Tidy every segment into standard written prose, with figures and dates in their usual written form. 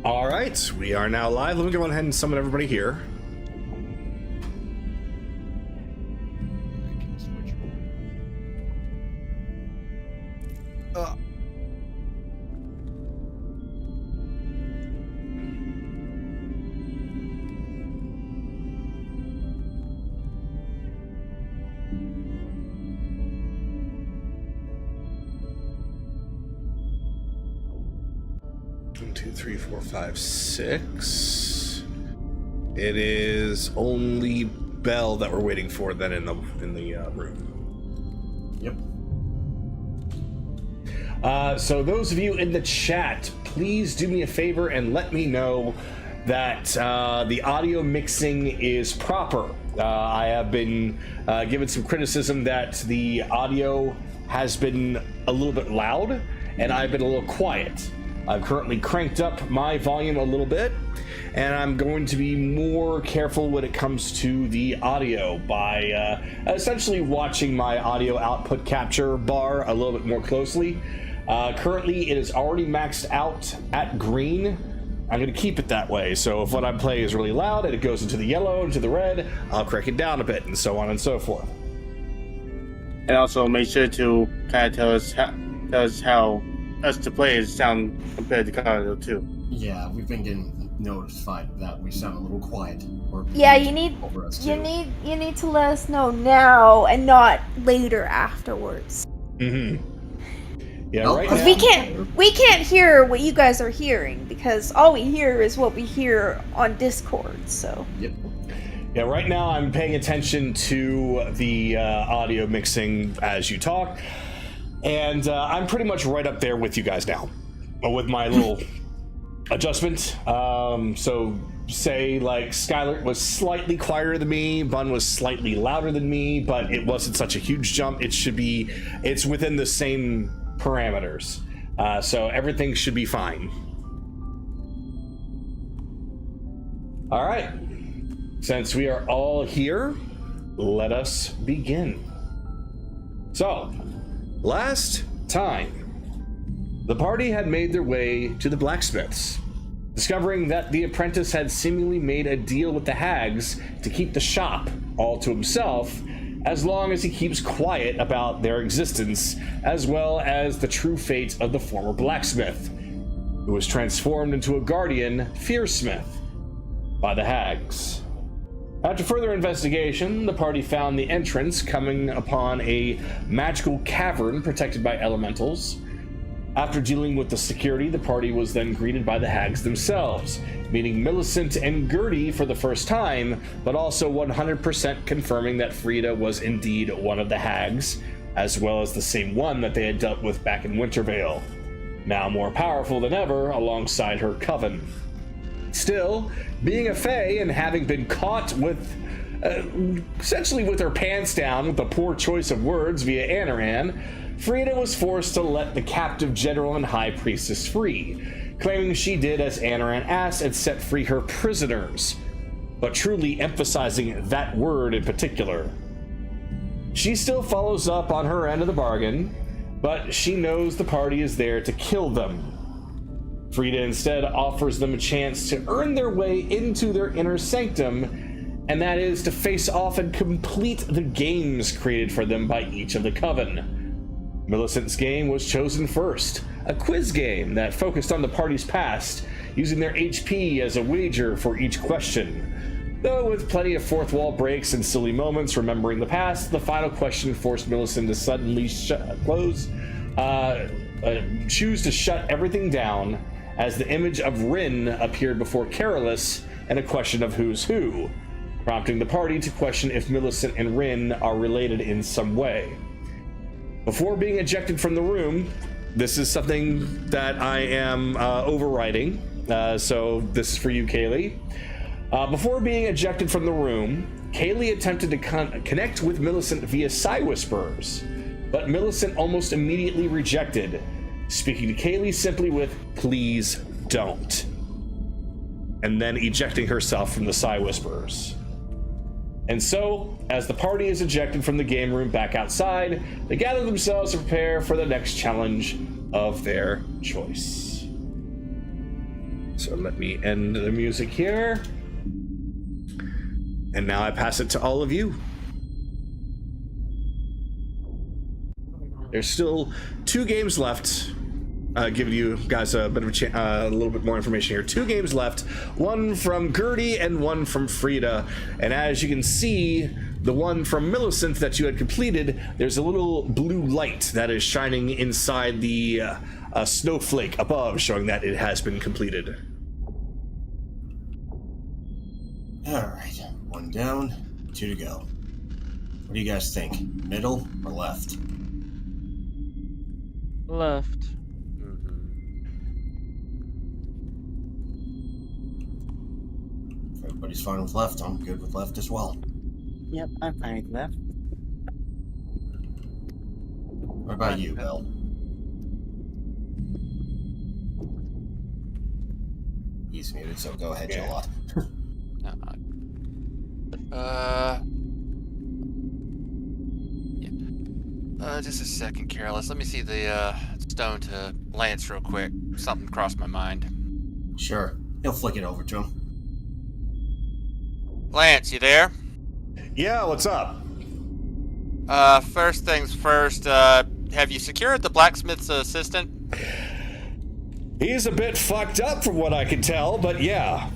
All right, we are now live. Let me go ahead and summon everybody here. One, two, three, four, five, six. It is only Bell that we're waiting for then in the room. Yep. So those of you in the chat, please do me a favor and let me know that the audio mixing is proper. I have been given some criticism that the audio has been a little bit loud and I've been a little quiet. I've currently cranked up my volume a little bit, and I'm going to be more careful when it comes to the audio by essentially watching my audio output capture bar a little bit more closely. Currently, it is already maxed out at green. I'm going to keep it that way, so if what I'm playing is really loud and it goes into the yellow, into the red, I'll crank it down a bit, and so on and so forth. And also make sure to kind of tell us how us to players sound compared to Kagato too. Yeah, we've been getting notified that we sound a little quiet. Or yeah, you need to let us know now and not later afterwards. Mm-hmm. Yeah, No, right Because now. we can't hear what you guys are hearing because all we hear is what we hear on Discord. So. Yep. Yeah, right now I'm paying attention to the audio mixing as you talk. And I'm pretty much right up there with you guys now, with my little adjustment. So say like Skylar was slightly quieter than me, Bun was slightly louder than me, but it wasn't such a huge jump. It's within the same parameters. So everything should be fine. All right. Since we are all here, let us begin. So, last time, the party had made their way to the blacksmith's, discovering that the apprentice had seemingly made a deal with the hags to keep the shop all to himself, as long as he keeps quiet about their existence, as well as the true fate of the former blacksmith, who was transformed into a guardian fearsmith by the hags. After further investigation, the party found the entrance coming upon a magical cavern protected by elementals. After dealing with the security, the party was then greeted by the hags themselves, meeting Millicent and Gertie for the first time, but also 100% confirming that Frida was indeed one of the hags, as well as the same one that they had dealt with back in Wintervale, now more powerful than ever alongside her coven. Still, being a fae and having been caught with, essentially with her pants down with a poor choice of words via Anaran, Frida was forced to let the captive general and high priestess free, claiming she did as Anaran asked and set free her prisoners, but truly emphasizing that word in particular. She still follows up on her end of the bargain, but she knows the party is there to kill them. Frida instead offers them a chance to earn their way into their inner sanctum, and that is to face off and complete the games created for them by each of the coven. Millicent's game was chosen first, a quiz game that focused on the party's past, using their HP as a wager for each question. Though with plenty of fourth wall breaks and silly moments remembering the past, the final question forced Millicent to suddenly choose to shut everything down, as the image of Rin appeared before Carolus and a question of who's who, prompting the party to question if Millicent and Rin are related in some way. Before being ejected from the room, this is something that I am overriding, so this is for you, Kaylee. Before being ejected from the room, Kaylee attempted to connect with Millicent via Psy Whispers, but Millicent almost immediately rejected, speaking to Kaylee simply with, "Please don't," and then ejecting herself from the Psy Whisperers. And so, as the party is ejected from the game room back outside, they gather themselves to prepare for the next challenge of their choice. So let me end the music here. And now I pass it to all of you. There's still 2 games left. Giving you guys a bit of a little bit more information here. 2 games left. One from Gertie and one from Frida. And as you can see, the one from Millicent that you had completed, there's a little blue light that is shining inside the snowflake above, showing that it has been completed. Alright, 1 down, 2 to go. What do you guys think? Middle or left? Left. If everybody's fine with left, I'm good with left as well. Yep, I'm fine with left. What about you, Bill? He's muted, so go ahead, Jalot. Just a second, Careless. Let me see the stone to Lance real quick. Something crossed my mind. Sure. He'll flick it over to him. Lance, you there? Yeah, what's up? First things first, have you secured the blacksmith's assistant? He's a bit fucked up from what I can tell, but yeah.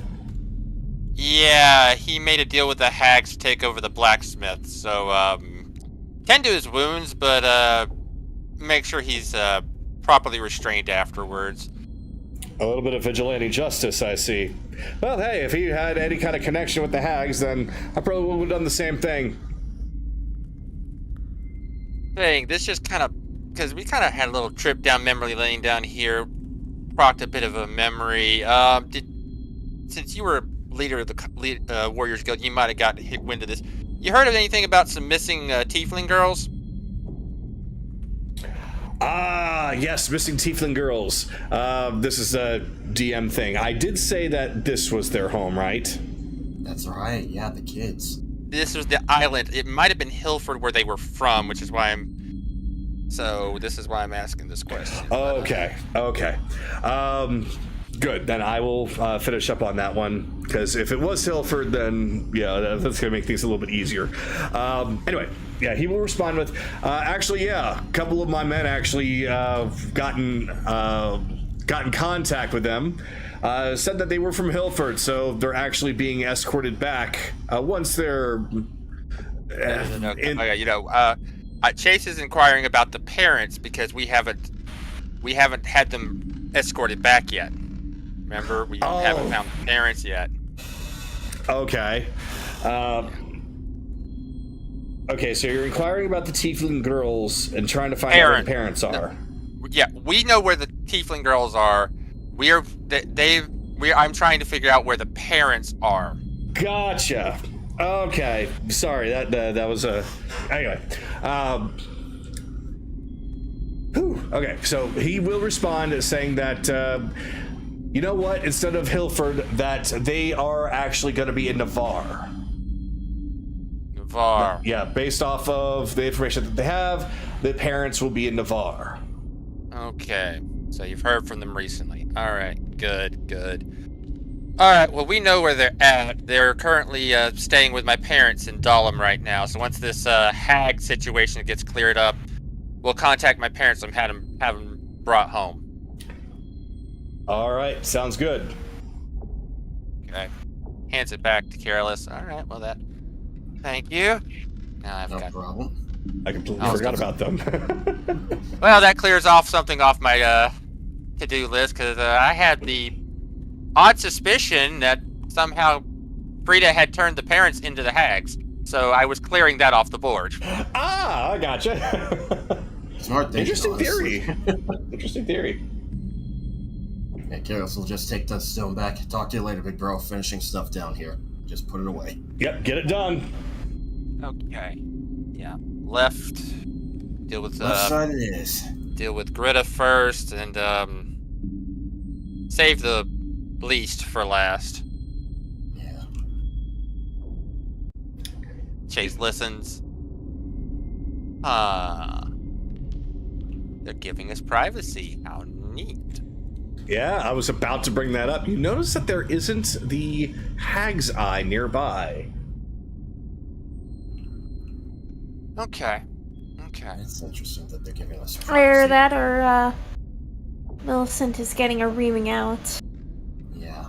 Yeah, he made a deal with the hags to take over the blacksmith, so, tend to his wounds, but, make sure he's, properly restrained afterwards. A little bit of vigilante justice, I see. Well, hey, if he had any kind of connection with the hags, then I probably would have done the same thing. This just kind of, because we kind of had a little trip down memory lane down here, procked a bit of a memory. Since you were leader of the Warriors Guild, you might have got hit wind of this. You heard of anything about some missing tiefling girls? Ah, yes, missing tiefling girls. This is a DM thing. I did say that this was their home, right? That's right, yeah, the kids. This was the island. It might have been Hilford where they were from, which is why this is why I'm asking this question. Okay. Good. Then I will finish up on that one, because if it was Hilford, then yeah, that's gonna make things a little bit easier. Anyway, yeah, he will respond with, actually, yeah, a couple of my men actually got in contact with them. Said that they were from Hilford, so they're actually being escorted back once they're. Chase is inquiring about the parents because we haven't had them escorted back yet. Remember, we haven't found the parents yet. Okay. Okay, so you're inquiring about the tiefling girls and trying to find out where the parents are. Yeah, we know where the tiefling girls are. I'm trying to figure out where the parents are. Gotcha. Okay. Sorry, that was a. Anyway. Okay, so he will respond saying that. You know what? Instead of Hilford, that they are actually going to be in Navarre. Navarre. Yeah, based off of the information that they have, the parents will be in Navarre. Okay, so you've heard from them recently. All right, good. All right, well, we know where they're at. They're currently staying with my parents in Dahlem right now. So once this hag situation gets cleared up, we'll contact my parents and have them brought home. All right, sounds good. Okay. Hands it back to Careless. All right, well, thank you. Now I've No got... problem. I completely forgot about them. Well, that clears something off my to-do list, because I had the odd suspicion that somehow Frida had turned the parents into the hags. So I was clearing that off the board. Ah, I gotcha. Smart thinking. Interesting theory. Interesting theory. Yeah, Karos will just take the stone back. Talk to you later, big bro. Finishing stuff down here. Just put it away. Yep, get it done. Okay. Yeah. Left. Deal with Left side it is. Deal with Greta first, and save the least for last. Yeah. Chase listens. They're giving us privacy. How neat. Yeah, I was about to bring that up. You notice that there isn't the Hag's Eye nearby. Okay. Okay. It's interesting that they're giving us Either privacy. that or, Millicent is getting a reaming out. Yeah.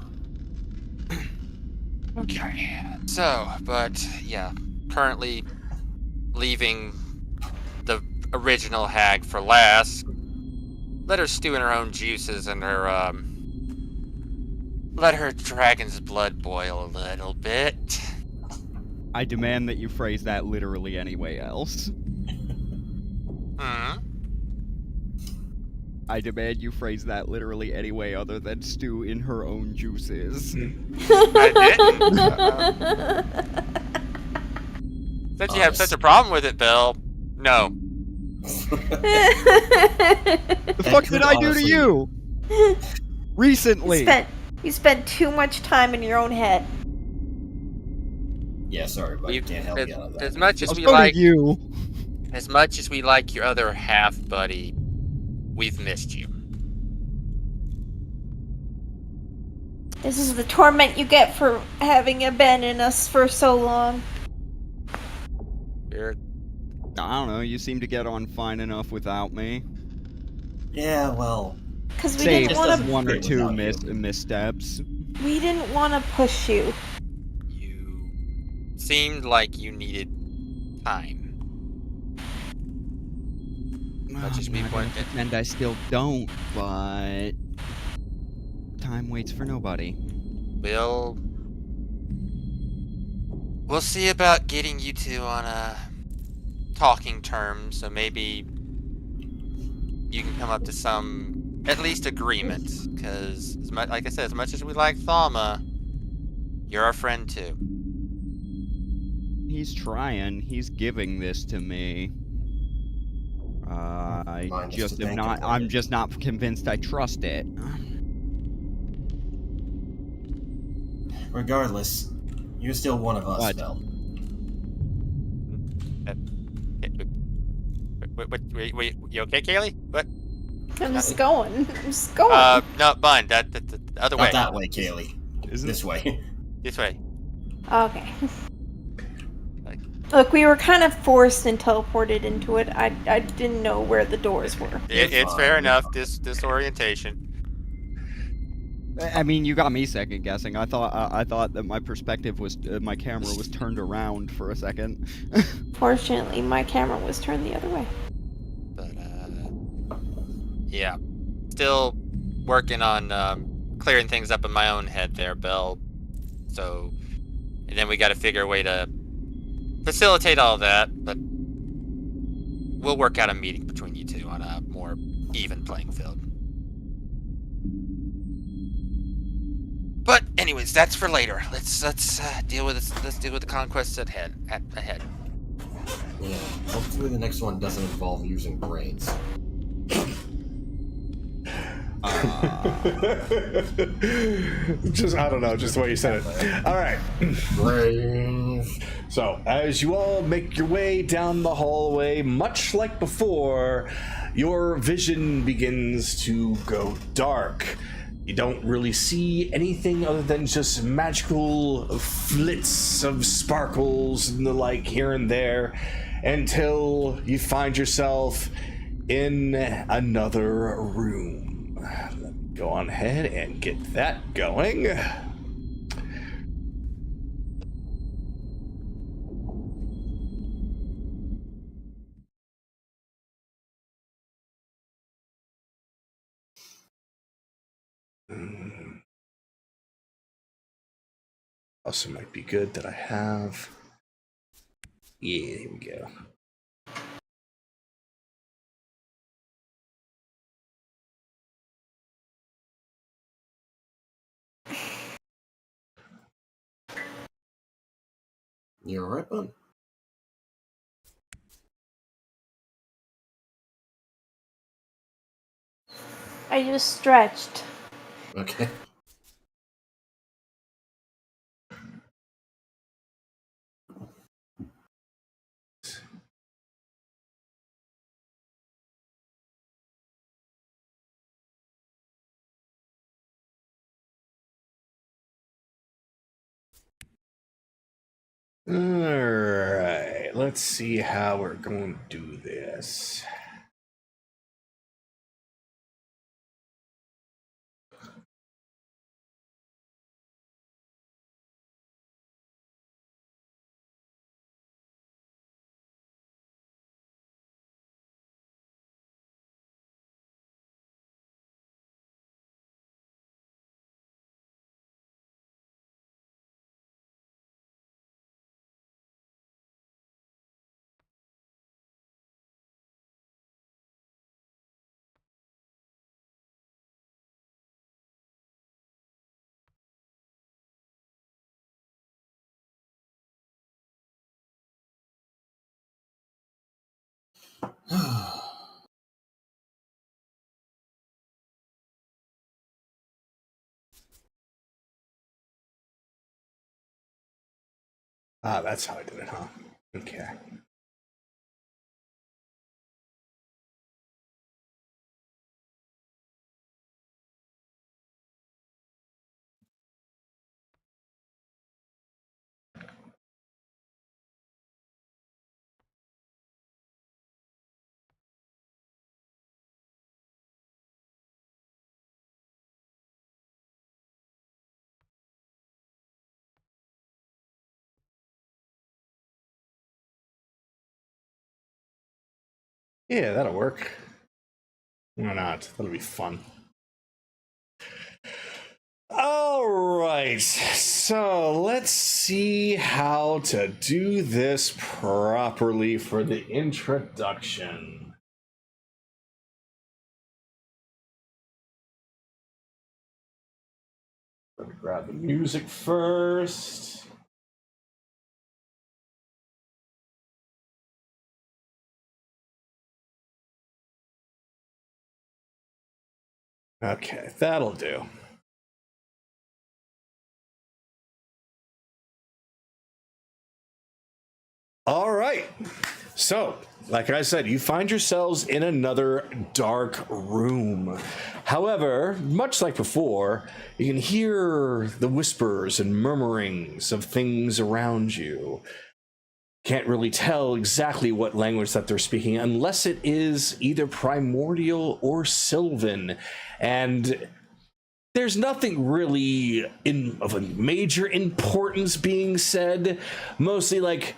Okay. So, but yeah, currently leaving the original hag for last. Let her stew in her own juices and her let her dragon's blood boil a little bit. I demand that you phrase that literally anyway else. Hmm. I demand you phrase that literally any way other than stew in her own juices. I didn't. Since you have such a problem with it, Bill. No. The fuck did I do to you? Recently. You spent too much time in your own head. Yeah, sorry, but I can't help you out of that. As much as we So did like you. As much as we like your other half, buddy, we've missed you. This is the torment you get for having abandoned us for so long. You're I don't know, you seem to get on fine enough without me. Yeah, well, Because we Save didn't want to. one or fit two without you. missteps. We didn't want to push you. You seemed like you needed time. Much as we I'm not gonna wanted. pretend I still don't, but time waits for nobody. We'll see about getting you two on a talking terms, so maybe you can come up to some at least agreement. Because like I said, as much as we like Thalma, you're our friend too. He's trying. He's giving this to me. Mine is to thank him for I'm it. just not convinced I trust it. Regardless, you're still one of us, What? Belle. Wait, you okay, Kaylee? What? I'm just going. No, Bun, the other way. Not that way, Kaylee. Isn't This way. This way. Okay. Look, we were kind of forced and teleported into it. I didn't know where the doors were. It's fair enough, disorientation. I mean, you got me second guessing. I thought that my perspective was my camera was turned around for a second. Fortunately, my camera was turned the other way. But, yeah. Still working on clearing things up in my own head there, Bill. So, and then we got to figure a way to facilitate all that, but we'll work out a meeting between you two on a more even playing field. But anyways, that's for later. Let's deal with this. Let's deal with the conquests ahead. Yeah. Hopefully the next one doesn't involve using brains. Just, I don't know, just the way you said it. All right. Brains. So, as you all make your way down the hallway, much like before, your vision begins to go dark. You don't really see anything other than just magical flits of sparkles and the like here and there until you find yourself in another room. Let me go on ahead and get that going. Also might be good that I have. Yeah, here we go. You're right, bud. I just stretched. Okay. Alright, let's see how we're going to do this. Ah, that's how I did it, huh? Okay. Yeah, that'll work. Why not? That'll be fun. All right, so let's see how to do this properly for the introduction. Let me grab the music first. Okay, that'll do. All right. So, like I said, you find yourselves in another dark room. However, much like before, you can hear the whispers and murmurings of things around you. Can't really tell exactly what language that they're speaking unless it is either primordial or Sylvan. And there's nothing really of a major importance being said. Mostly like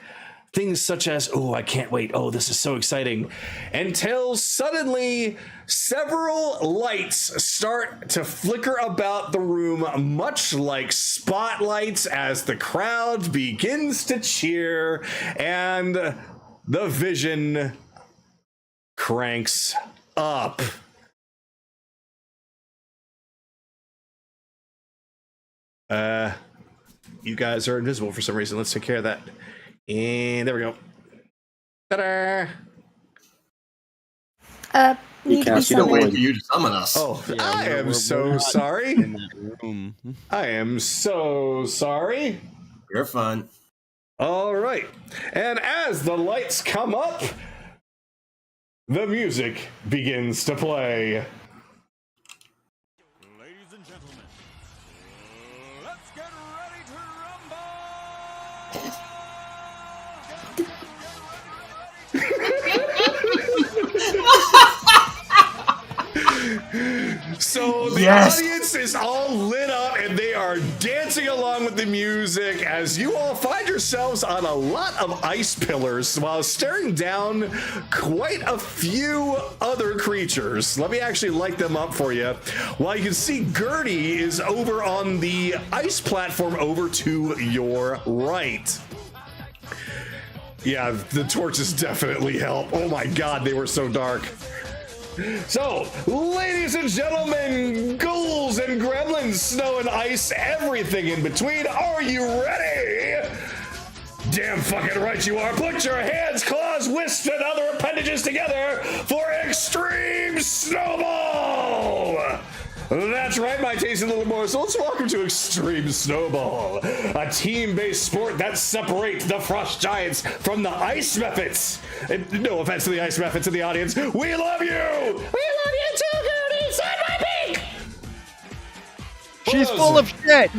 things such as, oh, I can't wait. Oh, this is so exciting. Until suddenly several lights start to flicker about the room, much like spotlights as the crowd begins to cheer and the vision cranks up. You guys are invisible for some reason. Let's take care of that. And there we go. Ta-da! Need to be cast it Don't wait summoned. for you to summon us. Oh, Yeah, I am we're so not sorry. in that room. I am so sorry. You're fine. All right. And as the lights come up, the music begins to play. Ladies and gentlemen, let's get ready to rumble! So the Yes. audience is all lit up and they are dancing along with the music as you all find yourselves on a lot of ice pillars while staring down quite a few other creatures. Let me actually light them up for you. While you can see Gertie is over on the ice platform over to your right. Yeah, the torches definitely help. Oh my god, they were so dark. So, ladies and gentlemen, ghouls and gremlins, snow and ice, everything in between, are you ready? Damn fucking right you are. Put your hands, claws, wrists, and other appendages together for Extreme Snowball! That's right, my tasty little morsels. Welcome to Extreme Snowball, a team-based sport that separates the Frost Giants from the Ice Mephits. And no offense to the Ice Mephits in the audience. We love you! We love you too, Gertie! Sign my pink! She's full of shit.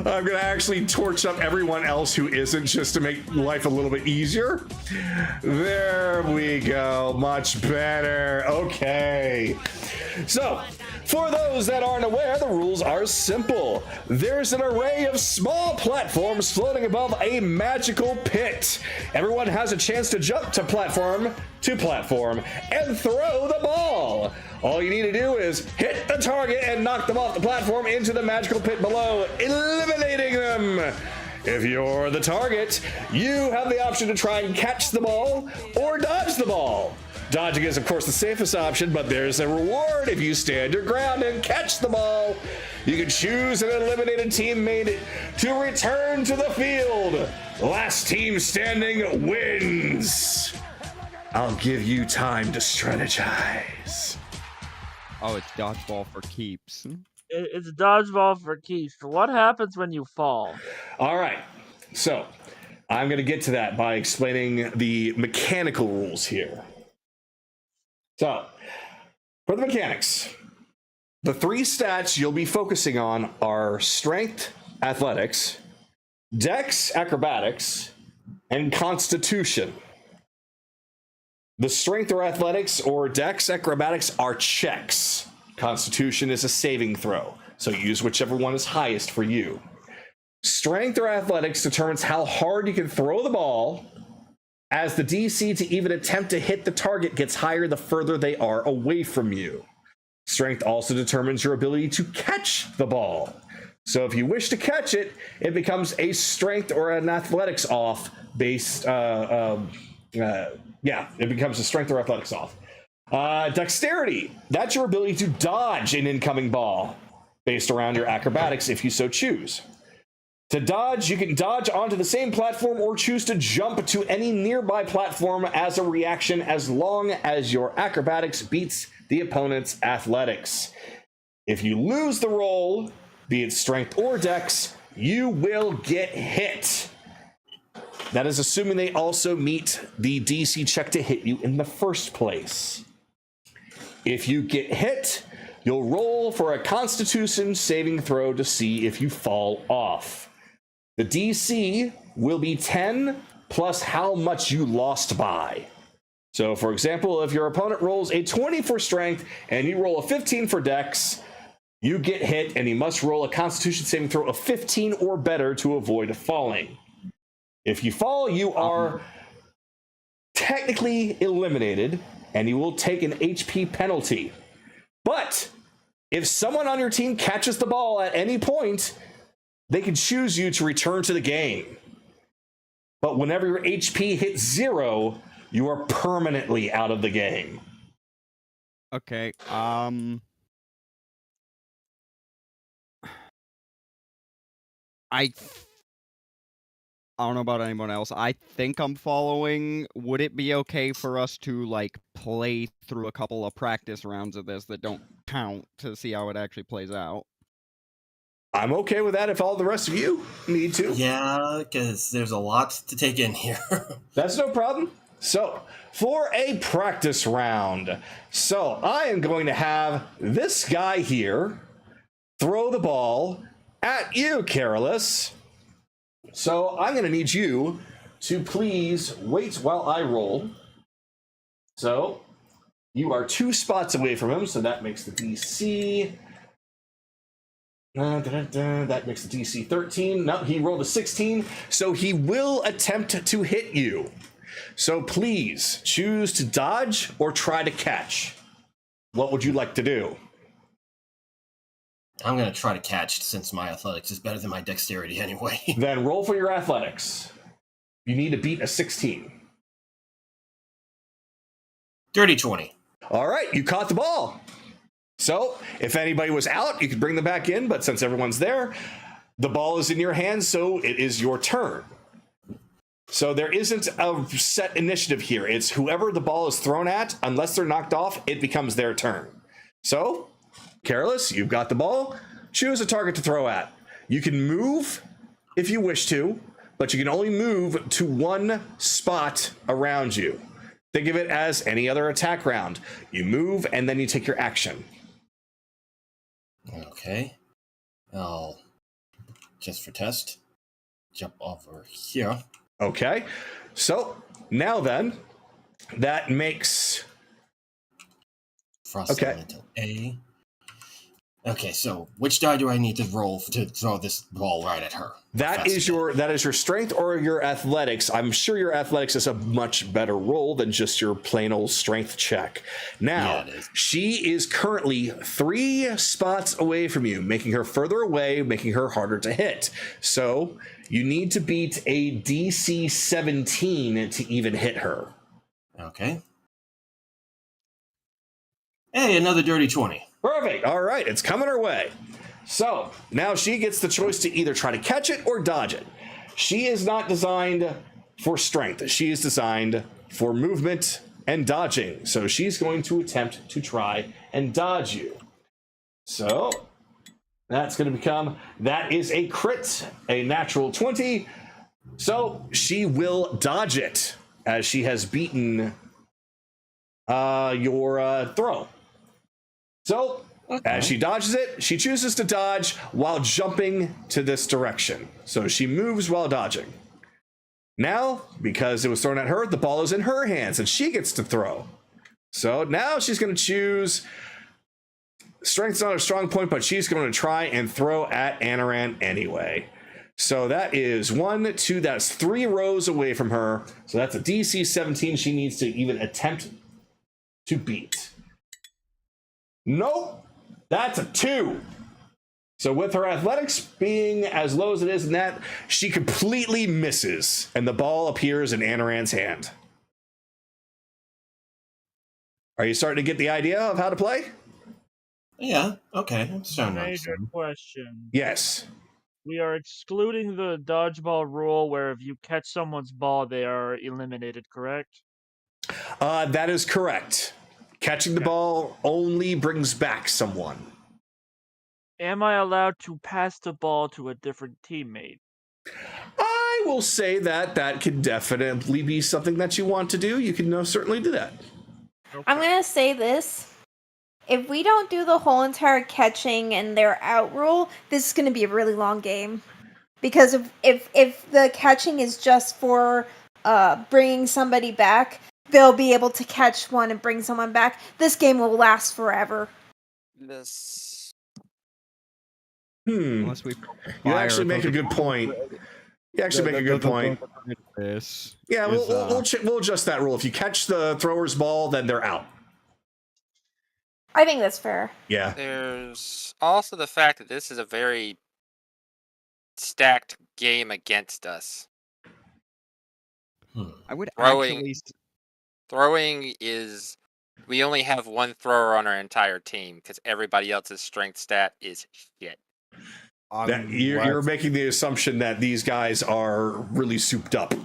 All I'm gonna actually torch up everyone else who isn't, just to make life a little bit easier. There we go, much better. Okay. So, for those that aren't aware, the rules are simple. There's an array of small platforms floating above a magical pit. Everyone has a chance to jump to platform and throw the ball. All you need to do is hit the target and knock them off the platform into the magical pit below, eliminating them. If you're the target, you have the option to try and catch the ball or dodge the ball. Dodging is, of course, the safest option, but there's a reward if you stand your ground and catch the ball. You can choose an eliminated teammate to return to the field. Last team standing wins. I'll give you time to strategize. Oh, it's dodgeball for keeps. It's dodgeball for keeps. What happens when you fall? All right, so I'm going to get to that by explaining the mechanical rules here. So, for the mechanics, the 3 stats you'll be focusing on are strength, athletics, dex, acrobatics, and constitution. The strength or athletics or dex, acrobatics are checks. Constitution is a saving throw, so use whichever one is highest for you. Strength or athletics determines how hard you can throw the ball, as the DC to even attempt to hit the target gets higher the further they are away from you. Strength also determines your ability to catch the ball. So if you wish to catch it, it becomes a strength or an athletics off based, it becomes a strength or athletics off. Dexterity, that's your ability to dodge an incoming ball based around your acrobatics if you so choose. To dodge, you can dodge onto the same platform or choose to jump to any nearby platform as a reaction as long as your acrobatics beats the opponent's athletics. If you lose the roll, be it strength or dex, you will get hit. That is assuming they also meet the DC check to hit you in the first place. If you get hit, you'll roll for a Constitution saving throw to see if you fall off. The DC will be 10 plus how much you lost by. So, for example, if your opponent rolls a 20 for strength and you roll a 15 for dex, you get hit and you must roll a Constitution saving throw of 15 or better to avoid falling. If you fall, you are technically eliminated and you will take an HP penalty. But if someone on your team catches the ball at any point, they can choose you to return to the game. But whenever your HP hits 0, you are permanently out of the game. Okay, I don't know about anyone else. I think I'm following. Would it be okay for us to, like, play through a couple of practice rounds of this that don't count to see how it actually plays out? I'm okay with that if all the rest of you need to. Yeah, because there's a lot to take in here. That's no problem. So, for a practice round, I am going to have this guy here throw the ball at you, Carolus. So, I'm going to need you to please wait while I roll. So, you are 2 spots away from him, so that makes the DC... that makes the DC 13. No, he rolled a 16, so he will attempt to hit you. So please choose to dodge or try to catch. What would you like to do? I'm going to try to catch since my athletics is better than my dexterity anyway. Then roll for your athletics. You need to beat a 16. Dirty 20. All right, you caught the ball. So, if anybody was out, you could bring them back in, but since everyone's there, the ball is in your hands, so it is your turn. So there isn't a set initiative here. It's whoever the ball is thrown at, unless they're knocked off, it becomes their turn. So, Carolus, you've got the ball. Choose a target to throw at. You can move if you wish to, but you can only move to one spot around you. Think of it as any other attack round. You move, and then you take your action. Okay. I'll just for test. Jump over here. Okay. So now then, that makes Frost Okay. Elemental A. Okay, so which die do I need to roll to throw this ball right at her? that is your strength or your athletics. I'm sure your athletics is a much better roll than just your plain old strength check. Now, Yeah, it is. she is currently 3 spots away from you, making her further away, making her harder to hit. So you need to beat a DC 17 to even hit her. Okay. Hey, another dirty 20. Perfect. All right, it's coming her way. So now she gets the choice to either try to catch it or dodge it. She is not designed for strength. She is designed for movement and dodging. So she's going to attempt to try and dodge you. So that's going to become, that is a crit, a natural 20. So she will dodge it as she has beaten your throw. So as she dodges it, she chooses to dodge while jumping to this direction. So she moves while dodging. Now, because it was thrown at her, the ball is in her hands and she gets to throw. So now she's going to choose, strength's not a strong point, but she's going to try and throw at Anaran anyway. So that is 1, 2, that's 3 rows away from her. So that's a DC 17 she needs to even attempt to beat. Nope, that's a 2. So with her athletics being as low as it is in that, she completely misses, and the ball appears in Anaran's hand. Are you starting to get the idea of how to play? Yeah, okay. I'm starting to Major understand. question. Yes. We are excluding the dodgeball rule where if you catch someone's ball, they are eliminated, correct? That is correct. Catching the ball only brings back someone. Am I allowed to pass the ball to a different teammate? I will say that that could definitely be something that you want to do. You can certainly do that. I'm gonna say this. If we don't do the whole entire catching and they're out rule, this is gonna be a really long game. Because if the catching is just for bringing somebody back, they'll be able to catch one and bring someone back. This game will last forever. This. Unless we You actually make a good point. You actually make a good point. This Yeah, we'll adjust that rule. If you catch the thrower's ball, then they're out. I think that's fair. Yeah. There's also the fact that this is a very stacked game against us. I would Throwing- actually. Throwing is, we only have one thrower on our entire team because everybody else's strength stat is shit. That you're making the assumption that these guys are really souped up.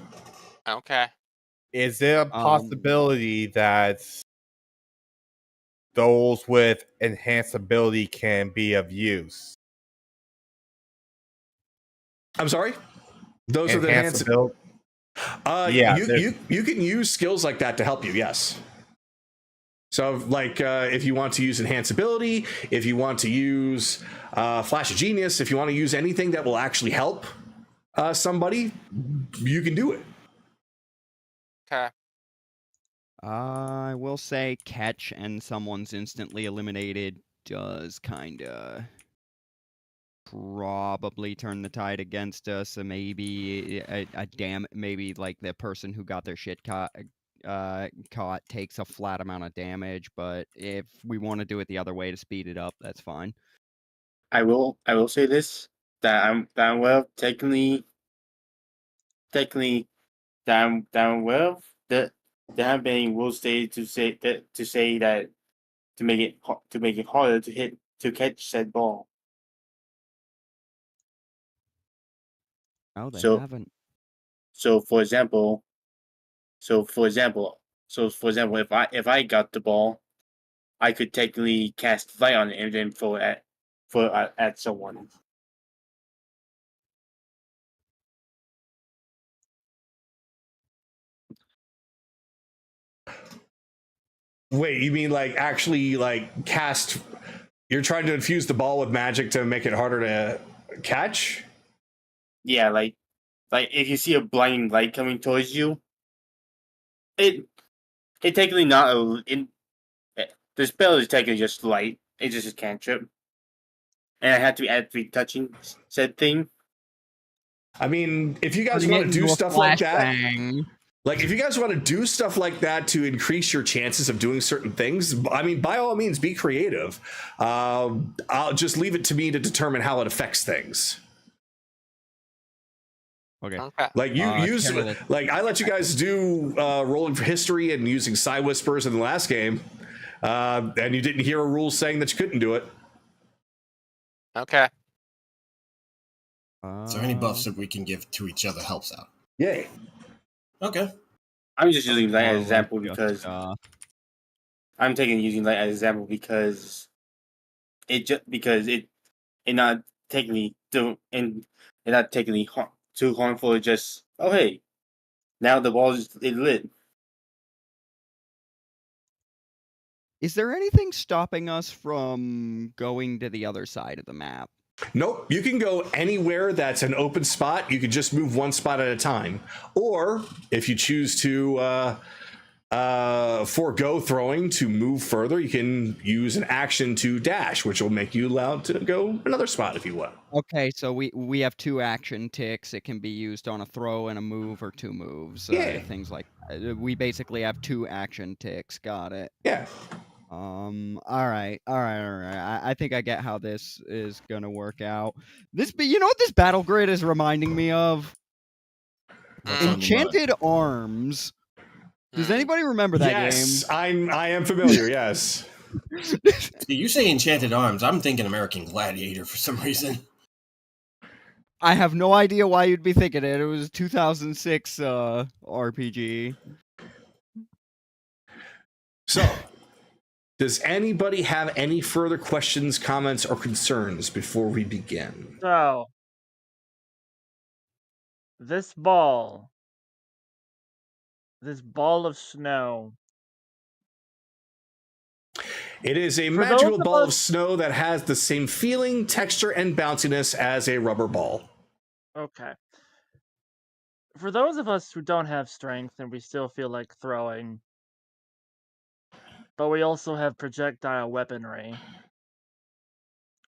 Okay. Is there a possibility that those with enhanced ability can be of use? I'm sorry? Those are the Enhanced enhanced ability? Yeah, you can use skills like that to help you, yes. So, like, if you want to use enhance ability, if you want to use Flash of Genius, if you want to use anything that will actually help somebody, you can do it. Okay. I will say catch and someone's instantly eliminated does kinda probably turn the tide against us. And maybe maybe like the person who got their shit caught takes a flat amount of damage. But if we want to do it the other way to speed it up, that's fine. I will say this, that I'm well technically that I'm being will say that to make it harder to catch said ball. Oh, they So- haven't. So for example, if I got the ball, I could technically cast fly on it and then throw it at someone. Wait, you mean like actually like cast? You're trying to infuse the ball with magic to make it harder to catch? Yeah, like if you see a blinding light coming towards you, it technically not the spell is technically just light. It's just a cantrip, and I had to add 3 touching said thing. I mean, if you guys Turning want it to do into a stuff like that, flashbang. like if you guys want to do stuff like that to increase your chances of doing certain things, I mean, by all means, be creative. I'll just leave it to me to determine how it affects things. Okay. Okay. Like you use, Carol. like I let you guys do rolling for history and using side whispers in the last game, and you didn't hear a rule saying that you couldn't do it. Okay. Is there any buffs that we can give to each other helps out? Yay. Okay. I'm just using light as an Or example just, because I'm using light as an example because it not technically too harmful. It's just hey, now the wall is lit. Is there anything stopping us from going to the other side of the map? Nope, you can go anywhere that's an open spot. You can just move one spot at a time. Or if you choose to forego throwing to move further, you can use an action to dash, which will make you allowed to go another spot if you want. Okay, so we have 2 action ticks. It can be used on a throw and a move or 2 moves. Yeah. Things like that. We basically have 2 action ticks. Got it. Yeah. All right. I think I get how this is gonna work out. You know what this battle grid is reminding me of? What's on the Enchanted Arms. Does Hmm. anybody remember that Yes, game? I am familiar. Yes. You say Enchanted Arms, I'm thinking American Gladiator for some reason. I have no idea why you'd be thinking it. It was a 2006 RPG. So, does anybody have any further questions, comments, or concerns before we begin? So, this ball of snow. It is a For magical those of ball of us- snow that has the same feeling, texture, and bounciness as a rubber ball. Okay. For those of us who don't have strength and we still feel like throwing, but we also have projectile weaponry,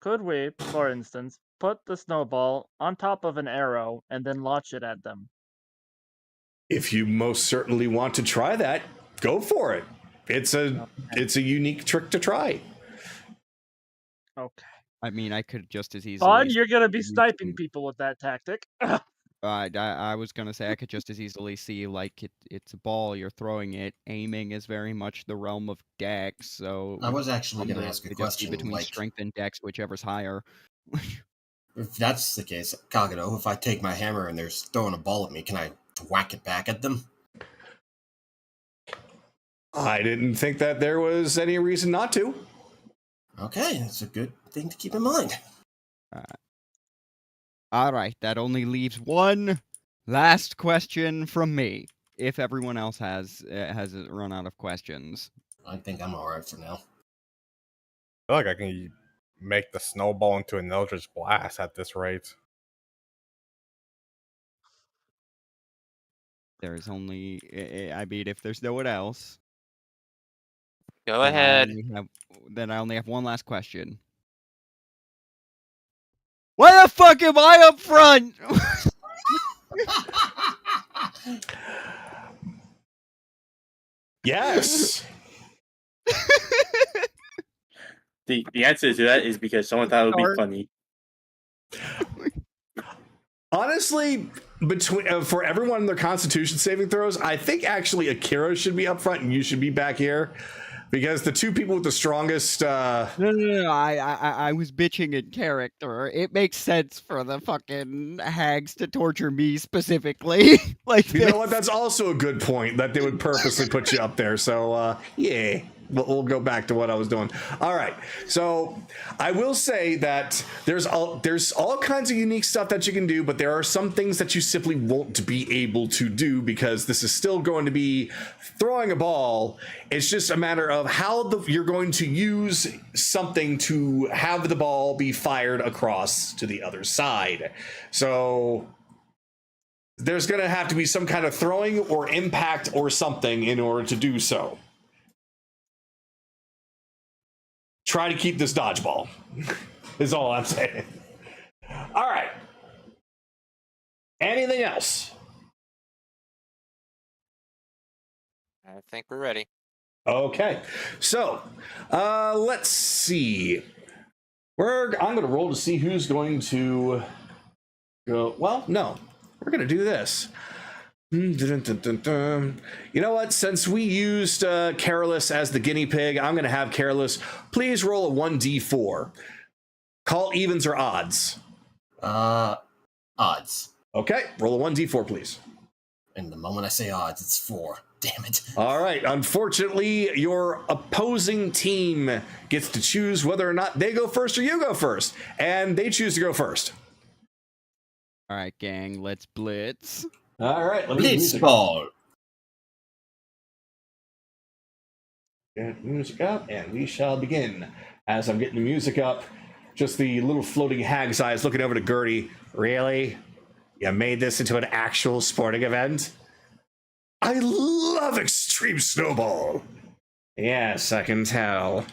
could we, for instance, put the snowball on top of an arrow and then launch it at them? If you most certainly want to try that, go for it. It's a unique trick to try. Okay. I mean, I could just as easily. Fun, you're gonna be sniping people with that tactic. I was gonna say I could just as easily see like it's a ball, you're throwing it. Aiming is very much the realm of dex, so I was actually going to it ask a could just be question. between Like, strength and dex, whichever's higher. if that's the case, Kagato, if I take my hammer and they're throwing a ball at me, can I whack it back at them? I didn't think that there was any reason not to. Okay, that's a good thing to keep in mind. All right, that only leaves one last question from me. If everyone else has run out of questions, I think I'm all right for now. I feel like I can make the snowball into an Eldritch Blast at this rate. there's only. I mean, if there's no one else, Go then ahead. I only have one last question. Why the fuck am I up front? Yes. The answer to that is because someone thought it would be funny. Honestly, between for everyone in their Constitution saving throws, I think actually Akira should be up front and you should be back here, because the 2 people with the strongest. No. I was bitching in character. It makes sense for the fucking hags to torture me specifically. Like, You know what? That's also a good point that they would purposely put you up there. So, yeah. We'll go back to what I was doing. All right. So I will say that there's all kinds of unique stuff that you can do, but there are some things that you simply won't be able to do because this is still going to be throwing a ball. It's just a matter of how you're going to use something to have the ball be fired across to the other side. So there's going to have to be some kind of throwing or impact or something in order to do so. Try to keep this dodgeball, is all I'm saying. All right. Anything else? I think we're ready. Okay. So, let's see. I'm going to roll to see who's going to go. Well, no. We're going to do this. You know what? Since we used Careless as the guinea pig, I'm going to have Careless please roll a 1d4. Call evens or odds. Odds. Okay, roll a 1d4, please. And the moment I say odds, it's 4. Damn it. All right. Unfortunately, your opposing team gets to choose whether or not they go first or you go first. And they choose to go first. All right, gang, let's blitz. All right, let me Blitz ball. Get music up, and we shall begin. As I'm getting the music up, just the little floating hag's eyes looking over to Gertie. Really? You made this into an actual sporting event? I love Extreme Snowball. Yes, I can tell.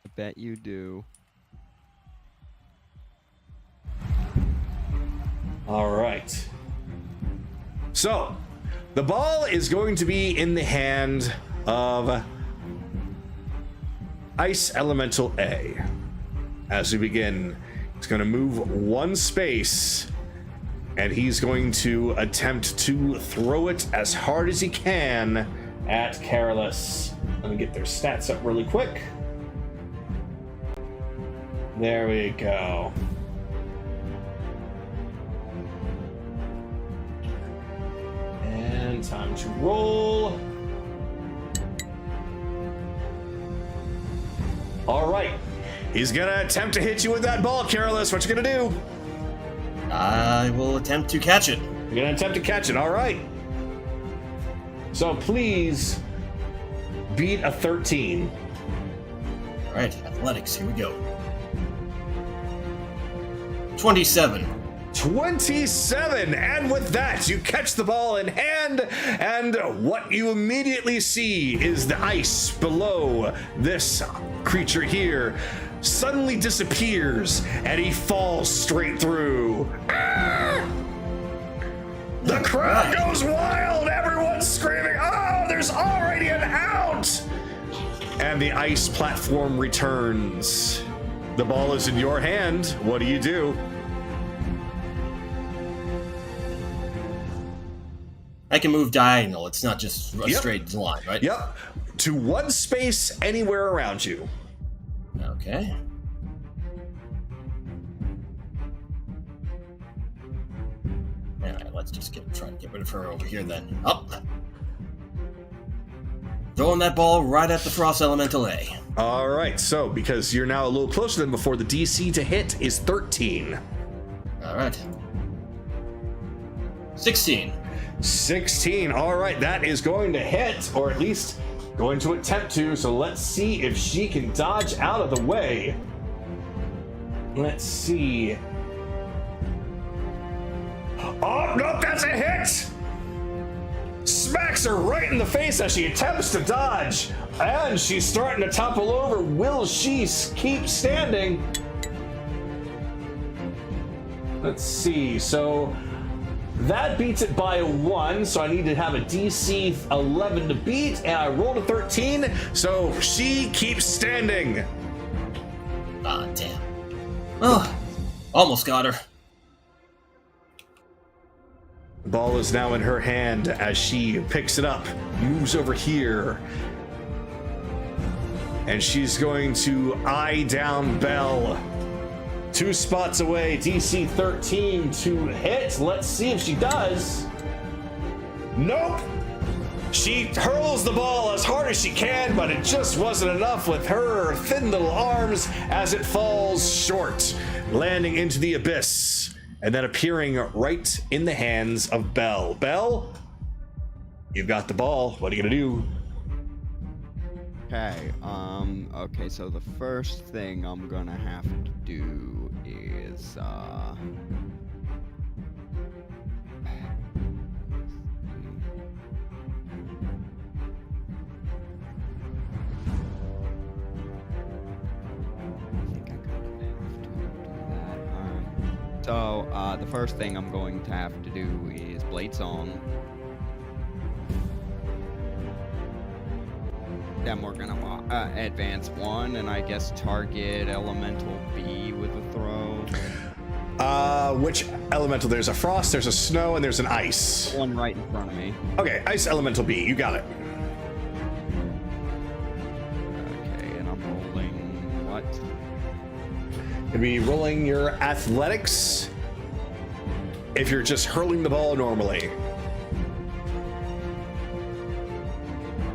I bet you do. All right. So, the ball is going to be in the hand of Ice Elemental A. As we begin, he's going to move one space, and he's going to attempt to throw it as hard as he can at Careless. Let me get their stats up really quick. There we go. And time to roll. All right. He's going to attempt to hit you with that ball, Careless. What you going to do? I will attempt to catch it. You're going to attempt to catch it. All right. So please beat a 13. All right, athletics, here we go. 27. 27, and with that you catch the ball in hand, and what you immediately see is the ice below this creature here suddenly disappears and he falls straight through. Ah! The crowd goes wild, everyone's screaming, oh, there's already an out! And the ice platform returns. The ball is in your hand. What do you do? I can move diagonal. It's not just a straight line, right? Yep. To one space anywhere around you. Okay. Alright, let's just try to get rid of her over here then. Up. Throwing that ball right at the Frost Elemental A. All right, so because you're now a little closer than before, the DC to hit is 13. Alright. 16. 16. All right, that is going to hit, or at least going to attempt to. So let's see if she can dodge out of the way. Let's see. Oh, nope, that's a hit! Smacks her right in the face as she attempts to dodge. And she's starting to topple over. Will she keep standing? Let's see. So that beats it by a 1, so I need to have a DC 11 to beat, and I rolled a 13, so she keeps standing. Ah, damn. Oh, almost got her. The ball is now in her hand as she picks it up, moves over here, and she's going to eye down Belle. 2 spots away, DC 13 to hit. Let's see if she does. Nope. She hurls the ball as hard as she can, but it just wasn't enough with her thin little arms as it falls short, landing into the abyss, and then appearing right in the hands of Belle. Belle, you've got the ball. What are you gonna do? Okay, so the first thing I'm gonna have to do is, So, the first thing I'm going to have to do is Blade Song. Then we're gonna advance 1 and I guess target Elemental B with a throw. Which elemental? There's a frost, there's a snow, and there's an ice. One right in front of me. Okay, ice elemental B, you got it. Okay, and I'm rolling what? You'll be rolling your athletics if you're just hurling the ball normally.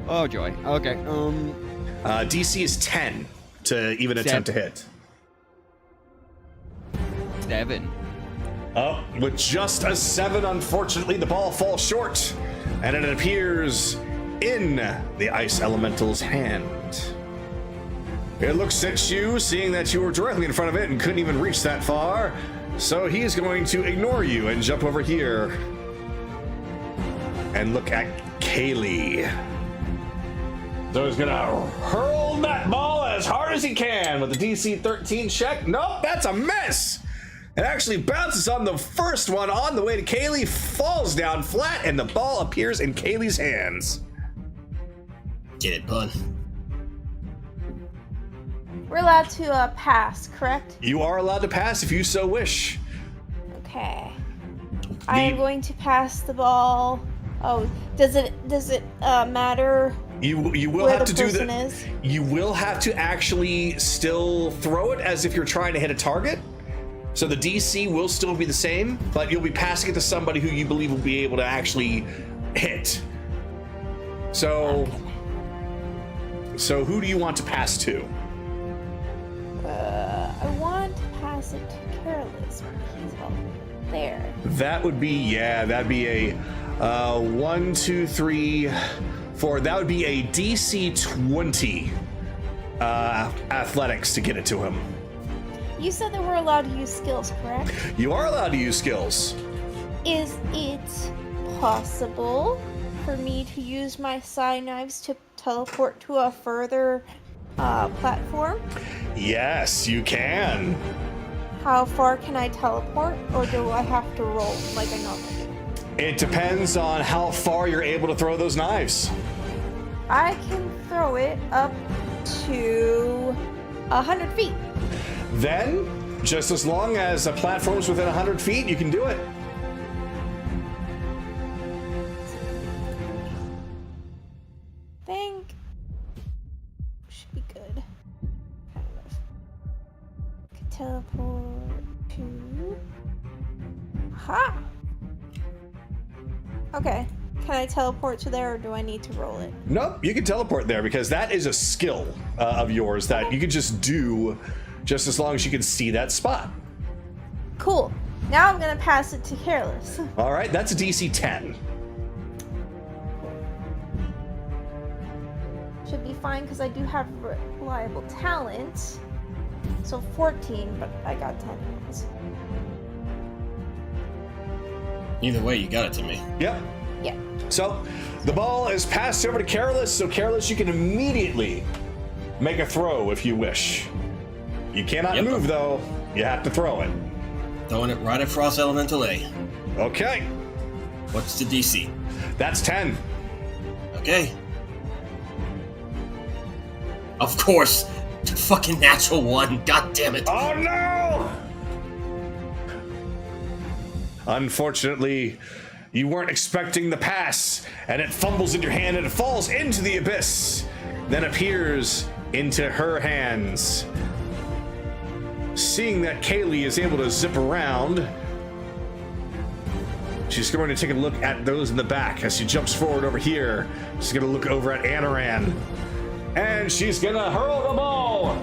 Oh joy. Okay. DC is 10 to even attempt to hit. 7. Oh, with just a 7, unfortunately, the ball falls short, and it appears in the ice elemental's hand. It looks at you, seeing that you were directly in front of it and couldn't even reach that far, so he's going to ignore you and jump over here and look at Kaylee. So he's gonna hurl that ball as hard as he can with the DC 13 check. Nope, that's a miss. It actually bounces on the first one on the way to Kaylee, falls down flat, and the ball appears in Kaylee's hands. Get it, bud. We're allowed to pass, correct? You are allowed to pass if you so wish. Okay. I am going to pass the ball. Oh, does it matter? You will where have the to do person that. is? You will have to actually still throw it as if you're trying to hit a target. So the DC will still be the same, but you'll be passing it to somebody who you believe will be able to actually hit. So who do you want to pass to? I want to pass it to Careless. He's all there. That would be, that'd be a 1, 2, 3, 4. That would be a DC 20 athletics to get it to him. You said that we're allowed to use skills, correct? You are allowed to use skills. Is it possible for me to use my side knives to teleport to a further platform? Yes, you can. How far can I teleport, or do I have to roll like I normally do? It depends on how far you're able to throw those knives. I can throw it up to 100 feet. Then, just as long as a platform's within 100 feet, you can do it. Think should be good. Kind of. Could teleport to. Ha! Okay. Can I teleport to there, or do I need to roll it? Nope, you can teleport there because that is a skill of yours that you can just do just as long as you can see that spot. Cool. Now I'm gonna pass it to Careless. All right, that's a DC 10. Should be fine because I do have reliable talent. So 14, but I got 10 ones. Either way, you got it to me. Yep. Yeah. So the ball is passed over to Careless, so Careless, you can immediately make a throw if you wish. You cannot move, though. You have to throw it. Throwing it right at Frost Elemental A. Okay. What's the DC? That's 10. Okay. Of course. The fucking natural 1. God damn it. Oh, no! Unfortunately, you weren't expecting the pass, and it fumbles in your hand and it falls into the abyss, then appears into her hands. Seeing that Kaylee is able to zip around, She's going to take a look at those in the back as she jumps forward over here. She's going to look over at Anaran. And she's going to hurl the ball.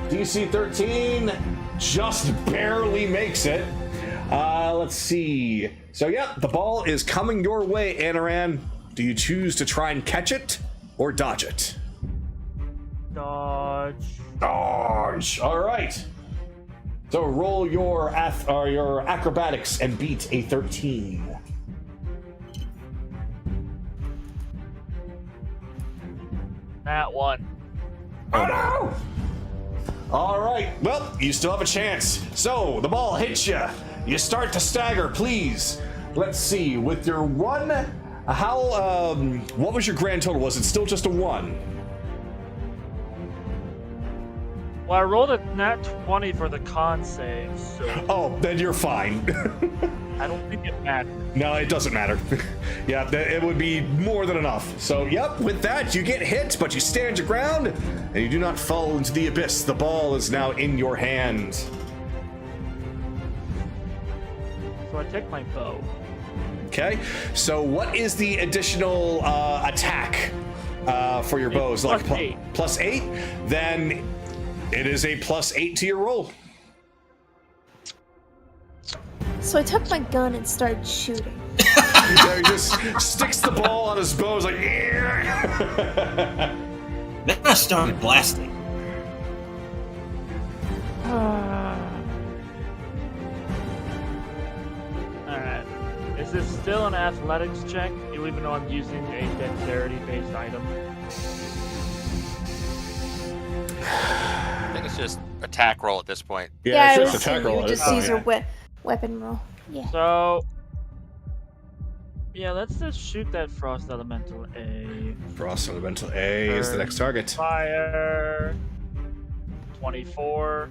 DC 13 just barely makes it. Let's see. So, yeah, the ball is coming your way, Anaran. Do you choose to try and catch it or dodge it? Dodge. Dodge. All right. So roll your acrobatics and beat a 13. That one. Oh no! All right. Well, you still have a chance. So the ball hits you. You start to stagger. Please. Let's see. With your one, what was your grand total? Was it still just a 1? Well, I rolled a nat 20 for the con save, so Oh, then you're fine. I don't think it matters. No, it doesn't matter. Yeah, it would be more than enough. So, yep, with that, you get hit, but you stand your ground, and you do not fall into the abyss. The ball is now in your hand. So I take my bow. Okay, so what is the additional attack for your bows? Plus 8. Plus 8? Then it is a plus 8 to your roll. So I took my gun and started shooting. He just sticks the ball on his bow. He's like, yeah. Then I started blasting. Alright. Is this still an athletics check, even though I'm using a dexterity-based item? I think it's just attack roll at this point. Yeah, it it's was just attack roll. You just use your weapon roll. Yeah. So, yeah, let's just shoot that Frost Elemental A. Frost Elemental A is the next target. Fire. 24.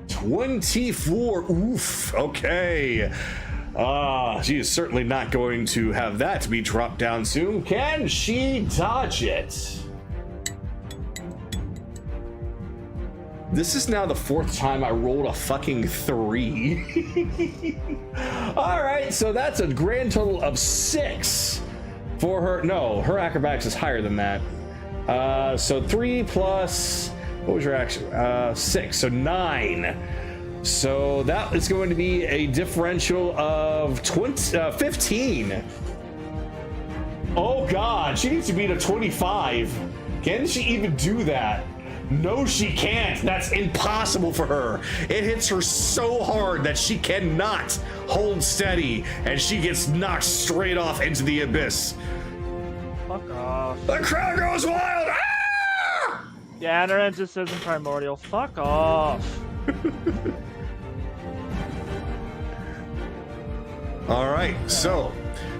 24. Oof. Okay. She is certainly not going to have that be dropped down soon. Can she dodge it? This is now the 4th time I rolled a fucking 3. All right, so that's a grand total of 6 for her. No, her acrobatics is higher than that. So 3 plus, what was your action? 6, so 9. So that is going to be a differential of 15. Oh God, she needs to beat a 25. Can she even do that? No, she can't. That's impossible for her. It hits her so hard that she cannot hold steady, and she gets knocked straight off into the abyss. Fuck off. The crowd goes wild. Ah! Yeah, Anaran just says in Primordial, fuck off. All right, so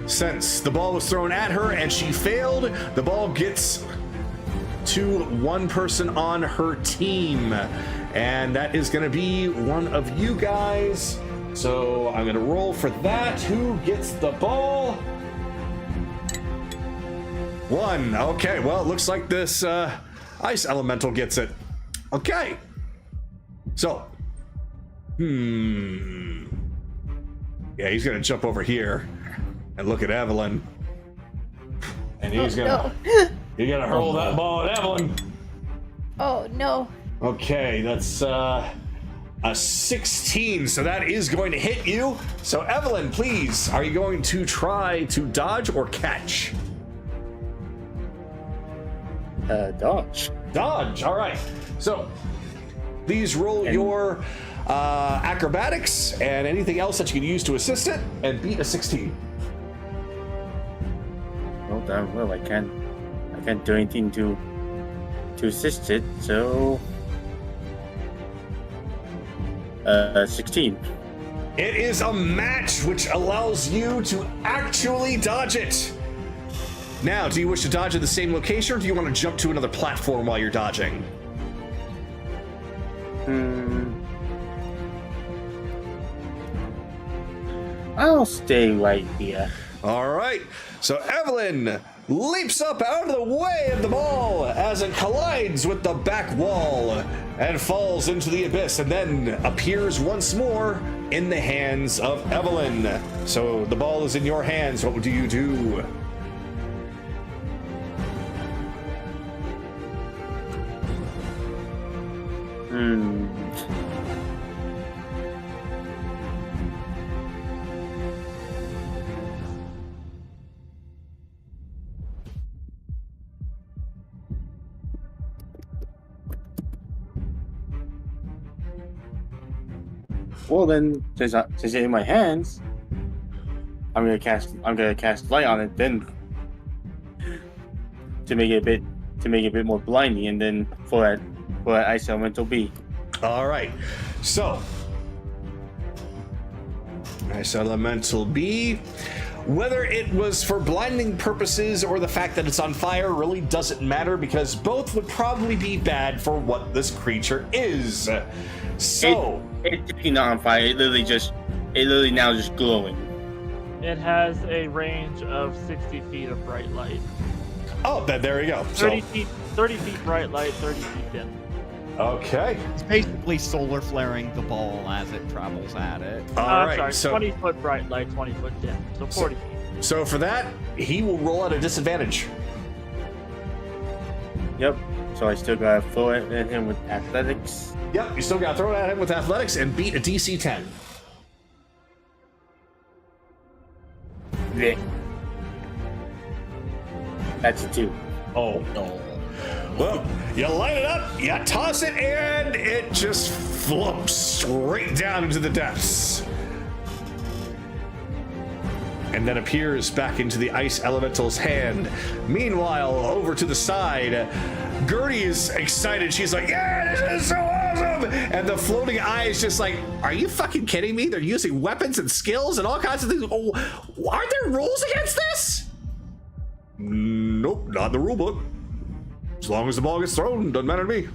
since the ball was thrown at her and she failed, the ball gets to one person on her team, and that is going to be one of you guys. So I'm going to roll for that. Who gets the ball? 1. Okay, well, it looks like this ice elemental gets it. Okay. So, yeah, he's going to jump over here and look at Evelyn. And he's going to... No. You gotta hurl that ball at Evelyn. Oh no. Okay, that's a 16, so that is going to hit you. So Evelyn, please, are you going to try to dodge or catch? Dodge. Dodge, all right. So please roll your acrobatics and anything else that you can use to assist it, and beat a 16. Well, damn well, I can't do anything to assist it, so 16. It is a match, which allows you to actually dodge it. Now, do you wish to dodge at the same location, or do you want to jump to another platform while you're dodging? I'll stay right here. All right. So Evelyn leaps up out of the way of the ball as it collides with the back wall and falls into the abyss, and then appears once more in the hands of Evelyn. So the ball is in your hands. What do you do? Well, then, since it's in my hands, I'm gonna cast light on it. Then, to make it a bit more blinding, and then for that ice elemental B. All right. So, ice elemental B. Whether it was for blinding purposes or the fact that it's on fire really doesn't matter, because both would probably be bad for what this creature is. So it's definitely not on fire. It literally now just glowing. It has a range of 60 feet of bright light. Oh, there you go. 30 feet bright light, 30 feet dim. Okay. It's basically solar flaring the ball as it travels at it. All right. Sorry, 20 foot bright light, 20 foot dim. So 40 feet. So for that, he will roll at a disadvantage. Yep. So I still gotta throw it at him with athletics. Yep, you still got to throw it at him with athletics and beat a DC 10. Yeah. That's a 2. Oh. No. Well, you light it up, you toss it, and it just flops straight down into the depths. And then appears back into the ice elemental's hand. Meanwhile, over to the side, Gertie is excited. She's like, yeah, this is so awesome! And the floating eye is just like, are you fucking kidding me? They're using weapons and skills and all kinds of things. Oh, aren't there rules against this? Nope, not in the rule book. As long as the ball gets thrown, doesn't matter to me.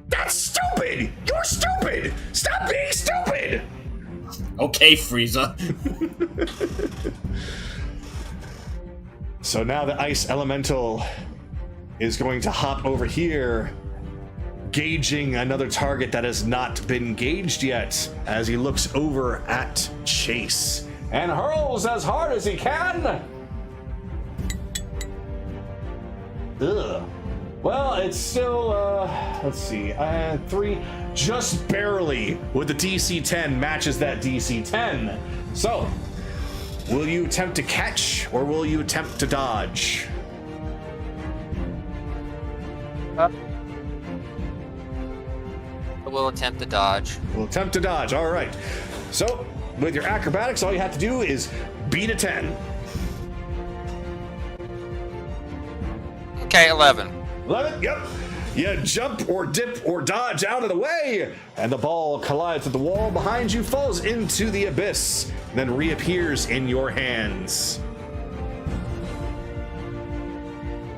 That's stupid! You're stupid! Stop being stupid! Okay, Frieza. So now the ice elemental is going to hop over here, gauging another target that has not been gauged yet, as he looks over at Chase and hurls as hard as he can. Ugh. Well, it's still, let's see, 3, just barely with the DC 10 matches that DC 10. So, will you attempt to catch or will you attempt to dodge? We'll attempt to dodge. We'll attempt to dodge, all right. So, with your acrobatics, all you have to do is beat a 10. Okay, 11. 11, yep. You jump or dip or dodge out of the way, and the ball collides with the wall behind you, falls into the abyss, and then reappears in your hands.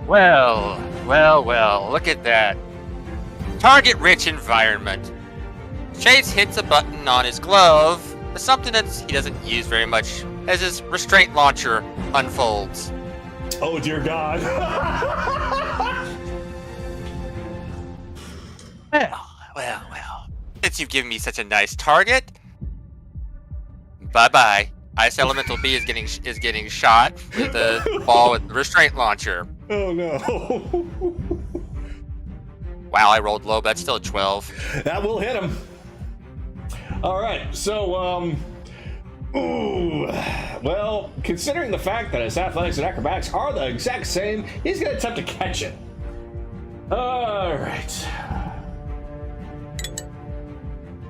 Well, look at that. Target-rich environment. Chase hits a button on his glove, something that he doesn't use very much, as his restraint launcher unfolds. Oh, dear God. Well. Since you've given me such a nice target, bye-bye. Ice Elemental B is getting shot with the ball with the restraint launcher. Oh, no. Wow, I rolled low, but that's still a 12. That will hit him. All right, so, well, considering the fact that his athletics and acrobatics are the exact same, he's going to attempt to catch it. All right.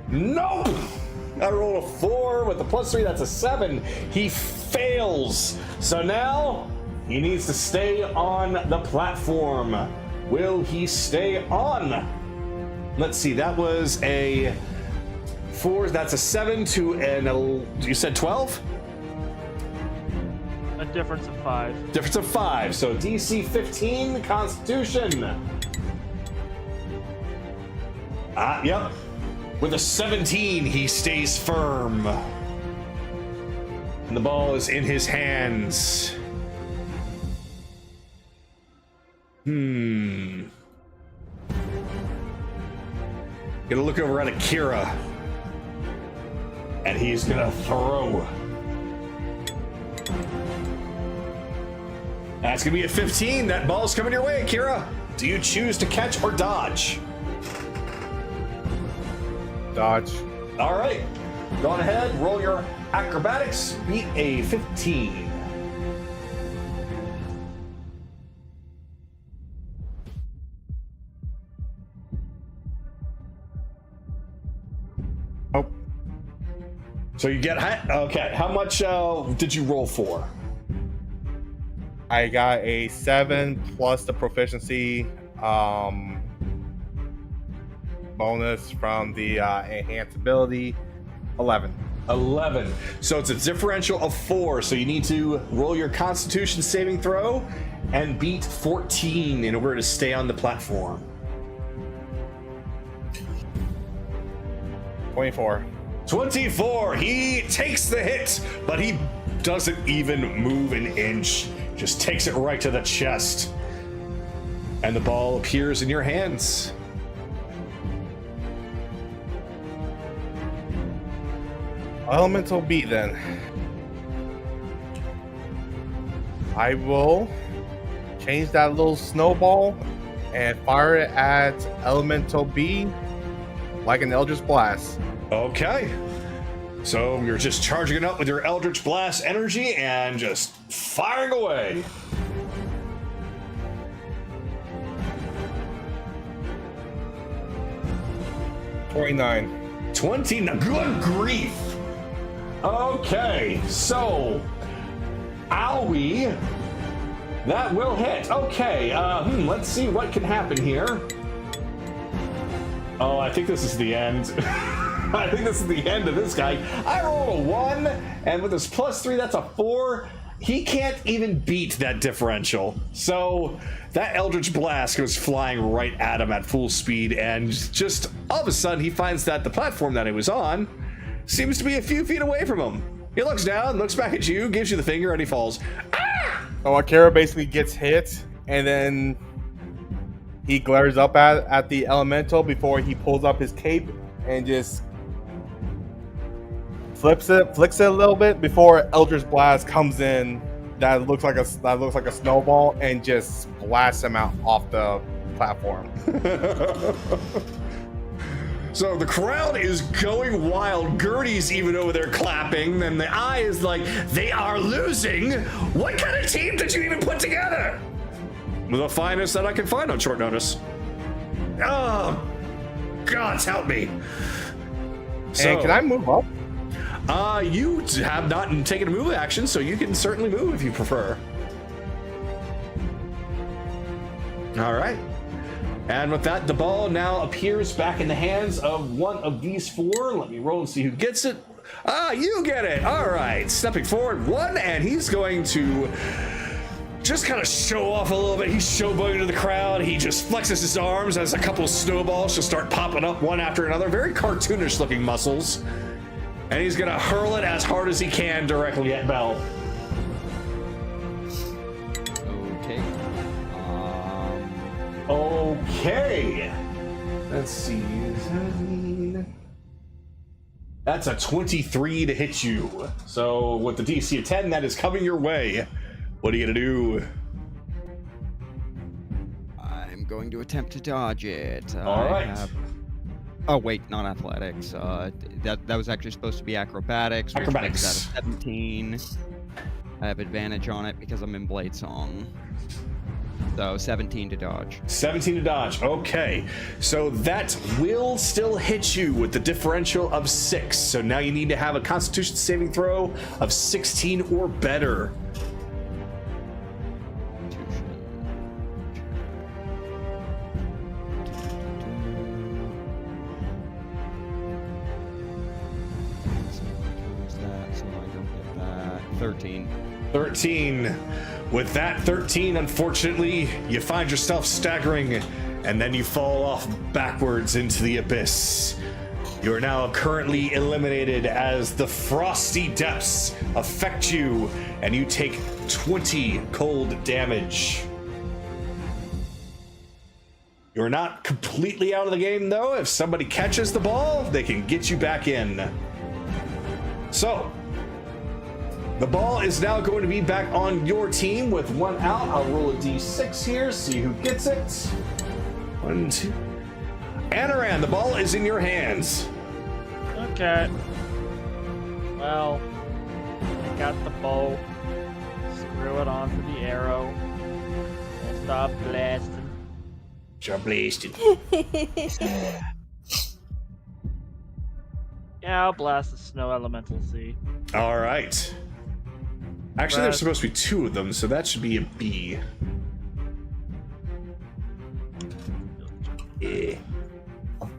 Nope! I rolled a 4 with the +3, that's a 7. He fails. So now he needs to stay on the platform. Will he stay on? Let's see, that was a 4, that's a 7 to an, you said 12? A difference of 5. Difference of 5, so DC 15, Constitution. Yep. With a 17, he stays firm. And the ball is in his hands. Gonna look over at Akira. And he's gonna throw. That's gonna be a 15. That ball's coming your way, Akira. Do you choose to catch or dodge? Dodge. All right. Go on ahead, roll your acrobatics, beat a 15. Nope. So you get okay. How much did you roll for? I got a 7 plus the proficiency bonus from the enhanced ability. 11. 11. So it's a differential of 4. So you need to roll your Constitution saving throw and beat 14 in order to stay on the platform. 24. 24. He takes the hit, but he doesn't even move an inch. Just takes it right to the chest. And the ball appears in your hands. Elemental B then. I will change that little snowball and fire it at Elemental B like an Eldritch Blast. Okay. So you're just charging it up with your Eldritch Blast energy and just firing away. $29. 20. Good grief. Okay, so owie, that will hit. Okay, let's see what can happen here. Oh, I think this is the end. I think this is the end of this guy. I rolled a 1, and with his +3, that's a 4. He can't even beat that differential. So that Eldritch Blast goes flying right at him at full speed, and just all of a sudden he finds that the platform that he was on seems to be a few feet away from him. He looks down, looks back at you, gives you the finger, and he falls. Ah! So Akira basically gets hit, and then he glares up at the elemental before he pulls up his cape and just flicks it a little bit before Eldritch Blast comes in. That looks like a snowball and just blasts him out off the platform. So the crowd is going wild. Gertie's even over there clapping, and the eye is like, they are losing? What kind of team did you even put together? The finest that I can find on short notice. Oh, gods help me. So, and can I move up? You have not taken a move action, so you can certainly move if you prefer. All right. And with that, the ball now appears back in the hands of one of these 4. Let me roll and see who gets it. Ah, you get it. All right. Stepping forward 1, and he's going to just kind of show off a little bit. He's showboating to the crowd. He just flexes his arms as a couple of snowballs just start popping up one after another. Very cartoonish looking muscles. And he's going to hurl it as hard as he can directly at Bell. Okay. Okay. Let's see. That's a 23 to hit you. So with the DC of 10, that is coming your way. What are you going to do? I'm going to attempt to dodge it. All right. Oh wait, not athletics. That was actually supposed to be acrobatics. Which Acrobatics. makes that a 17. I have advantage on it because I'm in Blade Song. So 17 to dodge. 17 to dodge. Okay. So that will still hit you with the differential of 6. So now you need to have a Constitution saving throw of 16 or better. So I don't get that. 13. 13. With that 13, unfortunately, you find yourself staggering, and then you fall off backwards into the abyss. You are now currently eliminated as the frosty depths affect you, and you take 20 cold damage. You're not completely out of the game, though. If somebody catches the ball, they can get you back in. So, the ball is now going to be back on your team with one out. I'll roll a d6 here, see who gets it. 1, 2. Anaran, the ball is in your hands. Okay. Well, I got the bow. Screw it onto the arrow. And stop blasting. You're blasted. Yeah, I'll blast the snow elemental sea. All right. Actually, there's supposed to be 2 of them, so that should be a B. Yeah.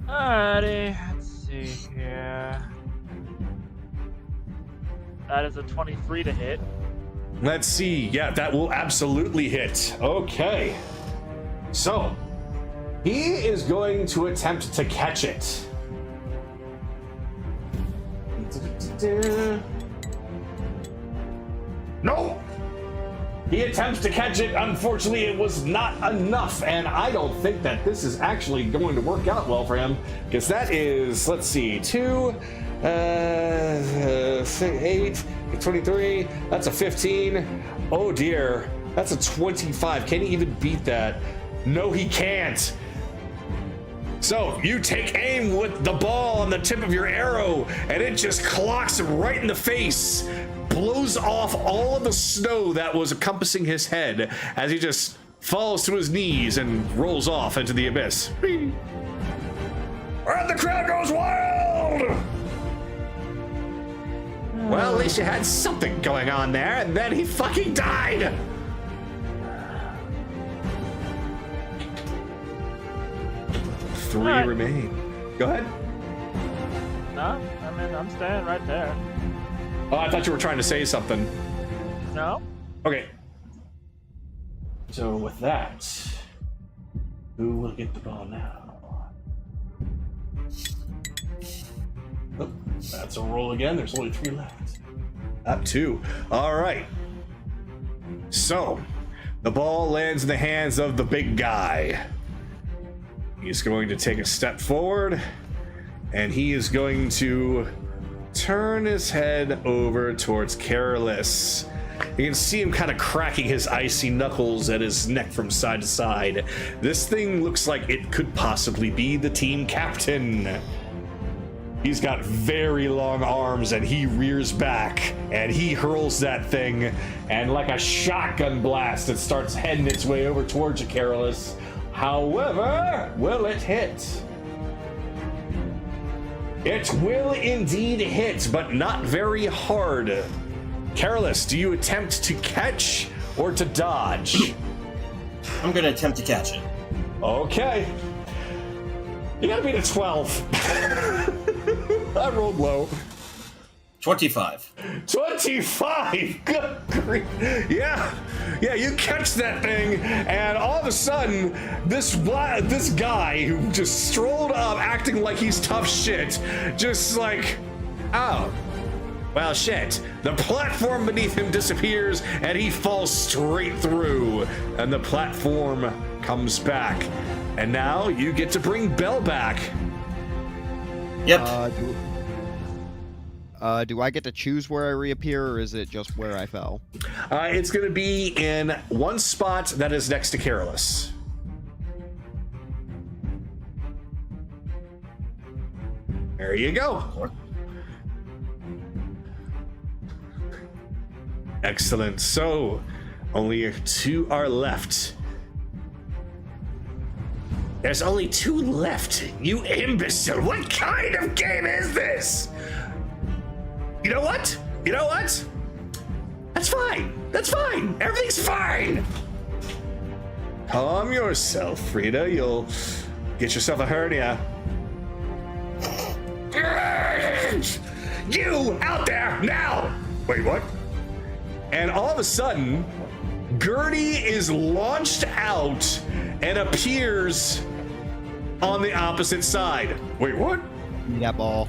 Alrighty, let's see here. That is a 23 to hit. Let's see. Yeah, that will absolutely hit. Okay. So, he is going to attempt to catch it. No! He attempts to catch it. Unfortunately, it was not enough, and I don't think that this is actually going to work out well for him, because that is, let's see, 2, 8, 23, that's a 15. Oh dear, that's a 25. Can he even beat that? No, he can't. So you take aim with the ball on the tip of your arrow, and it just clocks him right in the face, blows off all of the snow that was encompassing his head as he just falls to his knees and rolls off into the abyss. And the crowd goes wild! Well, at least you had something going on there, and then he fucking died! Three Alright. remain. Go ahead. No, I mean, I'm standing right there. Oh, I thought you were trying to say something. No? Okay. So with that, who will get the ball now? Oh, that's a roll again. There's only 3 left. Up 2. All right. So, the ball lands in the hands of the big guy. He's going to take a step forward, and he is going to turn his head over towards Careless. You can see him kind of cracking his icy knuckles at his neck from side to side. This thing looks like it could possibly be the team captain. He's got very long arms, and he rears back, and he hurls that thing, and like a shotgun blast, it starts heading its way over towards you, Careless. However, will it hit? It will indeed hit, but not very hard. Careless, do you attempt to catch or to dodge? I'm gonna attempt to catch it. Okay. You gotta beat a 12. I rolled low. 25. 25! Good grief. Yeah, you catch that thing, and all of a sudden, this guy who just strolled up acting like he's tough shit, just like, oh, well, shit. The platform beneath him disappears, and he falls straight through, and the platform comes back. And now you get to bring Bell back. Yep. Do I get to choose where I reappear, or is it just where I fell? It's going to be in one spot that is next to Careless. There you go. Excellent. So, only 2 are left. There's only 2 left. You imbecile. What kind of game is this? You know what? That's fine. Everything's fine. Calm yourself, Frida. You'll get yourself a hernia. You out there now! Wait, what? And all of a sudden, Gertie is launched out and appears on the opposite side. Wait, what? That ball.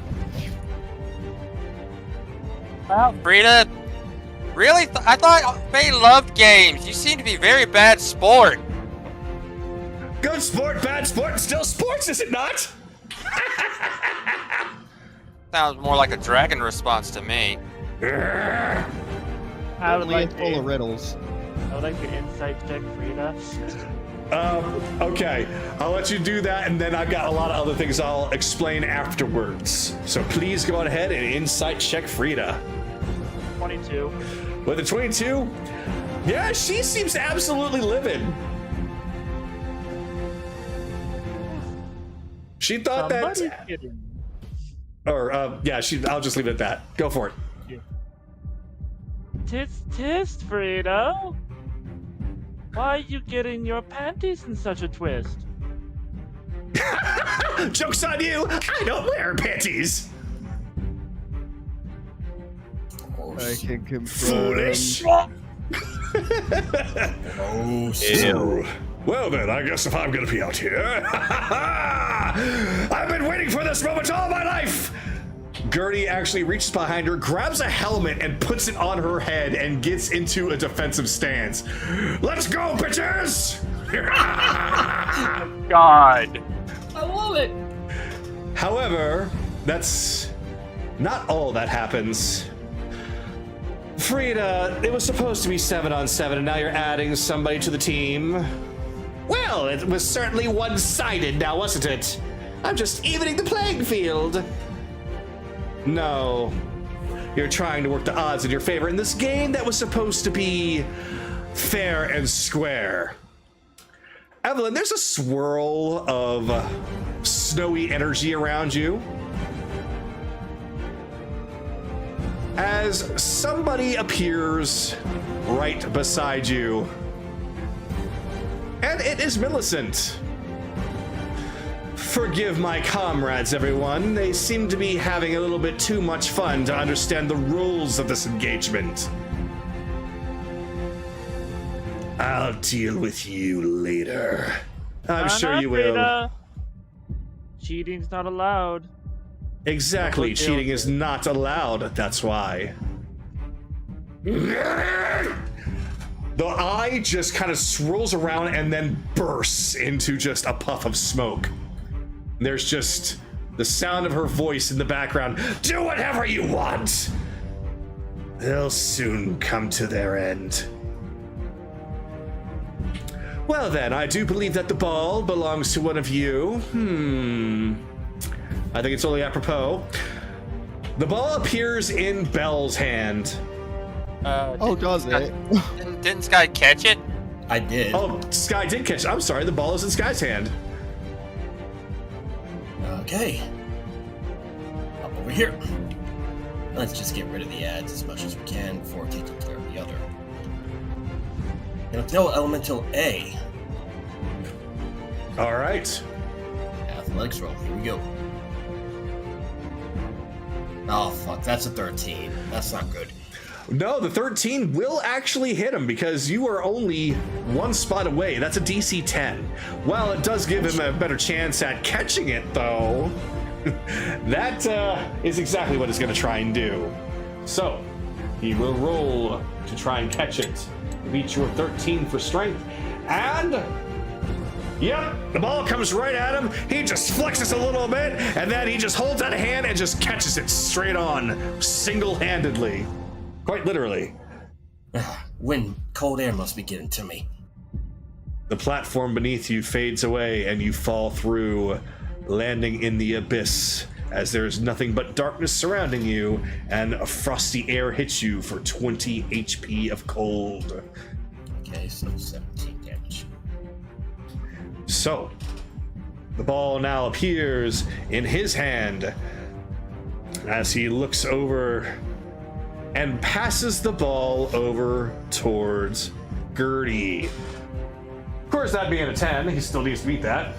Frida, really? I thought Faye loved games. You seem to be a very bad sport. Go Good sport, bad sport, still sports, is it not? Sounds more like a dragon response to me. I would Only like it's full of riddles. I would like to insight check Frida. Okay, I'll let you do that, and then I've got a lot of other things I'll explain afterwards. So please go on ahead and insight check Frida. 22. With a 22, yeah, she seems absolutely livid. She thought Somebody's that, kidding. or yeah, I'll just leave it at that. Go for it. Tisk, Frida. Why are you getting your panties in such a twist? Joke's on you! I don't wear panties! I can confirm. Foolish! Oh, Ew. Well then, I guess if I'm gonna be out here... I've been waiting for this moment all my life! Gertie actually reaches behind her, grabs a helmet, and puts it on her head and gets into a defensive stance. Let's go, bitches! God. I love it. However, that's not all that happens. Frida, it was supposed to be 7-on-7, and now you're adding somebody to the team. Well, it was certainly one-sided now, wasn't it? I'm just evening the playing field. No. You're trying to work the odds in your favor in this game that was supposed to be fair and square. Evelyn, there's a swirl of snowy energy around you as somebody appears right beside you. And it is Millicent. Forgive my comrades, everyone. They seem to be having a little bit too much fun to understand the rules of this engagement. I'll deal with you later. I'm sure you will. Frida. Cheating's not allowed. Exactly, Okay, cheating okay. is not allowed, that's why. The eye just kind of swirls around and then bursts into just a puff of smoke. There's just the sound of her voice in the background. Do whatever you want! They'll soon come to their end. Well then, I do believe that the ball belongs to one of you. I think it's only apropos. The ball appears in Belle's hand. Oh, does it? Didn't Sky catch it? I did. Oh, Sky did catch it. I'm sorry, the ball is in Sky's hand. Okay. Up over here. Let's just get rid of the ads as much as we can before taking care of the other. Until Elemental A. All right. Athletics roll. Here we go. Oh, fuck. That's a 13. That's not good. No, the 13 will actually hit him because you are only one spot away. That's a DC 10. Well, it does give him a better chance at catching it, though. That is exactly what he's going to try and do. So, he will roll to try and catch it. Beat your 13 for strength. And, yep, the ball comes right at him. He just flexes a little bit, and then he just holds out a hand and just catches it straight on, single-handedly. Quite literally. Wind, cold air must be getting to me. The platform beneath you fades away and you fall through, landing in the abyss as there's nothing but darkness surrounding you and a frosty air hits you for 20 HP of cold. Okay, so 17 damage. So, the ball now appears in his hand as he looks over and passes the ball over towards Gertie. Of course, that being a 10, he still needs to beat that.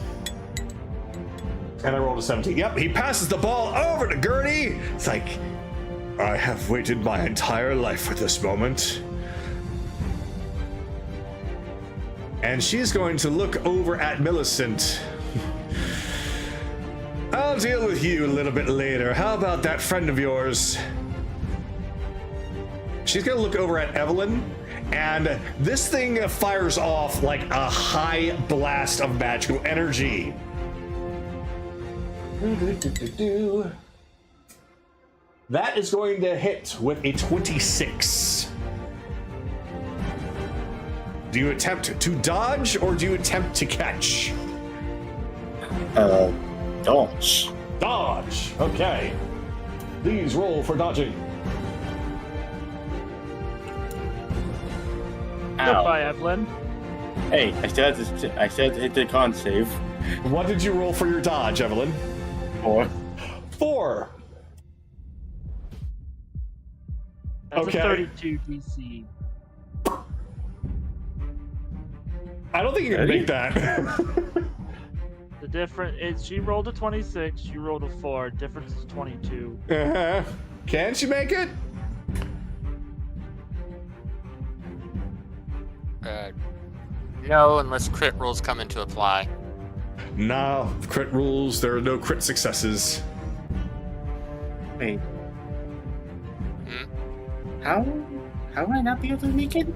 And I rolled a 17. Yep, he passes the ball over to Gertie. It's like, I have waited my entire life for this moment. And she's going to look over at Millicent. I'll deal with you a little bit later. How about that friend of yours? She's gonna look over at Evelyn, And this thing fires off like a high blast of magical energy. That is going to hit with a 26. Do you attempt to dodge or do you attempt to catch? Dodge. Dodge. Okay. Please roll for dodging. Goodbye, Evelyn. Hey, I still have to hit the con save. What did you roll for your dodge, Evelyn? 4. 4. That's Okay. a 32 DC. I don't think you can Ready? make that. The difference is she rolled a 26, you rolled a 4. Difference is 22. Uh-huh. Can she make it? No, unless crit rules come into apply. No, crit rules. There are no crit successes. Wait. Hmm? How would I not be able to make it?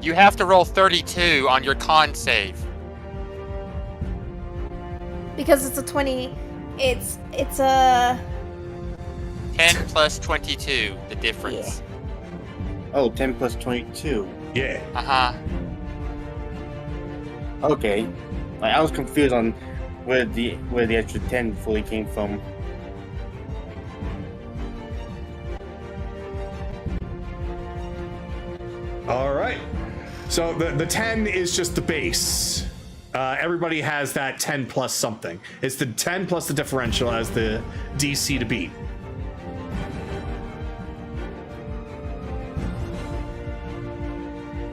You have to roll 32 on your con save. Because it's a 20. It's a 10 plus 22, the difference. Oh, 10 plus 22. Yeah. Uh-huh. Okay. Like, I was confused on where the extra 10 fully came from. All right. So the 10 is just the base. Everybody has that 10 plus something. It's the 10 plus the differential as the DC to beat.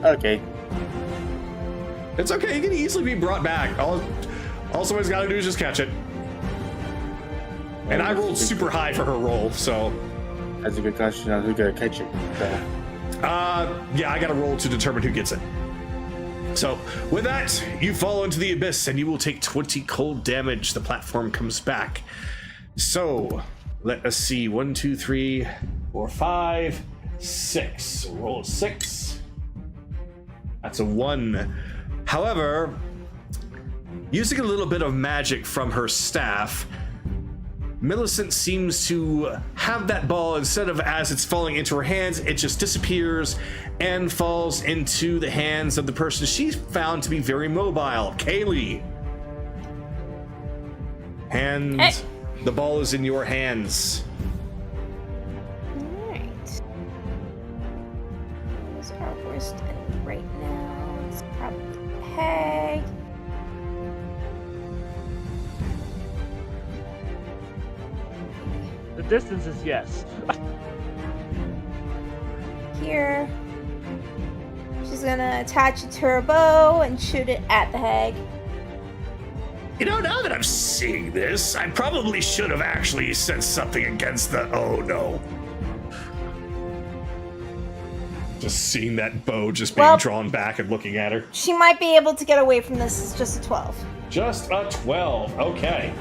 Okay. It's okay. You can easily be brought back. All someone's got to do is just catch it. And I rolled super high for her roll, so. That's a good question on who's gonna catch it. So. Yeah, I got to roll to determine who gets it. So, with that, you fall into the abyss and you will take 20 cold damage. The platform comes back. So, let us see. 1, 2, 3, 4, 5, 6. So roll a 6. That's a 1. However, using a little bit of magic from her staff, Millicent seems to have that ball, instead of as it's falling into her hands, it just disappears and falls into the hands of the person she's found to be very mobile, Kaylee. And Hey. the ball is in your hands. Alright. Where's our worst enemy right now? It's probably the hag. The distance is yes. Here. She's gonna attach it to her bow and shoot it at the hag. You know, now that I'm seeing this, I probably should have actually said something against the. Oh no. Just seeing that bow just being Well- drawn back and looking at her. She might be able to get away from this. It's just a 12. Just a 12. Okay.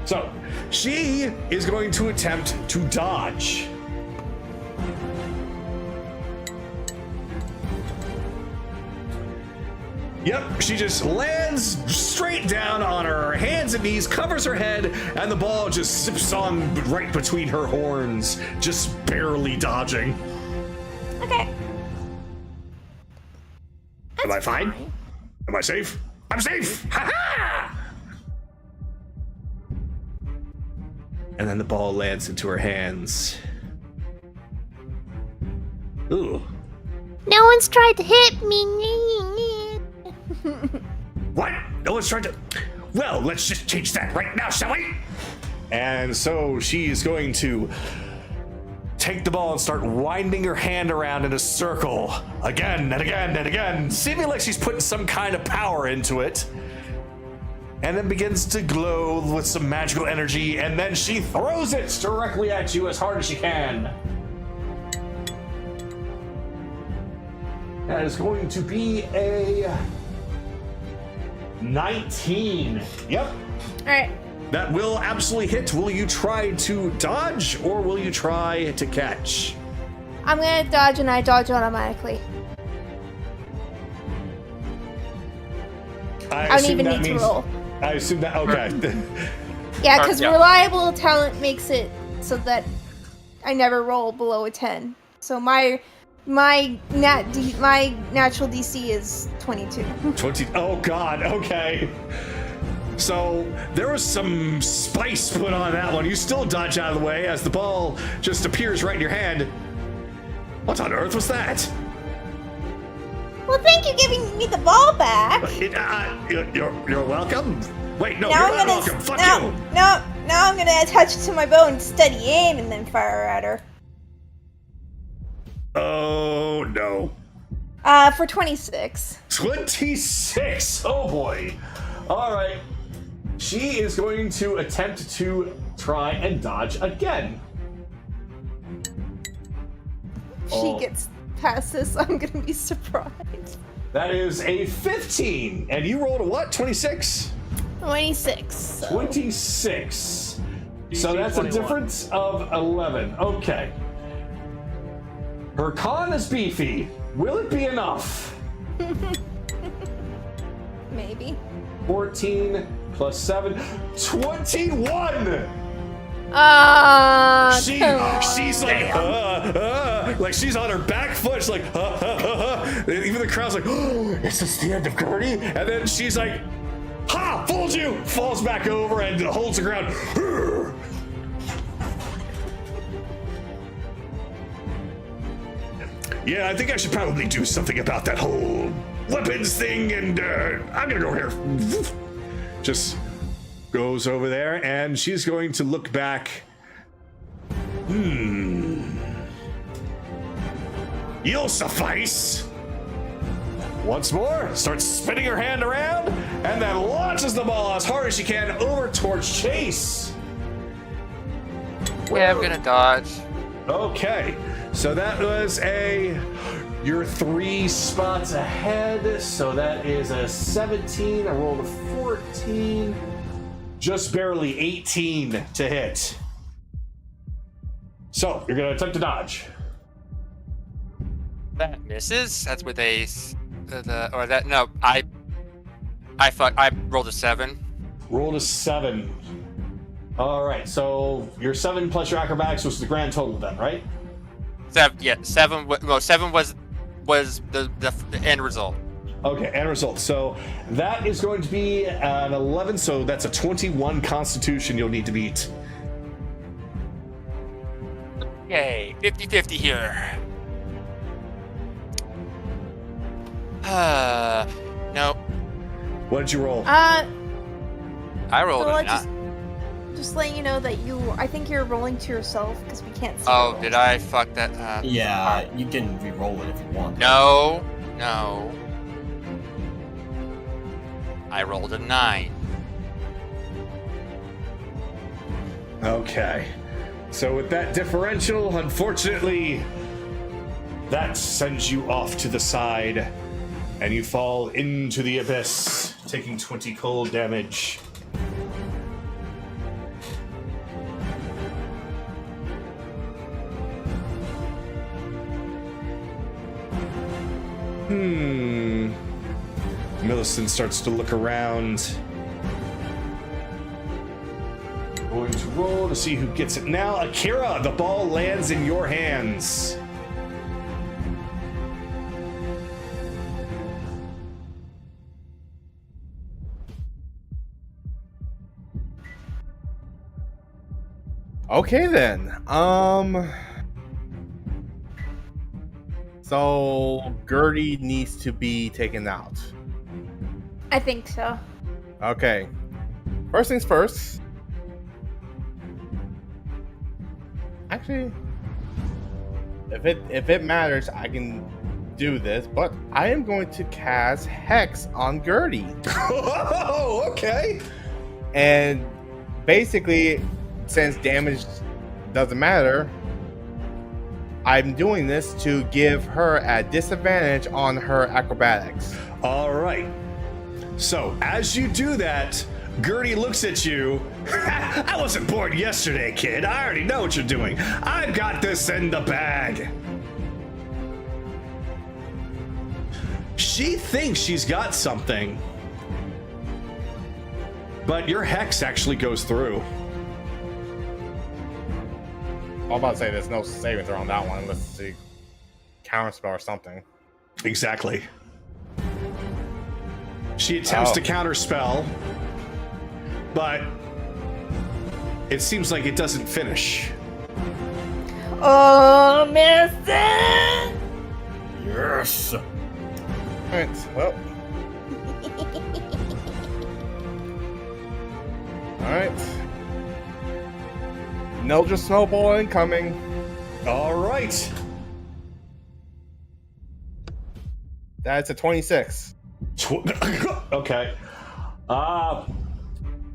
So, she is going to attempt to dodge. Yep, she just lands straight down on her hands and knees, covers her head, and the ball just zips on right between her horns, just barely dodging. Okay. Am I fine? Am I safe? I'm safe! Ha-ha! And then the ball lands into her hands. Ooh. No one's tried to hit me. What? No one's trying to. Well, let's just change that right now, shall we? And so she's going to take the ball and start winding her hand around in a circle again and again and again, seeming like she's putting some kind of power into it. And then begins to glow with some magical energy, and then she throws it directly at you as hard as she can. That is going to be a 19. Yep. Alright. That will absolutely hit. Will you try to dodge or will you try to catch? I'm gonna dodge and I dodge automatically. I don't assume even that need to means- roll. I assume that. Okay. Yeah, because Yeah. reliable talent makes it so that I never roll below a 10. So my natural DC is 22. 20. Oh God. Okay. So there was some spice put on that one. You still dodge out of the way as the ball just appears right in your hand. What on earth was that? Well, thank you giving me the ball back. You're welcome. Wait, no, Now you're I'm not gonna welcome. Fuck now, you. now I'm gonna attach it to my bow and steady aim and then fire at her. Oh no. For 26. 26. Oh boy. All right. She is going to attempt to try and dodge again. If she gets past this, I'm gonna be surprised. That is a 15. And you rolled a what? 26? 26. So. 26. So that's a 21. difference of 11. Okay. Her con is beefy. Will it be enough? Maybe. 14 plus 7. 21! She's like she's on her back foot. She's like, even the crowd's like, oh, is this the end of Gertie? And then she's like, ha, fooled you! Falls back over and holds the ground. Yeah, I think I should probably do something about that whole weapons thing, and I'm gonna go here. Just goes over there, and she's going to look back. You'll suffice. Once more, starts spinning her hand around, and then launches the ball as hard as she can over towards Chase. Yeah, I'm gonna dodge. Okay, so that was you're 3 spots ahead, so that is a 17. I rolled a 14. Just barely 18 to hit. So you're gonna attempt to dodge. That misses. That's with a I rolled a 7. Rolled a 7. All right, so your 7 plus your acrobatics was the grand total then, right? 7. Yeah, 7. Well, 7 was the end result. Okay, end result. So that is going to be an 11, so that's a 21 Constitution you'll need to beat. Yay, 50-50 here. No. What did you roll? I rolled so a let's 9. just letting you know that I think you're rolling to yourself because we can't see. Oh, the did rolls. I fuck that up? Yeah, you can re-roll it if you want. No. I rolled a 9. Okay. So with that differential, unfortunately, that sends you off to the side, and you fall into the abyss, taking 20 cold damage. Millicent starts to look around. Going to roll to see who gets it now. Akira, the ball lands in your hands. Okay then. So Gertie needs to be taken out. I think so. Okay. First things first. Actually, if it matters, I can do this, but I am going to cast Hex on Gertie. Oh, okay. And basically, since damage doesn't matter, I'm doing this to give her a disadvantage on her acrobatics. All right. So as you do that, Gertie looks at you. I wasn't born yesterday, kid. I already know what you're doing. I've got this in the bag. She thinks she's got something, but your hex actually goes through. I'm about to say there's no saving throw on that one unless it's a counterspell or something. Exactly. She attempts to counterspell, but it seems like it doesn't finish. Oh, missed it! Yes. Alright, well. Alright. Neldra Snowball incoming. All right. That's a 26. Okay.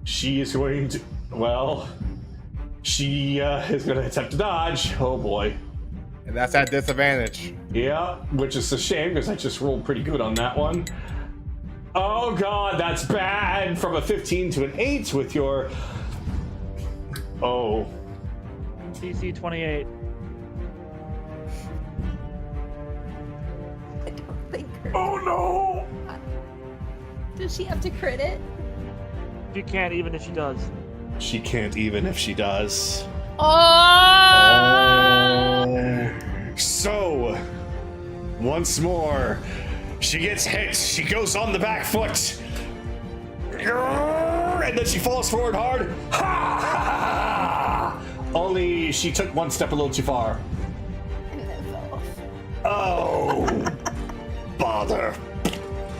She is going to. Well, she is going to attempt to dodge. Oh boy. And that's at disadvantage. Yeah, which is a shame because I just rolled pretty good on that one. Oh god, that's bad. From a 15 to an 8 with your. Oh. DC 28. I don't think her. Oh no! Does she have to crit it? She can't even if she does. She can't even if she does. Oh! So, once more, she gets hit. She goes on the back foot. And then she falls forward hard. Ha! Ha! Only she took one step a little too far. And then fell off. Oh, bother.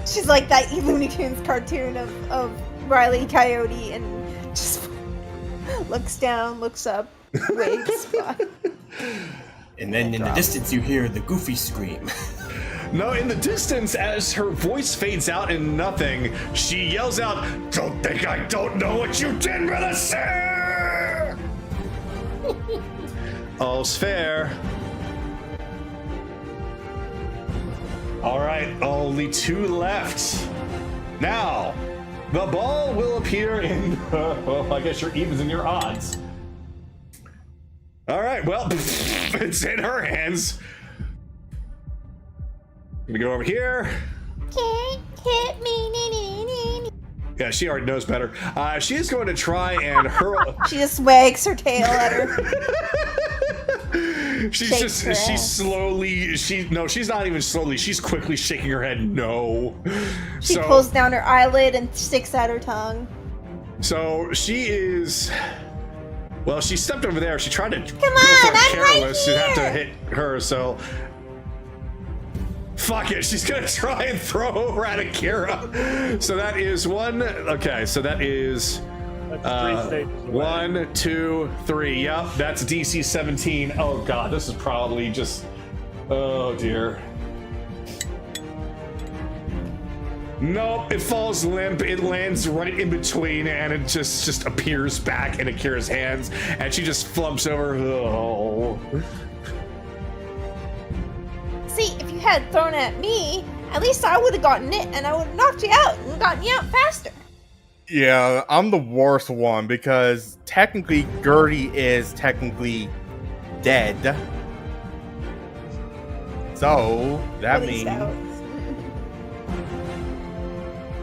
She's like that Looney Tunes cartoon of Riley Coyote and just looks down, looks up, waves by. And then in the distance you hear the Goofy scream. No, in the distance, as her voice fades out in nothing, she yells out, "Don't think I don't know what you did, Melissa!" All's fair. All right, only 2 left. Now, the ball will appear in, well, I guess your evens and your odds. All right, well, it's in her hands. I'm gonna go over here. Can't hit me. Yeah, she already knows better. She is going to try and hurl. She just wags her tail at her. She's not even slowly. She's quickly shaking her head. No. She pulls down her eyelid and sticks out her tongue. So she is. Well, she stepped over there. She tried to Come go on, for a I'm right careless. You'd have to here. hit her. So. Fuck it, she's gonna try and throw over at Akira. So that is one. Okay, so that is That's 3 stages away. 1, 2, 3. Yep, that's DC 17. Oh god, this is probably just. Oh dear. Nope, it falls limp. It lands right in between, and it just appears back in Akira's hands, and she just flumps over. Oh. See, if you had thrown it at me, at least I would have gotten it, and I would have knocked you out and gotten you out faster. Yeah, I'm the worst one because technically Gertie is technically dead. So that At least means out.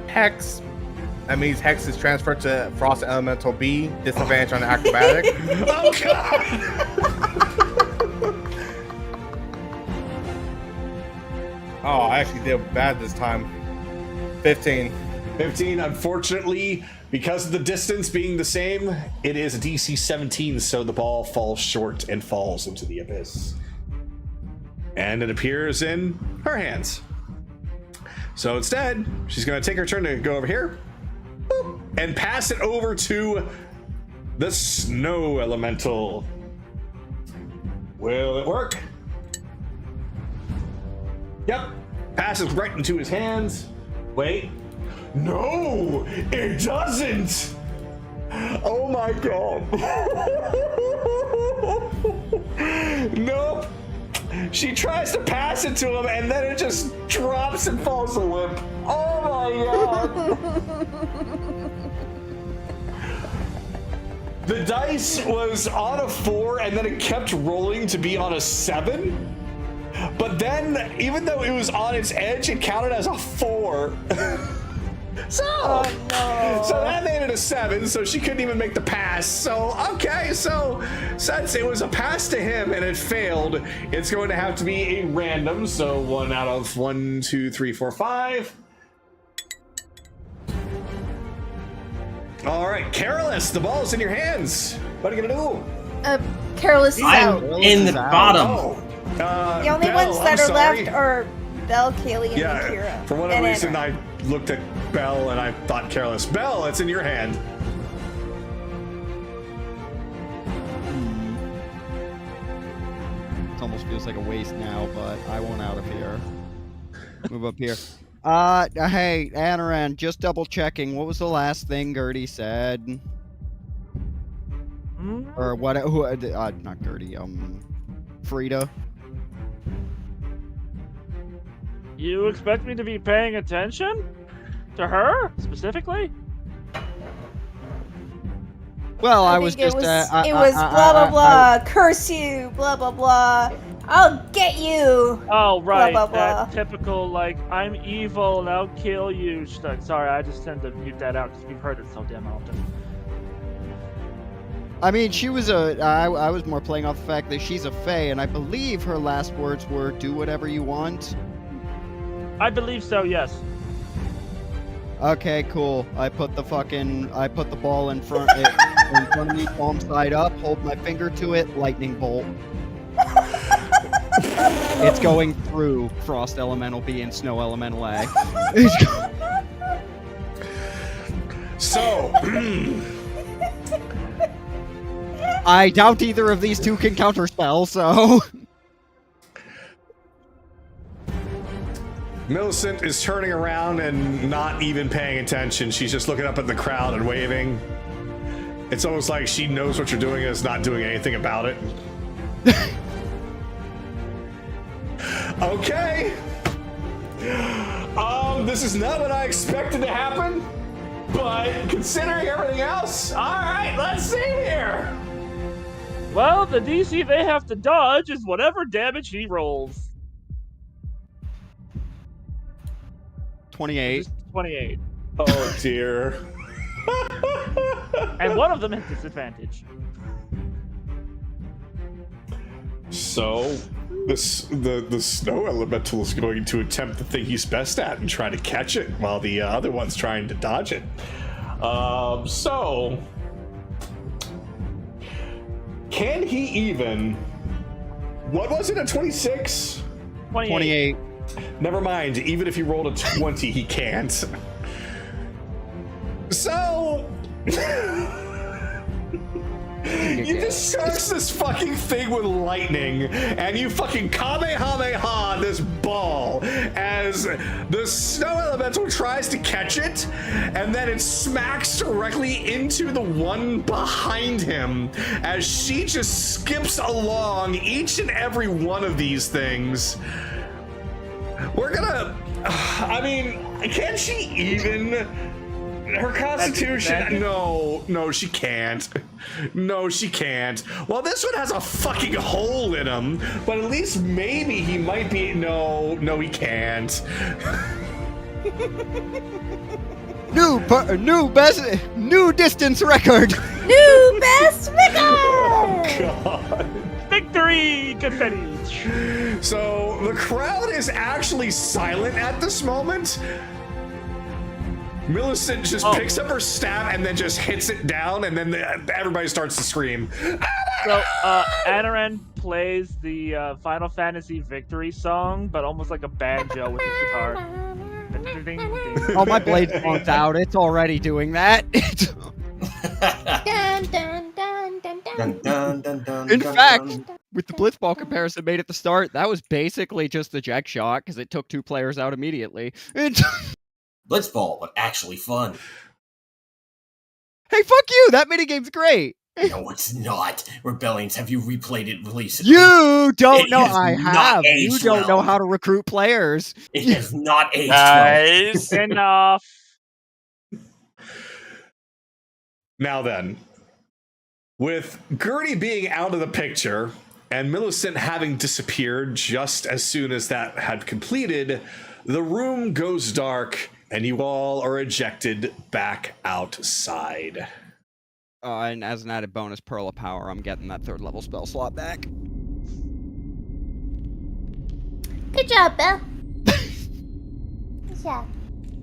Hex. That means Hex is transferred to Frost Elemental B. Disadvantage on acrobatic. Oh god! Oh, I actually did bad this time. 15. 15, unfortunately, because of the distance being the same, it is a DC 17, so the ball falls short and falls into the abyss. And it appears in her hands. So instead, she's going to take her turn to go over here boop, and pass it over to the snow elemental. Will it work? Yep. Passes right into his hands. Wait. No, it doesn't. Oh my god. Nope. She tries to pass it to him and then it just drops and falls limp. Oh my god. The dice was on a 4 and then it kept rolling to be on a 7. But then, even though it was on its edge, it counted as a 4. So, Oh, so no. that made it a 7, so she couldn't even make the pass. So, okay, so since it was a pass to him and it failed, it's going to have to be a random. So 1 out of 1, 2, 3, 4, 5. All right, Careless, the ball's in your hands. What are you gonna do? Careless is out. I'm in the bottom. Oh, The only Belle, ones that I'm are sorry. left are Belle, Kaylee, and Yeah, Akira. for whatever and reason, Anna. I looked at Belle and I thought Careless. Belle, it's in your hand. It almost feels like a waste now, but I want out of here. Move up here. Hey, Anaran, just double checking. What was the last thing Gertie said? Or what? Who? Not Gertie. Frida. You expect me to be paying attention to her specifically? Well, I think was just. it was blah blah blah. Curse you. Blah blah blah. I'll get you. Oh, right. blah, blah. That typical, like, I'm evil and I'll kill you. Sorry, I just tend to mute that out because we've heard it so damn often. I mean, she was I was more playing off the fact that she's a fae, and I believe her last words were, "Do whatever you want." I believe so, yes. Okay, cool. I put the ball in front of me, palm side up, hold my finger to it, lightning bolt. It's going through Frost Elemental B and Snow Elemental A. So, I doubt either of these two can counterspell, so... Millicent is turning around and not even paying attention. She's just looking up at the crowd and waving. It's almost like she knows what you're doing and is not doing anything about it. Okay. This is not what I expected to happen, but considering everything else, all right, let's see here. Well, the DC they have to dodge is whatever damage he rolls. 28. 28. Oh dear. And one of them has disadvantage. So, the snow elemental is going to attempt the thing he's best at and try to catch it, while the other one's trying to dodge it. So, can he even? What was it? A 26? 28. Never mind. Even if he rolled a 20, he can't. So. You discharge this fucking thing with lightning, and you fucking Kamehameha this ball as the snow elemental tries to catch it, and then it smacks directly into the one behind him as she just skips along each and every one of these things. We're gonna. I mean, can she even? Her constitution. No, she can't. No, she can't. Well, this one has a fucking hole in him, but at least maybe he might be. No, he can't. New distance record. New best record. Oh, God. Victory! Confetti! So the crowd is actually silent at this moment. Millicent just picks up her staff and then just hits it down, and then everybody starts to scream. So, Anaran plays the Final Fantasy victory song, but almost like a banjo with his guitar. Oh, my blade song's out. It's already doing that. Dun, dun, dun, dun, dun. Dun, dun, dun, dun, In dun, fact, dun. with the Blitzball comparison made at the start, that was basically just the Jack shot because it took 2 players out immediately. Blitzball, but actually fun. Hey, fuck you! That minigame's great! No, it's not. Rebellions, have you replayed it recently? You don't It know. has I not have. You aged don't know well. how to recruit players. It has not aged well. Nice. Enough. Now then, with Gertie being out of the picture and Millicent having disappeared just as soon as that had completed, the room goes dark And you all are ejected back outside. And as an added bonus, Pearl of Power, I'm getting that 3rd level spell slot back. Good job, Belle. Good job.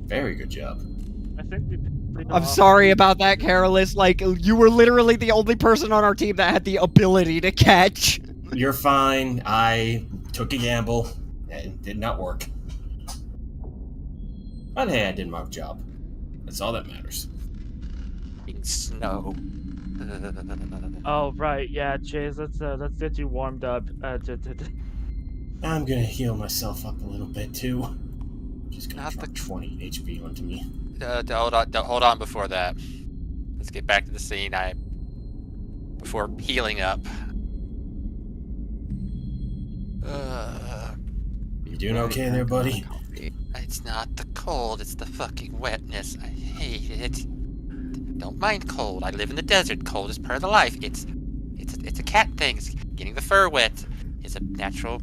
Very good job. I think we picked I'm off- sorry about that, Carolus. Like, you were literally the only person on our team that had the ability to catch. You're fine. I took a gamble and it did not work. But hey, I did my job. That's all that matters. Snow. Oh right, yeah, Chase. Let's get you warmed up. I'm gonna heal myself up a little bit too. Just gonna Not drop the- 20 HP onto me. Hold on before that. Let's get back to the scene. Before healing up. You doing okay there, buddy? It's not the cold, it's the fucking wetness. I hate it. Don't mind cold. I live in the desert. Cold is part of the life. It's a cat thing. It's getting the fur wet. It's a natural.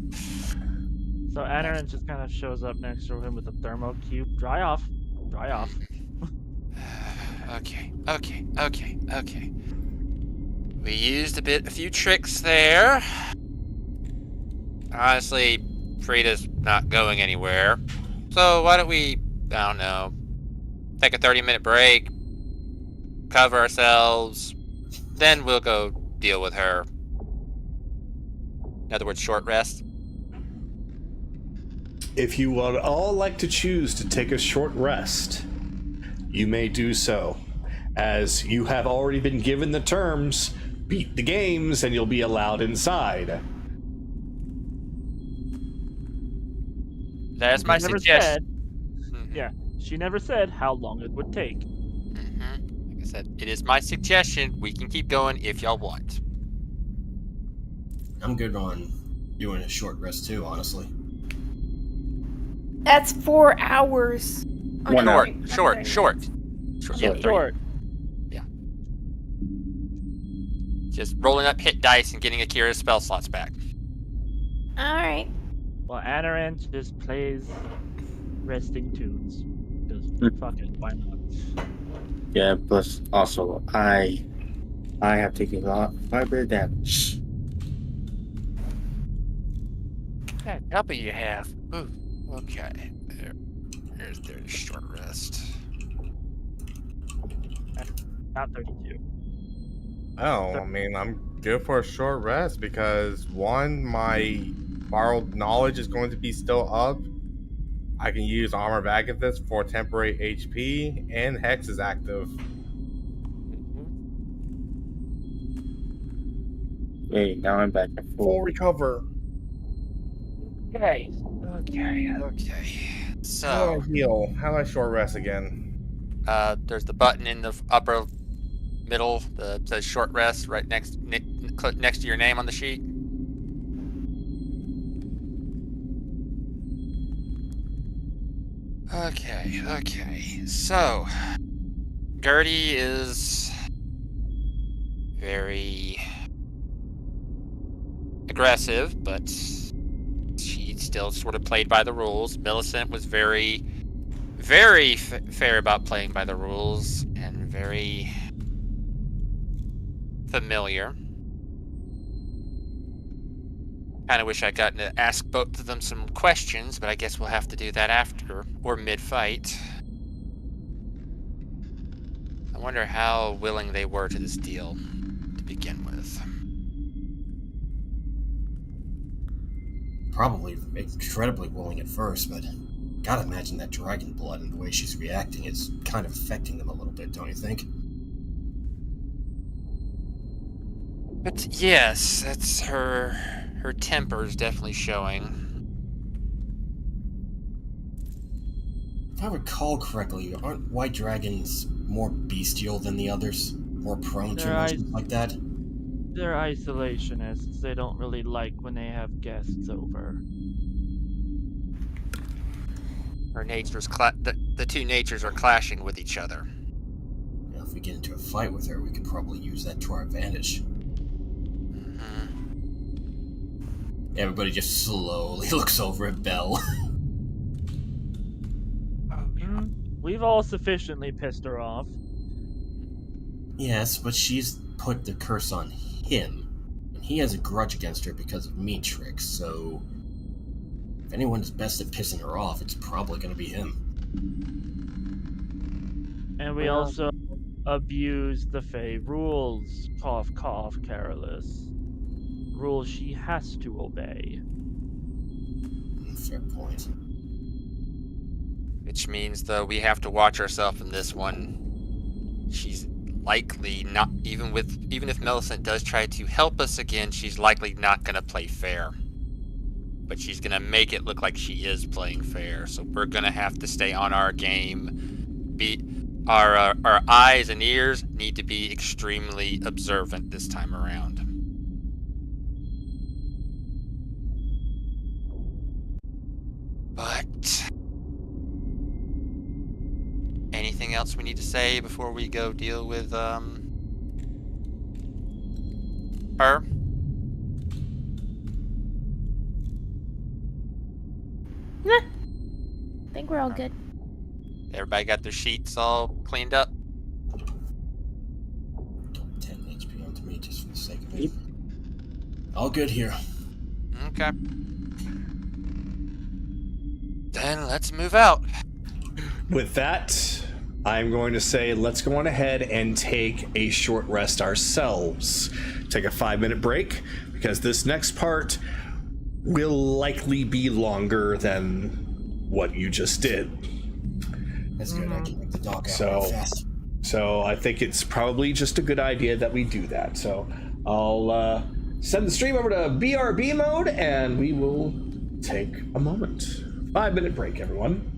So Anarin just kind of shows up next to him with a thermo cube. Dry off. Dry off. Okay. We used a few tricks there. Honestly, Frida's not going anywhere. So why don't we, I don't know, take a 30-minute break, cover ourselves, then we'll go deal with her. In other words, short rest. If you would all like to choose to take a short rest, you may do so, as you have already been given the terms, beat the games and you'll be allowed inside. That's my Never suggestion. said- Yeah, she never said how long it would take. Like I said, it is my suggestion. We can keep going if y'all want. I'm good on doing a short rest too, honestly. That's 4 hours. One hour. Short. Yeah, 3. Short. Just rolling up hit dice and getting Akira's spell slots back. Alright. Well, Anarin just plays resting tunes. Because fuck it, why not? Yeah, plus also I have taken a lot quite a bit of damage. Yeah, couple you have. Ooh, okay. There's a short rest. Not 32. Oh, I mean, I'm good for a short rest because one, my borrowed knowledge is going to be still up. I can use armor of Agathis for temporary HP, and Hex is active. Hey, now I'm back at Full full. recover. Okay. How So, do I heal? How do I short rest again? there's the button in the upper middle that says short rest right next to your name on the sheet. Okay. So, Gertie is very aggressive, but she still sort of played by the rules. Millicent was very fair about playing by the rules and very familiar. Kind of wish I'd gotten to ask both of them some questions, but I guess we'll have to do that after or mid-fight. I wonder how willing they were to this deal to begin with. Probably incredibly willing at first, but gotta imagine that dragon blood and the way she's reacting is kind of affecting them a little bit, don't you think? But yes, that's her temper is definitely showing. If I recall correctly, aren't white dragons more bestial than the others? More prone to They're emotions like that? They're isolationists. They don't really like when they have guests over. Her natures, the two natures are clashing with each other. You know, if we get into a fight with her, we could probably use that to our advantage. Everybody just slowly looks over at Belle. we've all sufficiently pissed her off. Yes, but she's put the curse on him. And he has a grudge against her because of meat tricks, so if anyone's best at pissing her off, it's probably going to be him. And we also abuse the Fae rules. Cough, cough, careless. Rules she has to obey. Fair point. Which means, though, we have to watch ourselves in this one. She's likely not, even if Millicent does try to help us again, she's likely not going to play fair. But she's going to make it look like she is playing fair. So we're going to have to stay on our game. Our eyes and ears need to be extremely observant this time around. But anything else we need to say before we go deal with her? I think we're all good. Everybody got their sheets all cleaned up? 10 HP onto me just for the sake of it. All good here. Okay. Then let's move out. With that, I'm going to say let's go on ahead and take a short rest ourselves. Take a 5-minute break, because this next part will likely be longer than what you just did. That's good. I can get the dog out So- real fast. So I think it's probably just a good idea that we do that. So I'll send the stream over to BRB mode, and we will take a moment. 5-minute break, everyone.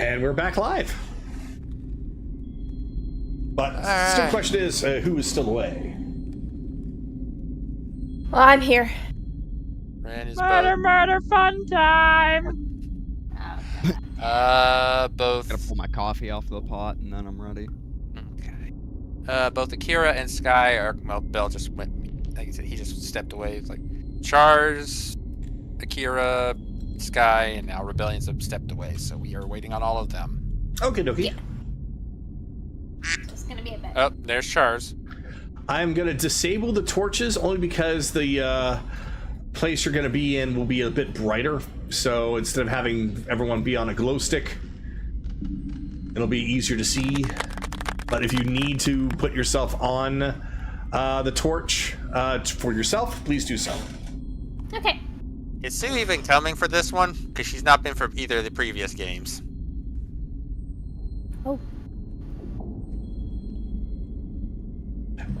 And we're back live. But still, the question is, who is still away? Well, I'm here. Ran his Murder, fun time! both. Gotta pull my coffee off the pot and then I'm ready. Okay. Both Akira and Sky are. Well, Bell just went. Like I said, he just stepped away. It's like Chars, Akira, Sky, and now Rebellions have stepped away. So we are waiting on all of them. Okay, dokie. Yeah. It's gonna be a bit. Oh, there's Chars. I'm gonna disable the torches only because the place you're gonna be in will be a bit brighter. So instead of having everyone be on a glow stick, it'll be easier to see. But if you need to put yourself on the torch for yourself, please do so. Okay. Is Sue even coming for this one? Because she's not been for either of the previous games. Oh.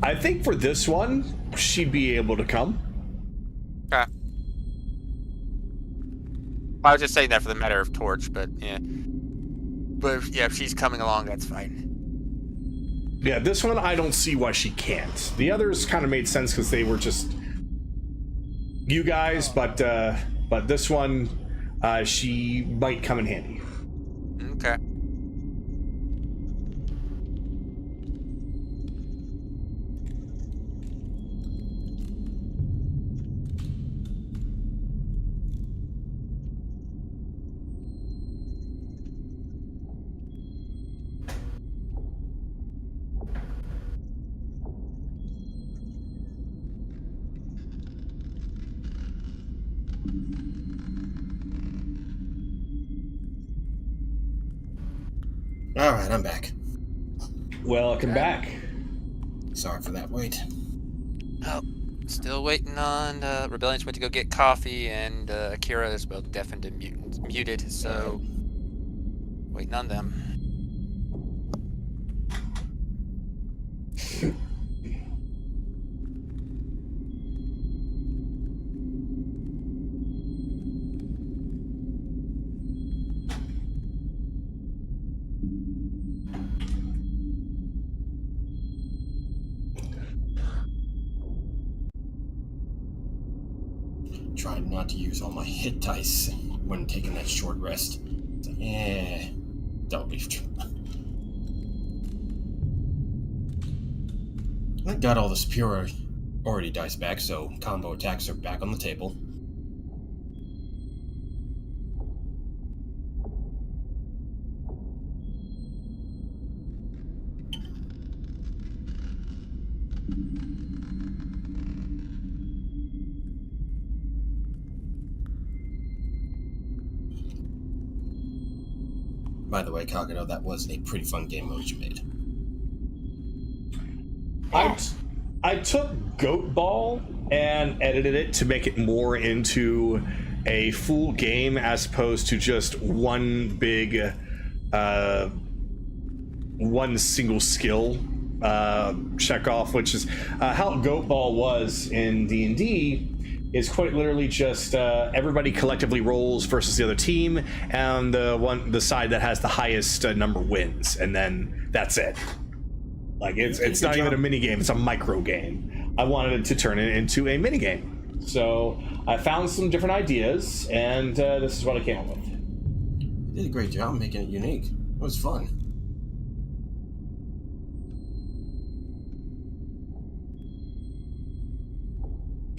I think for this one, she'd be able to come. Okay. I was just saying that for the matter of Torch, but yeah. But yeah, if she's coming along, that's fine. Yeah, this one I don't see why she can't. The others kind of made sense because they were just you guys, but this one, she might come in handy. Okay. Alright, I'm back. Welcome back. Sorry for that wait. Oh, still waiting on Rebellions went to go get coffee, and Akira is both deafened and muted, so waiting on them. Tried not to use all my hit dice when taking that short rest. It's like, don't be. I got all the superiority dice back, so combo attacks are back on the table. By the way, Kagato, that was a pretty fun game mode you made. I took Goat Ball and edited it to make it more into a full game as opposed to just one big, one single skill check off, which is how Goat Ball was in D&D. Is quite literally just everybody collectively rolls versus the other team, and the side that has the highest number wins, and then that's it. Like it's not even a mini game; it's a micro game. I wanted it to turn it into a mini game, so I found some different ideas, and this is what I came up with. You did a great job making it unique. It was fun.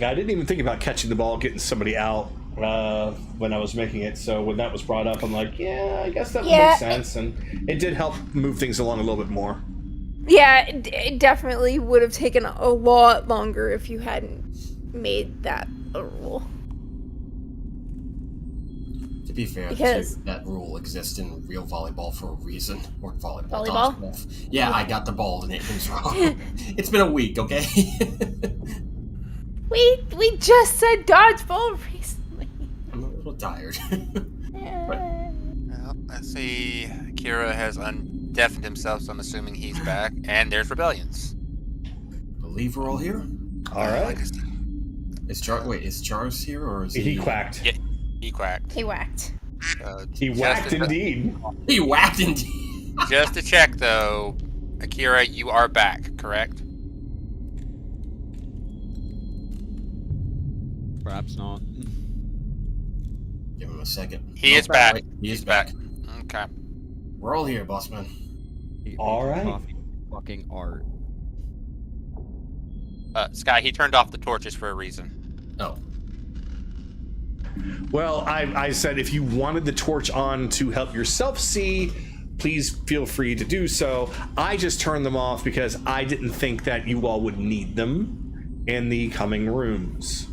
I didn't even think about catching the ball, getting somebody out when I was making it. So when that was brought up, I'm like, yeah, I guess that would make sense. And it did help move things along a little bit more. Yeah, it definitely would have taken a lot longer if you hadn't made that a rule. To be fair, Because that rule exists in real volleyball for a reason. Or volleyball. Volleyball? Yeah, I got the ball and it was wrong. It's been a week, okay? We just said dodgeball recently. I'm a little tired. Well, let's see. Akira has undeafened himself, so I'm assuming he's back. And there's Rebellions. Believe we're all here? All right. Is Chars here or is He quacked. Yeah, he quacked. He whacked. He whacked indeed. He whacked indeed. Just to check, though, Akira, you are back, correct? Perhaps not. Give him a second. He is back. He is back. Okay. We're all here, bossman. All right. Coffee, fucking art. Sky, he turned off the torches for a reason. Oh. Well, I said if you wanted the torch on to help yourself see, please feel free to do so. I just turned them off because I didn't think that you all would need them in the coming rooms.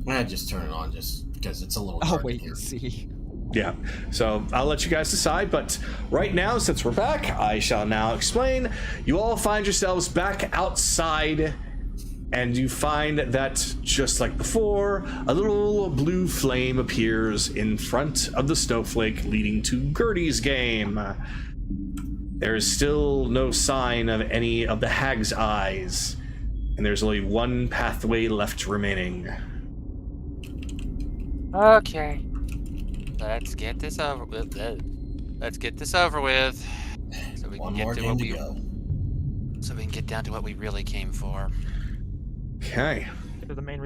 I just turn it on just because it's a little I'll dark wait here. and see. Yeah, so I'll let you guys decide, but right now, since we're back, I shall now explain. You all find yourselves back outside, and you find that, just like before, a little blue flame appears in front of the snowflake leading to Gertie's game. There is still no sign of any of the hag's eyes, and there's only one pathway left remaining. Okay. Let's get this over with. Let's get this over with. So we One can more get to game what to we. go. So we can get down to what we really came for. Okay. To the main.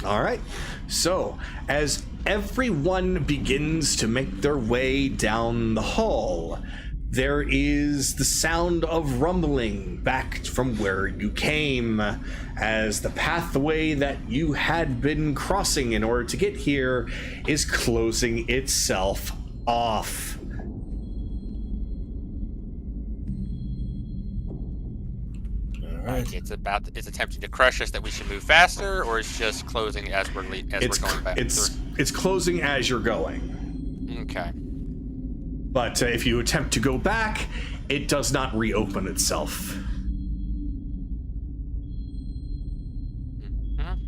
All right. So, as everyone begins to make their way down the hall, there is the sound of rumbling back from where you came, as the pathway that you had been crossing in order to get here is closing itself off. Alright. It's attempting to crush us that we should move faster, or it's just closing as we're going back. It's closing as you're going. Okay. But if you attempt to go back, it does not reopen itself. Mhm.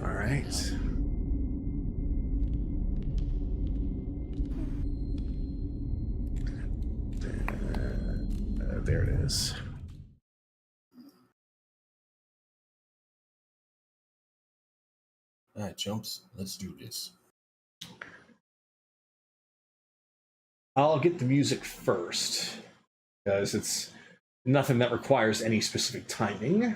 All right. There it is. Alright, chumps. Let's do this. I'll get the music first, because it's nothing that requires any specific timing.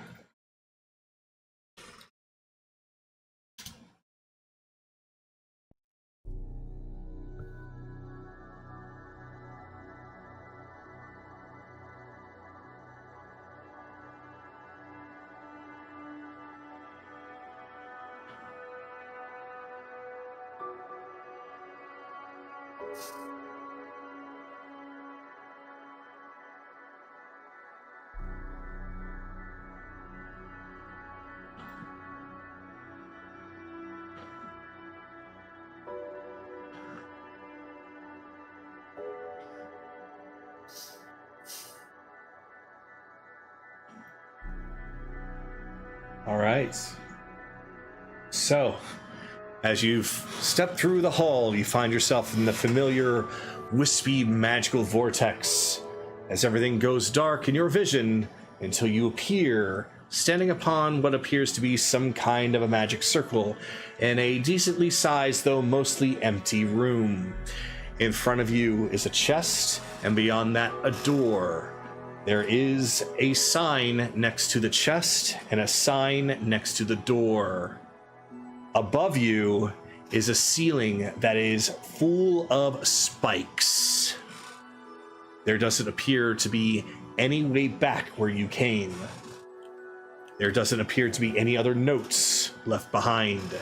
All right. So, as you've stepped through the hall, you find yourself in the familiar, wispy, magical vortex as everything goes dark in your vision until you appear standing upon what appears to be some kind of a magic circle in a decently sized, though mostly empty room. In front of you is a chest, and beyond that, a door. There is a sign next to the chest and a sign next to the door. Above you is a ceiling that is full of spikes. There doesn't appear to be any way back where you came. There doesn't appear to be any other notes left behind.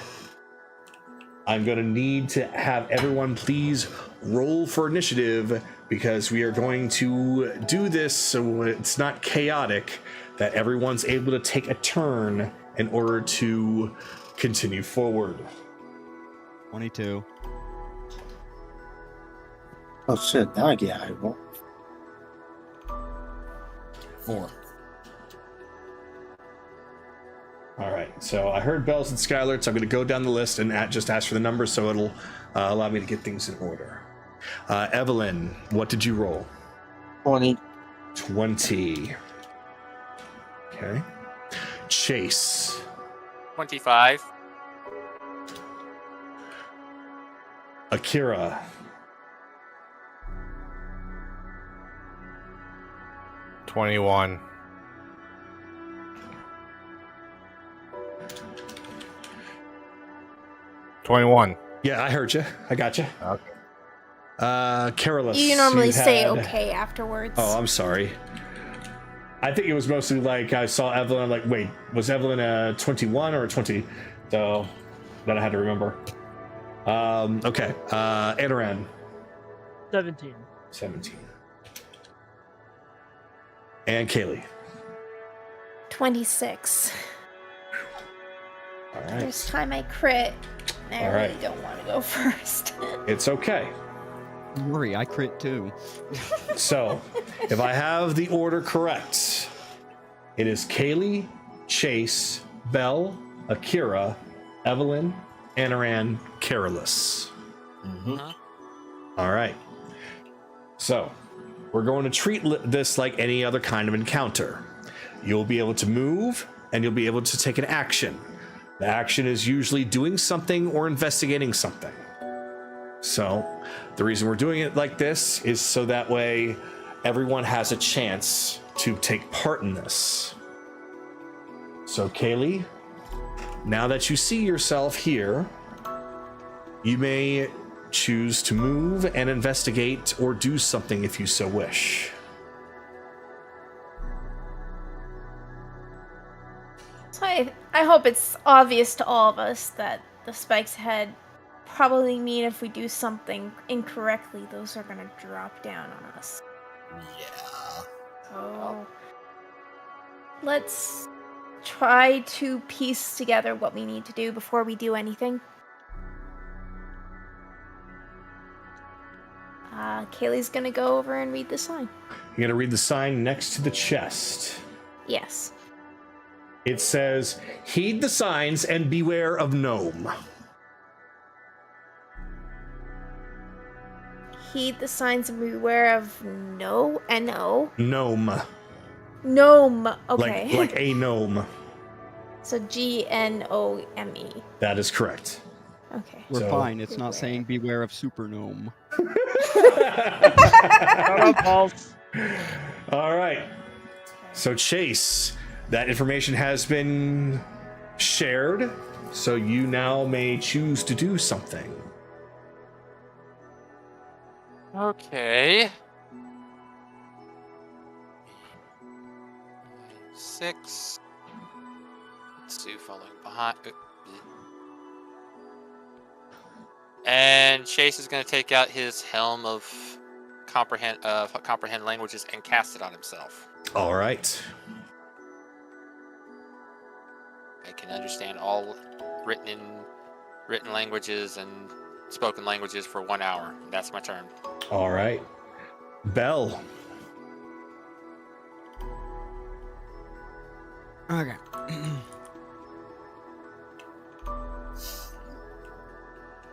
I'm going to need to have everyone please roll for initiative, because we are going to do this so it's not chaotic, that everyone's able to take a turn in order to continue forward. 22. Oh shit, now I get eyeball. 4. All right, so I heard bells and Skylar, so I'm going to go down the list and just ask for the numbers so it'll allow me to get things in order. Evelyn, what did you roll? 20. 20. Okay. Chase. 25. Akira. 21. Yeah, I heard you. I got you. Okay. Carolus. You normally say had- okay afterwards. Oh, I'm sorry. I think it was mostly like I saw Evelyn. I'm like, wait, was Evelyn a 21 or a 20? So that I had to remember. Okay. Anaran. 17. 17. And Kaylee. 26. All There's right. time I crit. I All really right. don't want to go first. It's okay. Don't worry, I crit too. So, if I have the order correct, it is Kaylee, Chase, Belle, Akira, Evelyn, Anaran, Carolus. All right. So, we're going to treat this like any other kind of encounter. You'll be able to move, and you'll be able to take an action. The action is usually doing something or investigating something. So, the reason we're doing it like this is so that way everyone has a chance to take part in this. So, Kaylee, now that you see yourself here, you may choose to move and investigate or do something if you so wish. So I hope it's obvious to all of us that the spikes ahead probably mean if we do something incorrectly, those are going to drop down on us. Yeah. So let's try to piece together what we need to do before we do anything. Kaylee's going to go over and read the sign. You're going to read the sign next to the chest. Yes. It says, "Heed the signs and beware of gnome." Heed the signs and beware of no, N-O. Gnome. Gnome. Okay. Like a gnome. So G-N-O-M-E. That is correct. Okay. We're So- fine. It's not saying beware of super gnome. Shut up, Balls. All right. So Chase, that information has been shared, so you now may choose to do something. Okay. 6. Let's do following behind. And Chase is going to take out his helm of comprehend languages and cast it on himself. All right. I can understand all written languages and spoken languages for 1 hour. That's my turn. All right. Belle. Okay.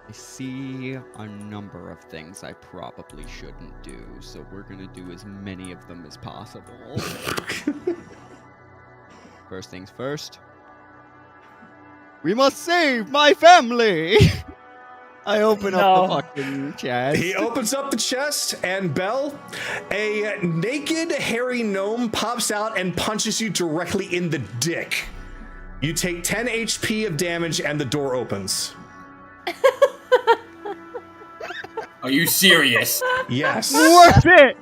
I see a number of things I probably shouldn't do, so we're gonna do as many of them as possible. First things first. We must save my family! I open up the fucking chest. He opens up the chest, and Belle, a naked, hairy gnome pops out and punches you directly in the dick. You take 10 HP of damage, and the door opens. Are you serious? Yes. Worth it!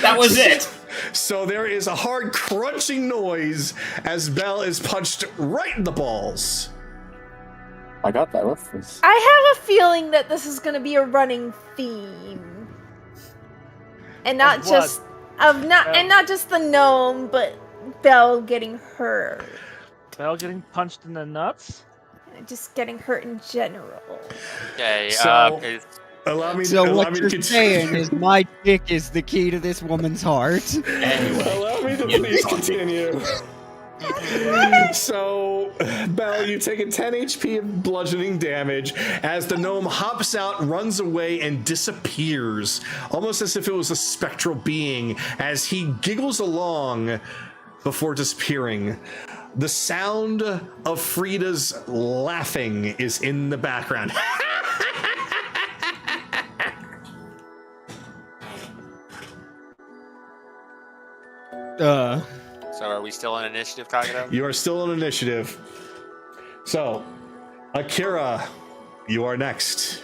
That was it! So there is a hard crunching noise as Belle is punched right in the balls. I got that reference. I have a feeling that this is going to be a running theme, and not Of what? just and not just the gnome, but Belle getting hurt, Belle getting punched in the nuts? just getting hurt in general. Okay. So- Allow me So to what you're continue. saying is my dick is the key to this woman's heart. Anyway. Allow me to you please fucking- continue. So, Belle, you take a 10 HP of bludgeoning damage as the gnome hops out, runs away, and disappears, almost as if it was a spectral being, as he giggles along before disappearing. The sound of Frida's laughing is in the background. So are we still on initiative, Kagato? You are still on initiative. So, Akira, you are next.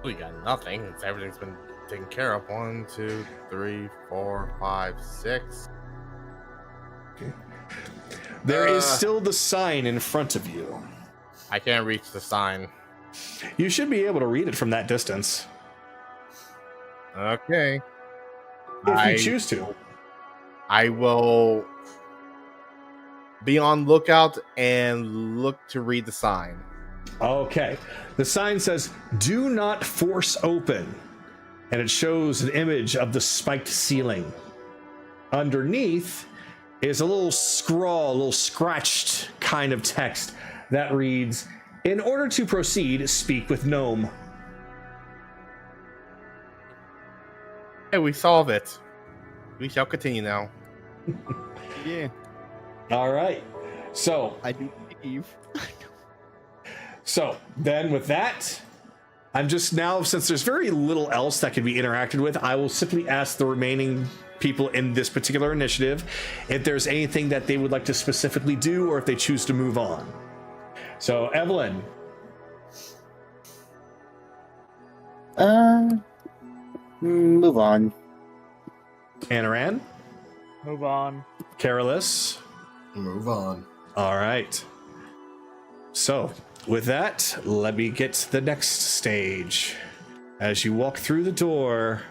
We got nothing. Everything's been taken care of. 1, 2, 3, 4, 5, 6. There is still the sign in front of you. I can't reach the sign. You should be able to read it from that distance. Okay. If you choose to. I will be on lookout and look to read the sign. Okay. The sign says, "Do not force open." And it shows an image of the spiked ceiling. Underneath is a little scrawl, a little scratched kind of text that reads, "In order to proceed, speak with gnome." Hey, we solve it. We shall continue now. Yeah, All right. So I do believe. So then with that, I'm just now, since there's very little else that can be interacted with, I will simply ask the remaining people in this particular initiative if there's anything that they would like to specifically do or if they choose to move on. So Evelyn. Move on. Anaran. Move on. Carolus. Move on. All right. So with that, let me get to the next stage. As you walk through the door,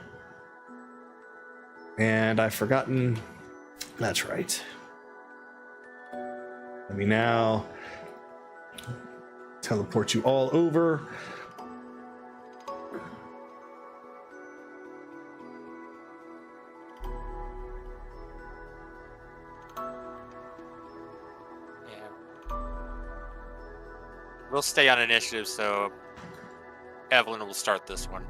and I've forgotten, that's right. Let me now teleport you all over. We'll stay on initiative, so Evelyn will start this one.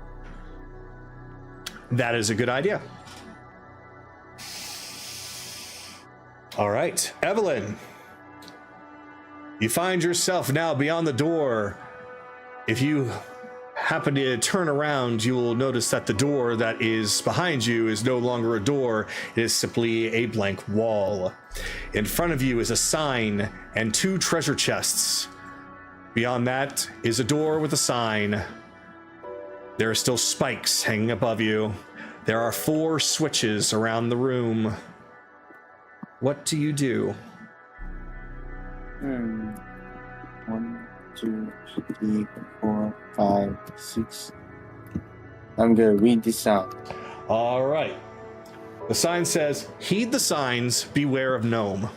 That is a good idea. All right, Evelyn. You find yourself now beyond the door. If you happen to turn around, you will notice that the door that is behind you is no longer a door. It is simply a blank wall. In front of you is a sign and 2 treasure chests. Beyond that is a door with a sign. There are still spikes hanging above you. There are 4 switches around the room. What do you do? 1, 2, 3, 4, 5, 6. I'm gonna read this out. All right. The sign says, "Heed the signs, beware of gnome."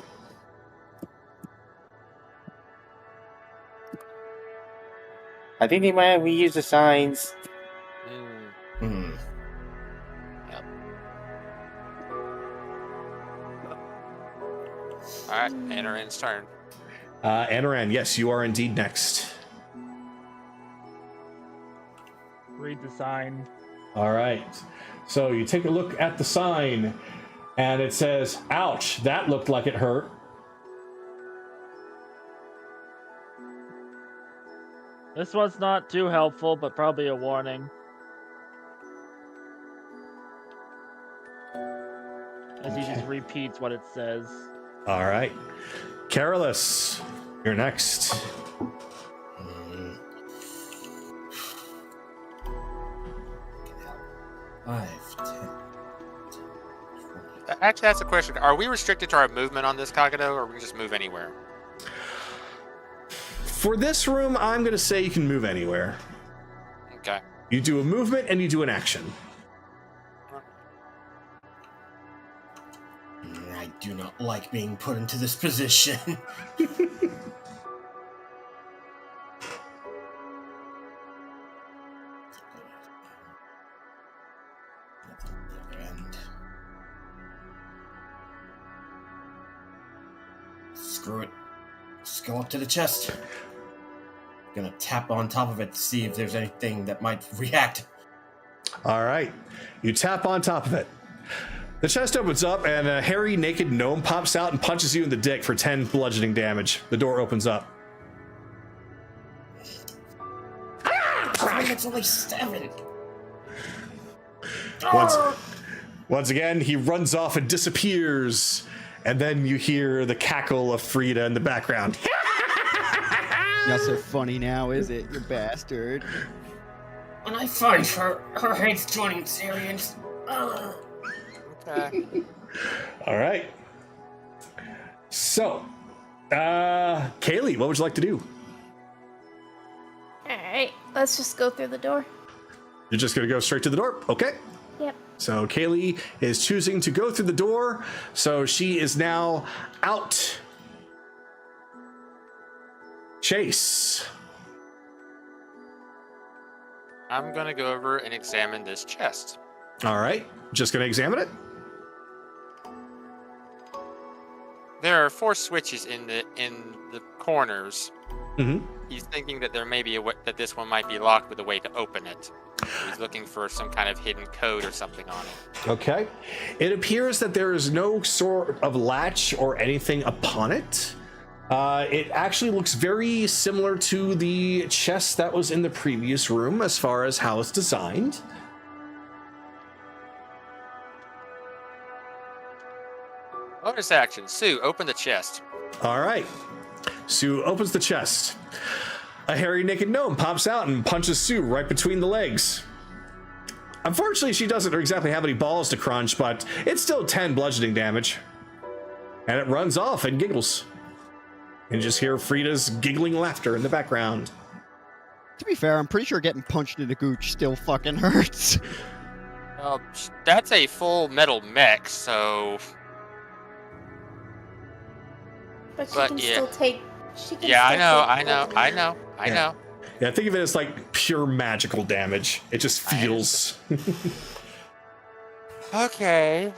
I think they might have reused the signs. Hmm. Yep. Alright, Anaran's turn. Anaran, yes, you are indeed next. Read the sign. All right. So you take a look at the sign, and it says, "Ouch, that looked like it hurt." This one's not too helpful, but probably a warning. As he just repeats what it says. All right. Carolus, you're next. Hmm. 5, 10. Actually, that's a question. Are we restricted to our movement on this Kagato, or we can just move anywhere? For this room, I'm going to say you can move anywhere. Okay. You do a movement and you do an action. I do not like being put into this position. Screw it. Just go up to the chest. Gonna tap on top of it to see if there's anything that might react. All right. You tap on top of it. The chest opens up, and a hairy, naked gnome pops out and punches you in the dick for 10 bludgeoning damage. The door opens up. It's only 7. Once again, he runs off and disappears. And then you hear the cackle of Frida in the background. Not so funny now, is it, you bastard? When I find her head's joining Syrians. Okay. All right. So, Kaylee, what would you like to do? Alright, let's just go through the door. You're just going to go straight to the door? Okay. Yep. So Kaylee is choosing to go through the door. So she is now out. Chase. I'm gonna go over and examine this chest. All right. Just going to examine it. There are 4 switches in the corners. Mm-hmm. He's thinking that there may be that this one might be locked with a way to open it. He's looking for some kind of hidden code or something on it. Okay. It appears that there is no sort of latch or anything upon it. It actually looks very similar to the chest that was in the previous room as far as how it's designed. Bonus action. Sue, open the chest. All right. Sue opens the chest. A hairy naked gnome pops out and punches Sue right between the legs. Unfortunately, she doesn't exactly have any balls to crunch, but it's still 10 bludgeoning damage. And it runs off and giggles. And you just hear Frida's giggling laughter in the background. To be fair, I'm pretty sure getting punched in the gooch still fucking hurts. Well, that's a full metal mech, so... But she But, can yeah. still take. She can Yeah, still I take know. Yeah, think of it as like pure magical damage. It just feels. Okay.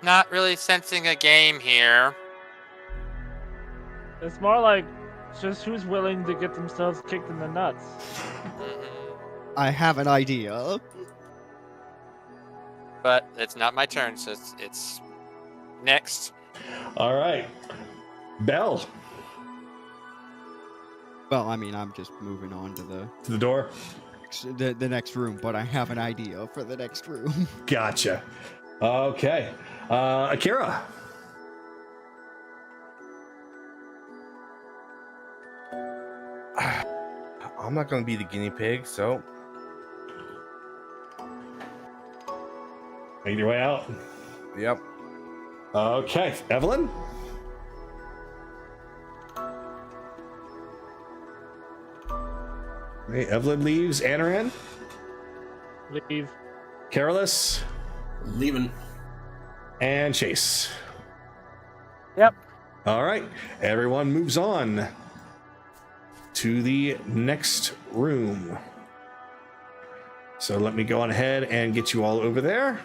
Not really sensing a game here. It's more like just who's willing to get themselves kicked in the nuts. I have an idea. But it's not my turn, so it's next. All right. Belle. Well, I mean, I'm just moving on to To the door. the next room, but I have an idea for the next room. Gotcha. Okay. Akira. I'm not going to be the guinea pig, so Make your way out. yep. Okay. Evelyn. Okay, Evelyn leaves. Anaran. Leave. Carolus. Leaving. And Chase. Yep. All right. Everyone moves on to the next room. So let me go on ahead and get you all over there.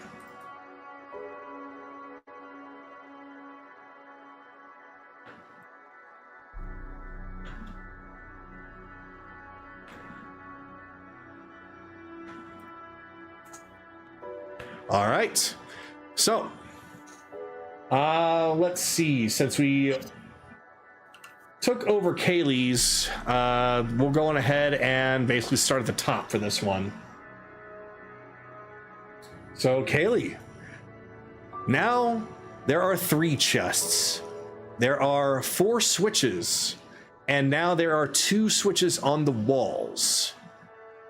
All right. So, let's see. Since we took over Kaylee's, we'll go on ahead and basically start at the top for this one. So, Kaylee, now there are 3 chests. There are 4 switches, and now there are 2 switches on the walls.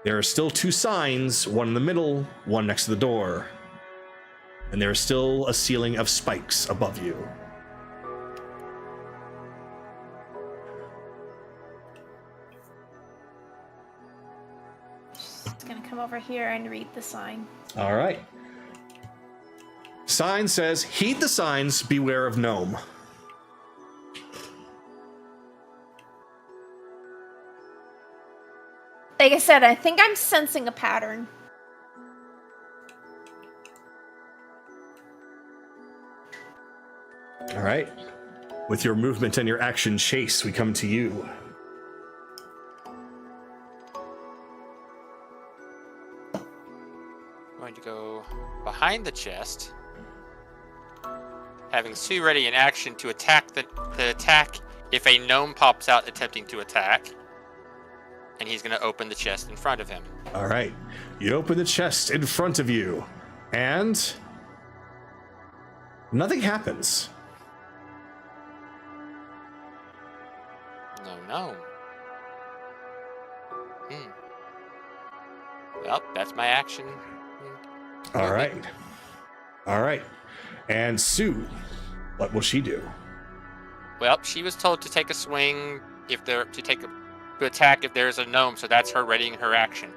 There are still 2 signs, one in the middle, one next to the door. And there is still a ceiling of spikes above you. Just gonna come over here and read the sign. All right. Sign says, heed the signs, beware of gnome. Like I said, I think I'm sensing a pattern. All right. with your movement and your action chase, we come to you. Going to go behind the chest, having Sue ready in action to attack the attack if a gnome pops out attempting to attack. And he's going to open the chest in front of him. All right. You open the chest in front of you, and nothing happens. No. Well, that's my action. All right. All right. And Sue, what will she do? Well, she was told to take a swing to attack if there's a gnome, so that's her readying her action.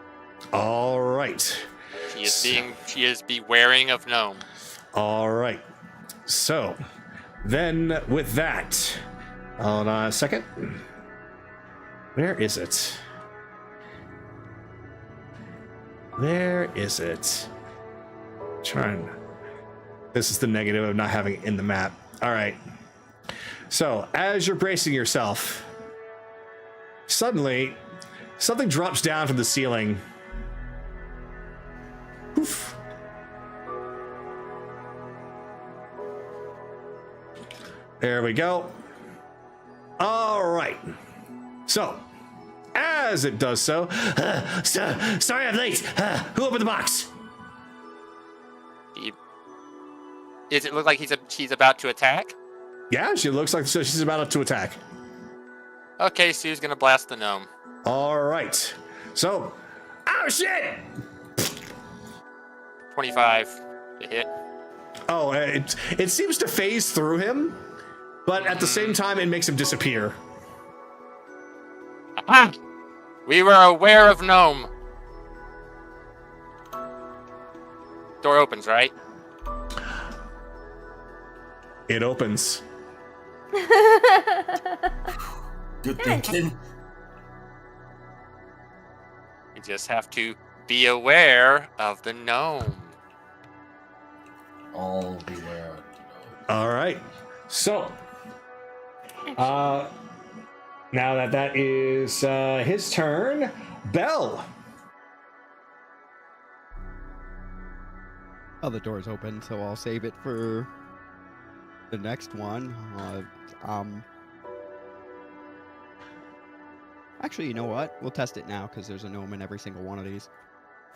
All right. She is bewaring of gnome. All right. So, then with that, hold on a second. Where is it? Where is it? This is the negative of not having it in the map. All right. So, as you're bracing yourself, suddenly, something drops down from the ceiling. Poof. There we go. All right. So, as it does so, sorry I'm late. Who opened the box? Does it look like she's about to attack? Yeah, she looks like she's about to attack. Okay, Sue's gonna blast the gnome. All right. So, oh shit! 25 to hit. Oh, it seems to phase through him, but at the same time, it makes him disappear. Aha! We were aware of gnome. Door opens, right? It opens. Good thinking. You just have to be aware of the gnome. All beware of the gnome. All right. So, now that is his turn, Belle. Oh, the door's open, so I'll save it for the next one. Actually, you know what? We'll test it now, because there's a gnome in every single one of these.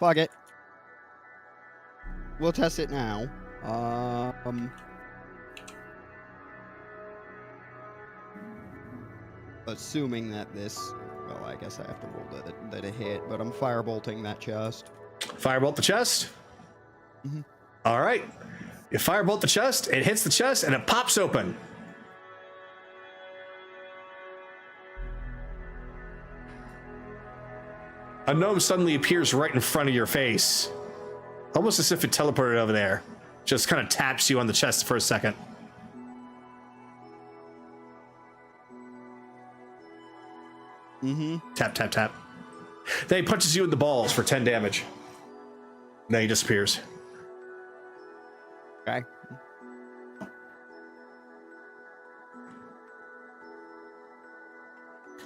Fuck it. We'll test it now. Assuming that this... Well, I guess I have to roll that it hit, but I'm firebolting that chest. Firebolt the chest? Mm-hmm. All right. You firebolt the chest, it hits the chest, and it pops open. A gnome suddenly appears right in front of your face. Almost as if it teleported over there. Just kind of taps you on the chest for a second. Mm-hmm. Tap, tap, tap. Then he punches you in the balls for 10 damage. Then he disappears. Okay.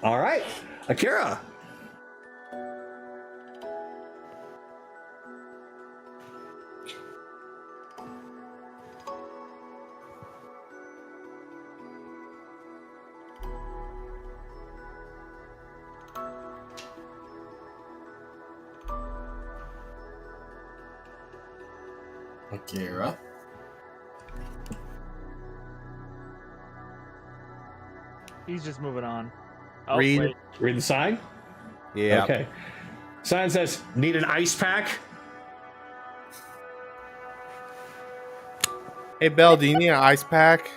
All right. Akira. Akira. He's just moving on. Oh, Read. wait. Read the sign? Yeah. Okay. Sign says, need an ice pack? Hey, Belle, do you need an ice pack?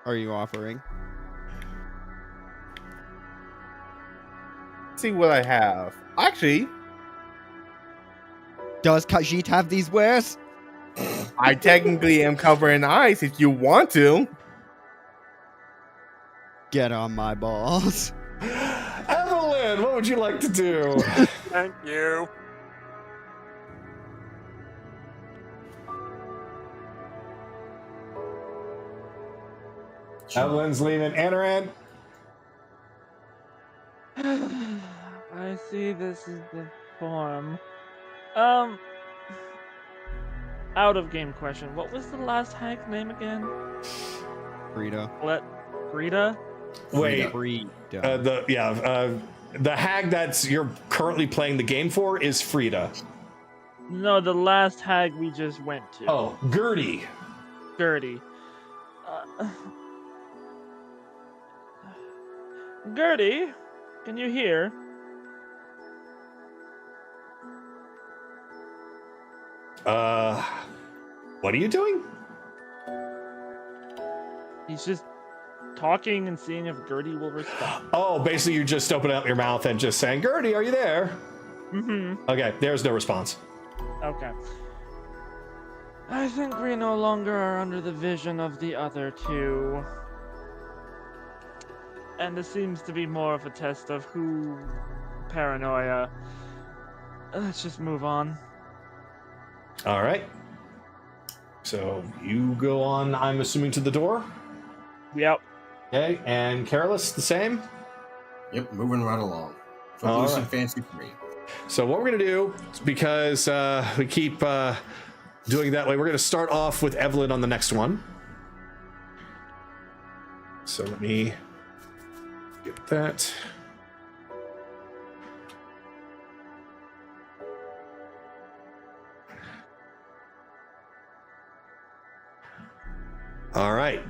Are you offering? Let's see what I have. Actually, Does Khajiit have these wares? I technically am covered in ice if you want to. Get on my balls. Evelyn, what would you like to do? Thank you. Evelyn's leaving. Anaran. I see this is the form. Out of game question. What was the last hag's name again? Frida. Frida? Wait. Frida. The hag that's you're currently playing the game for is Frida. No, the last hag we just went to. Oh, Gertie. Gertie. Gertie, can you hear? What are you doing? He's just talking and seeing if Gertie will respond. Oh, basically you're just opening up your mouth and just saying, Gertie, are you there? Mm-hmm. Okay, there's no response. Okay. I think we no longer are under the vision of the other two. And this seems to be more of a test of who paranoia. Let's just move on. All right. So you go on, I'm assuming, to the door? Yep. Okay, and Careless, the same? Yep, moving right along. All Footloose right. and fancy free. So what we're going to do, because we keep doing that way, we're going to start off with Evelyn on the next one. So let me get that. All right.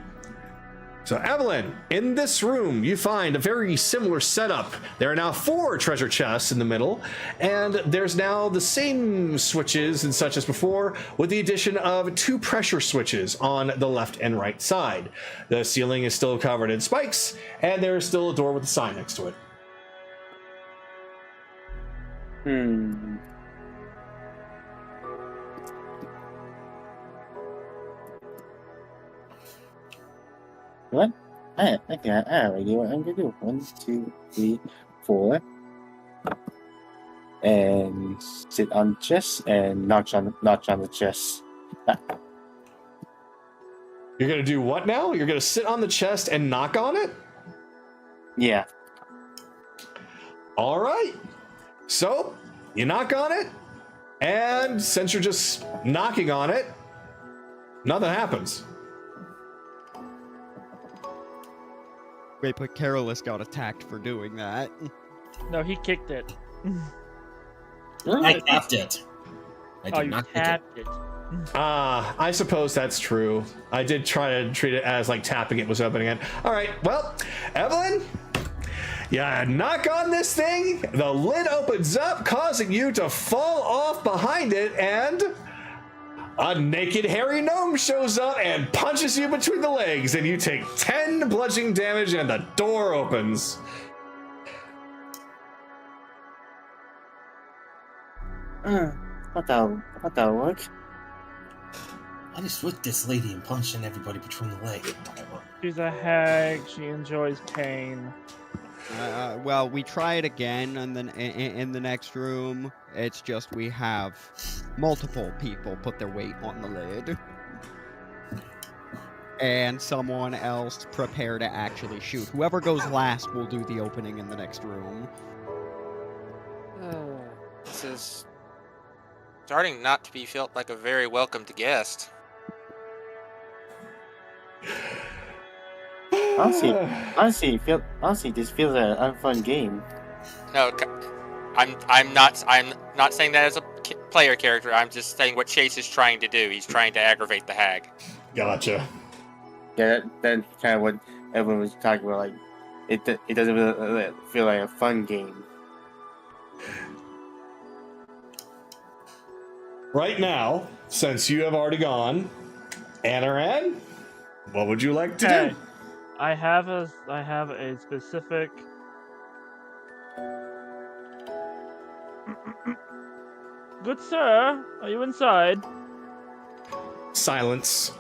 So Evelyn, in this room, you find a very similar setup. There are now 4 treasure chests in the middle, and there's now the same switches and such as before, with the addition of 2 pressure switches on the left and right side. The ceiling is still covered in spikes, and there is still a door with a sign next to it. What? I already know what I'm gonna do. 1, 2, 3, 4. And sit on chest and notch on the chest. You're going to do what now? You're going to sit on the chest and knock on it? Yeah. All right. So you knock on it, and since you're just knocking on it, nothing happens. Wait, but Carolus got attacked for doing that. No, he kicked it. I tapped it. I Oh, did you not kick it. tapped it. I suppose that's true. I did try to treat it as like tapping it was opening it. All right, well, Evelyn, yeah, knock on this thing, the lid opens up, causing you to fall off behind it, and a naked hairy gnome shows up and punches you between the legs, and you take 10 bludgeoning damage, and the door opens. That'll work. I just whipped this lady and punched in everybody between the legs. She's a hag. She enjoys pain. Well, we try it again in the next room. It's just we have multiple people put their weight on the lid. And someone else prepare to actually shoot. Whoever goes last will do the opening in the next room. This is starting not to be felt like a very welcomed guest. Honestly, this feels like an unfun game. No, I'm not saying that as a player character. I'm just saying what Chase is trying to do. He's trying to aggravate the hag. Gotcha. Yeah, that's kind of what everyone was talking about. Like, it doesn't really feel like a fun game. Right now, since you have already gone, Anaran, what would you like to do? I have a specific. Good sir, are you inside? Silence.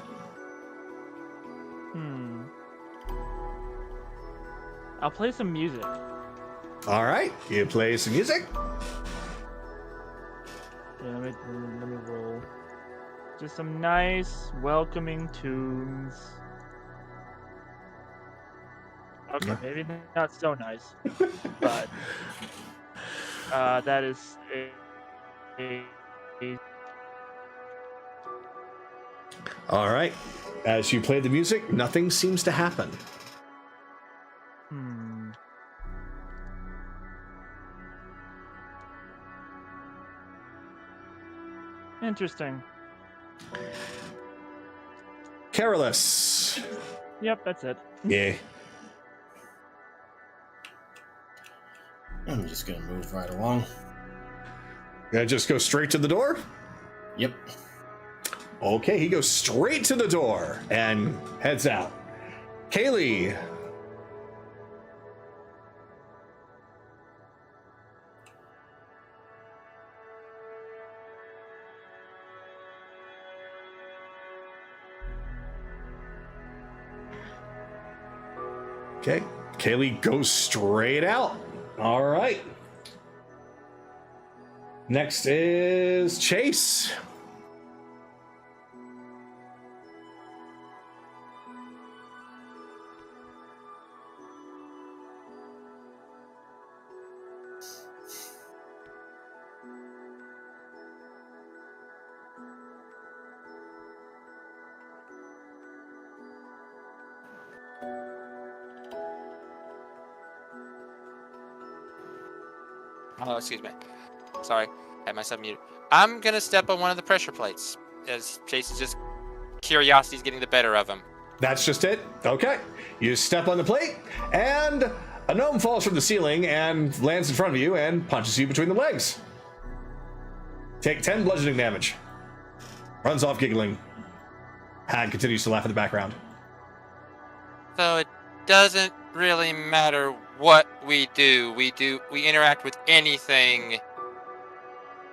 I'll play some music. All right, you play some music. Yeah, let me roll. Just some nice, welcoming tunes. Okay, maybe not so nice, but that is a All right. As you play the music, nothing seems to happen. hmm. Interesting. Careless. Yep, that's it. Yeah. I'm just gonna move right along. Gonna just go straight to the door? Yep. Okay, he goes straight to the door and heads out. Kaylee. Okay, Kaylee goes straight out. All right. Next is Chase. Oh, excuse me. Sorry, had myself muted. I'm gonna step on one of the pressure plates, as Chase is just curiosity's getting the better of him. That's just it. Okay. You step on the plate, and a gnome falls from the ceiling and lands in front of you and punches you between the legs. Take 10 bludgeoning damage. Runs off giggling. Hag continues to laugh in the background. So it doesn't really matter what we do. We interact with anything,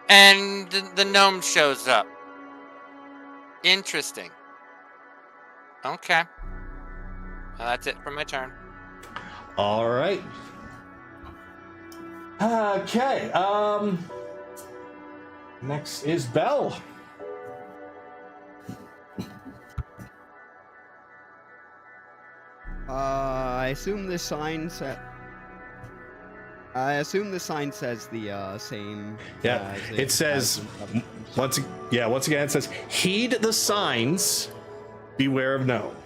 and the gnome shows up. Interesting. Okay. Well, that's it for my turn. All right. Okay. Next is Belle. I assume this sign says the same. Yeah, as it says once again it says heed the signs, beware of gnome.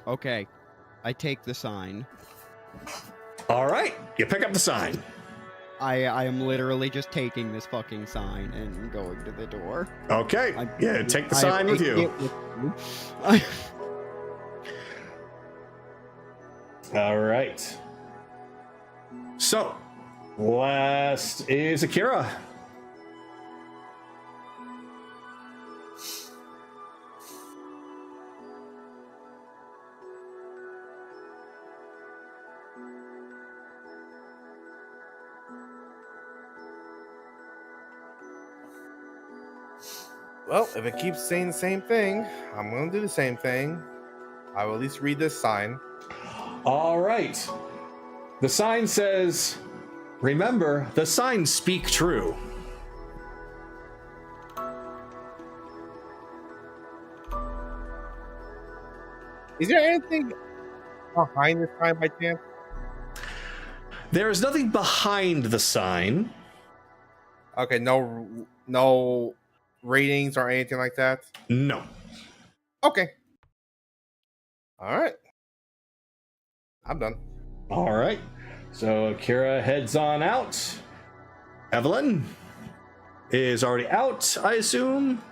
Okay, I take the sign. All right, you pick up the sign. I am literally just taking this fucking sign and going to the door. Okay, yeah, take the I sign am with taking you. it with me. All right. So, last is Akira. Well, if it keeps saying the same thing, I'm going to do the same thing. I will at least read this sign. All right. The sign says, remember, the signs speak true. Is there anything behind this sign by chance? There is nothing behind the sign. Okay, no ratings or anything like that? No. Okay. All right. I'm done. All right. So Akira heads on out. Evelyn is already out, I assume.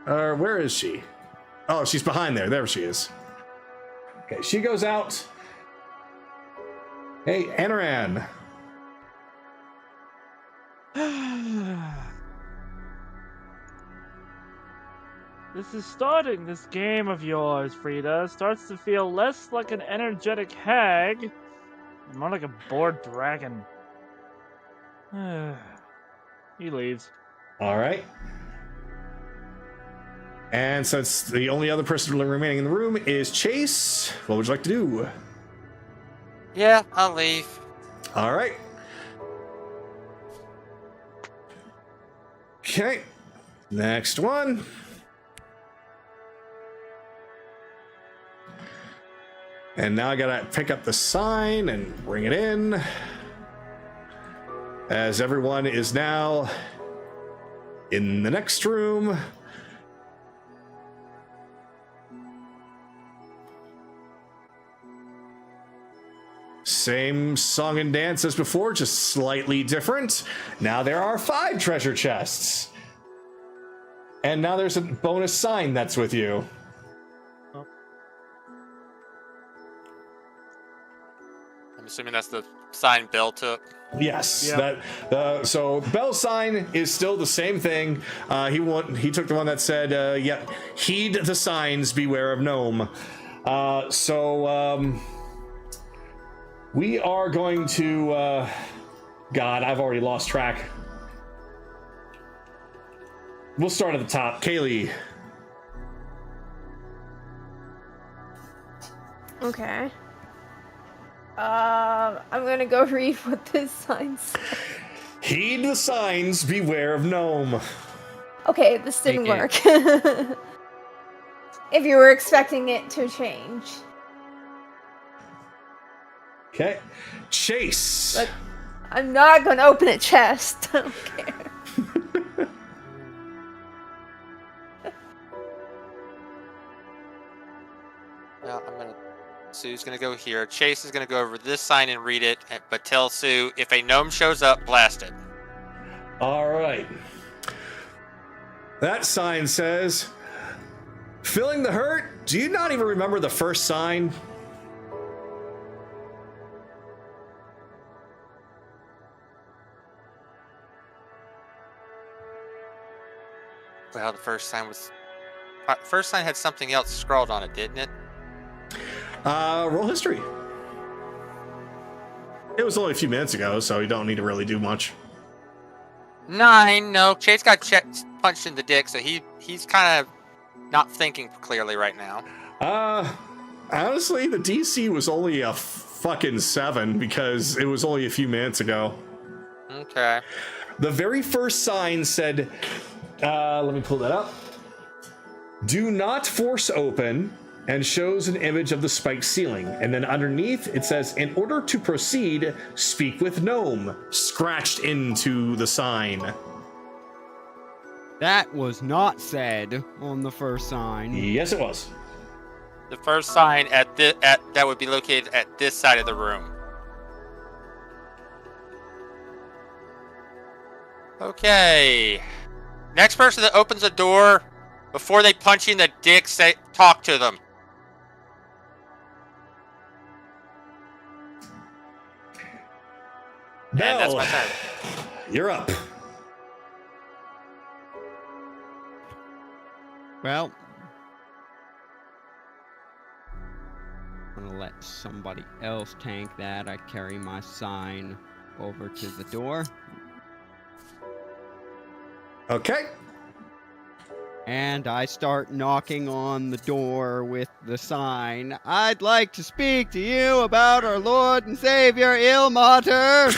Or where is she? Oh, she's behind there. There she is. Okay, she goes out. Hey, Anaran. This game of yours, Frida, starts to feel less like an energetic hag and more like a bored dragon. He leaves. All right. And since the only other person remaining in the room is Chase, what would you like to do? Yeah, I'll leave. All right. Okay. Next one. And now I gotta pick up the sign and bring it in. As everyone is now in the next room. Same song and dance as before, just slightly different. Now there are 5 treasure chests. And now there's a bonus sign that's with you. Oh. I'm assuming that's the sign Bill took. Yes, Yep. So Bell's sign is still the same thing. He took the one that said, heed the signs, beware of gnome. We are going to, God, I've already lost track. We'll start at the top. Kaylee. Okay. I'm gonna go read what this sign says. Heed the signs, beware of gnome. Okay, this didn't Take work. If you were expecting it to change. Okay. Chase. But I'm not gonna open a chest. I don't care. Well, Sue's gonna go here. Chase is gonna go over this sign and read it, but tell Sue if a gnome shows up, blast it. All right. That sign says, feeling the hurt? Do you not even remember the first sign? Well, the first sign had something else scrawled on it, didn't it? Roll history. It was only a few minutes ago, so you don't need to really do much. 9. No, Chase got punched in the dick, so he's kind of not thinking clearly right now. Honestly, the DC was only a fucking 7 because it was only a few minutes ago. Okay. The very first sign said, let me pull that up. Do not force open, and shows an image of the spiked ceiling. And then underneath it says, in order to proceed, speak with gnome, scratched into the sign. That was not said on the first sign. Yes, it was. The first sign that would be located at this side of the room. Okay. Next person that opens a door before they punch you in the dick, talk to them. And that's my turn. You're up. Well, I'm gonna let somebody else tank that. I carry my sign over to the door. Okay. And I start knocking on the door with the sign. I'd like to speak to you about our Lord and Savior Ilmater.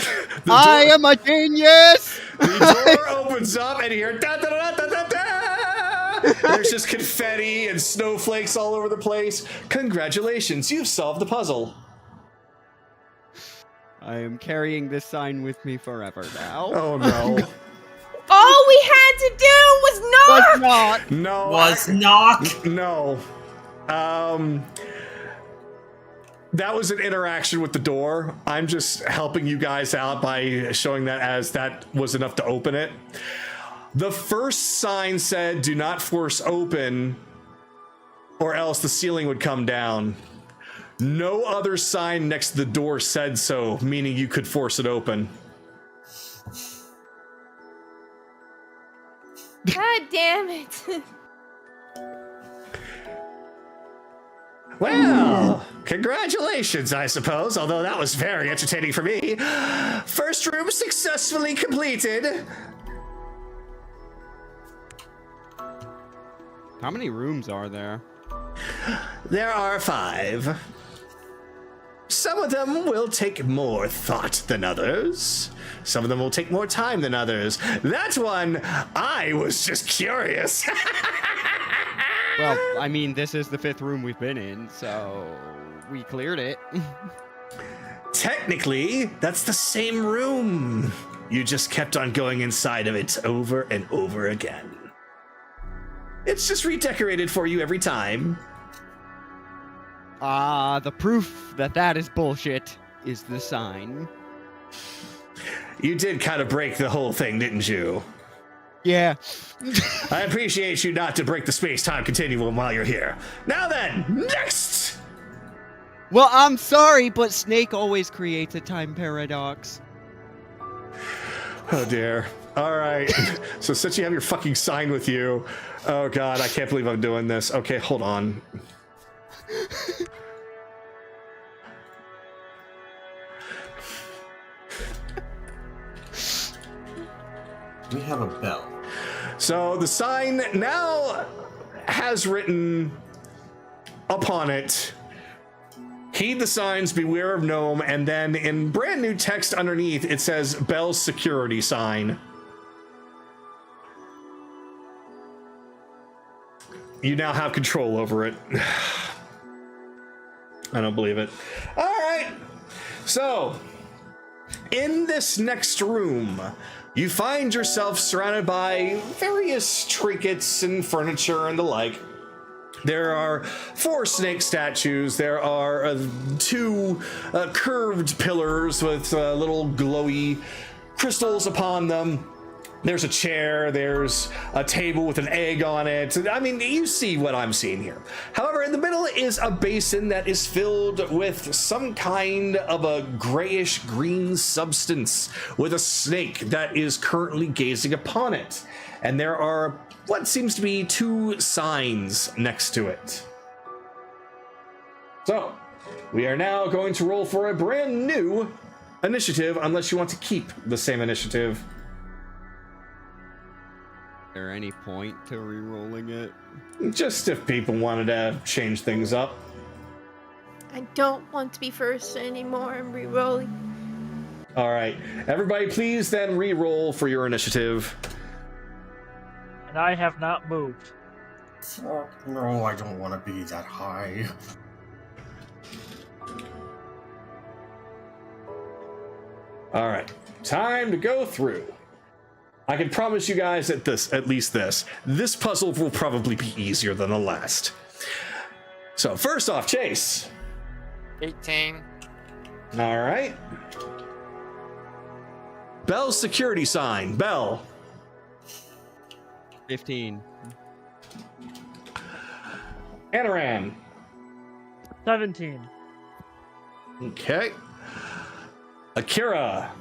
I am a genius. The door opens up and you hear da da da da da da. There's just confetti and snowflakes all over the place. Congratulations, you've solved the puzzle. I am carrying this sign with me forever now. Oh no. All we had to do was knock! Was not. No. Was knock. No. That was an interaction with the door. I'm just helping you guys out by showing that as that was enough to open it. The first sign said, do not force open or else the ceiling would come down. No other sign next to the door said so, meaning you could force it open. God damn it. Well, congratulations, I suppose, although that was very entertaining for me. First room successfully completed. How many rooms are there? There are 5. Some of them will take more thought than others. Some of them will take more time than others. That one, I was just curious. Well, I mean, this is the 5th room we've been in, so we cleared it. Technically, that's the same room. You just kept on going inside of it over and over again. It's just redecorated for you every time. The proof that that is bullshit is the sign. You did kind of break the whole thing, didn't you? Yeah. I appreciate you not to break the space-time continuum while you're here. Now then, next! Well, I'm sorry, but Snake always creates a time paradox. Oh dear. All right. So since you have your fucking sign with you, oh god, I can't believe I'm doing this. Okay, hold on. We have a bell. So the sign now has written upon it, heed the signs, beware of gnome, and then in brand new text underneath it says Bell's security sign. You now have control over it. I don't believe it. All right. So, in this next room, you find yourself surrounded by various trinkets and furniture and the like. There are 4 snake statues. There are 2 curved pillars with little glowy crystals upon them. There's a chair, there's a table with an egg on it. I mean, you see what I'm seeing here. However, in the middle is a basin that is filled with some kind of a grayish green substance with a snake that is currently gazing upon it. And there are what seems to be 2 signs next to it. So, we are now going to roll for a brand new initiative, unless you want to keep the same initiative. Is there any point to re-rolling it? Just if people wanted to change things up. I don't want to be first anymore. I'm re-rolling. All right, everybody, please then re-roll for your initiative. And I have not moved. Fuck no, I don't want to be that high. All right, time to go through. I can promise you guys that this puzzle will probably be easier than the last. So first off, Chase. 18. All right. Bell's security sign. Bell. 15. Anaran. 17. Okay. Akira.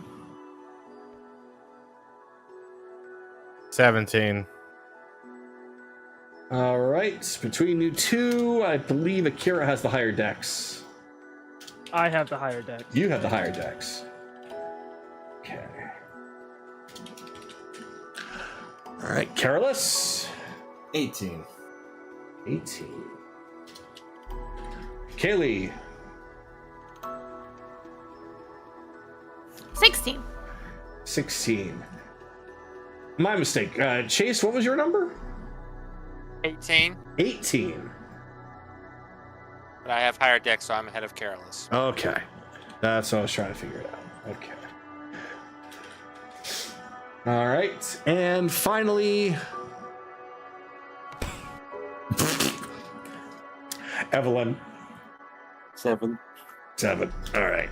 17. All right. Between you 2, I believe Akira has the higher dex. I have the higher deck. You have the higher dex. Okay. All right, Careless. 18. 18. Kaylee. 16. 16. My mistake. Chase, what was your number? 18. 18. But I have higher deck, so I'm ahead of Careless. Okay. That's what I was trying to figure out. Okay. All right. And finally, Evelyn. 7. 7. All right.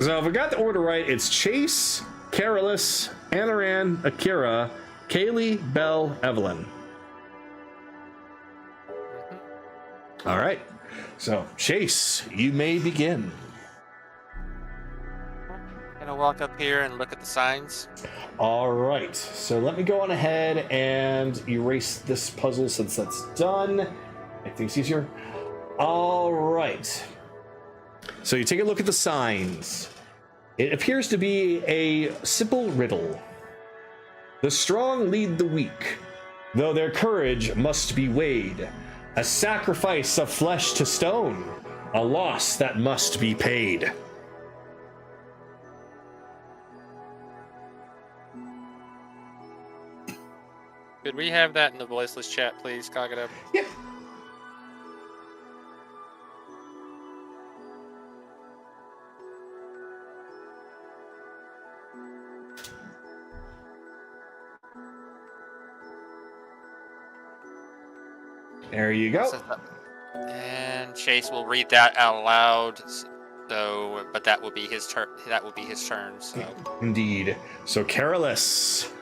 So if I got the order right, it's Chase, Careless, Anaran, Akira, Kaylee, Bell, Evelyn. All right. So, Chase, you may begin. Gonna walk up here and look at the signs. All right. So let me go on ahead and erase this puzzle since that's done. Make things easier. All right. So you take a look at the signs. It appears to be a simple riddle. The strong lead the weak, though their courage must be weighed. A sacrifice of flesh to stone, a loss that must be paid. Could we have that in the voiceless chat, please, Kagato? Yep. There you go. And Chase will read that out loud. So, but that will be his turn. That will be his turn. So, Indeed. So, Carolus.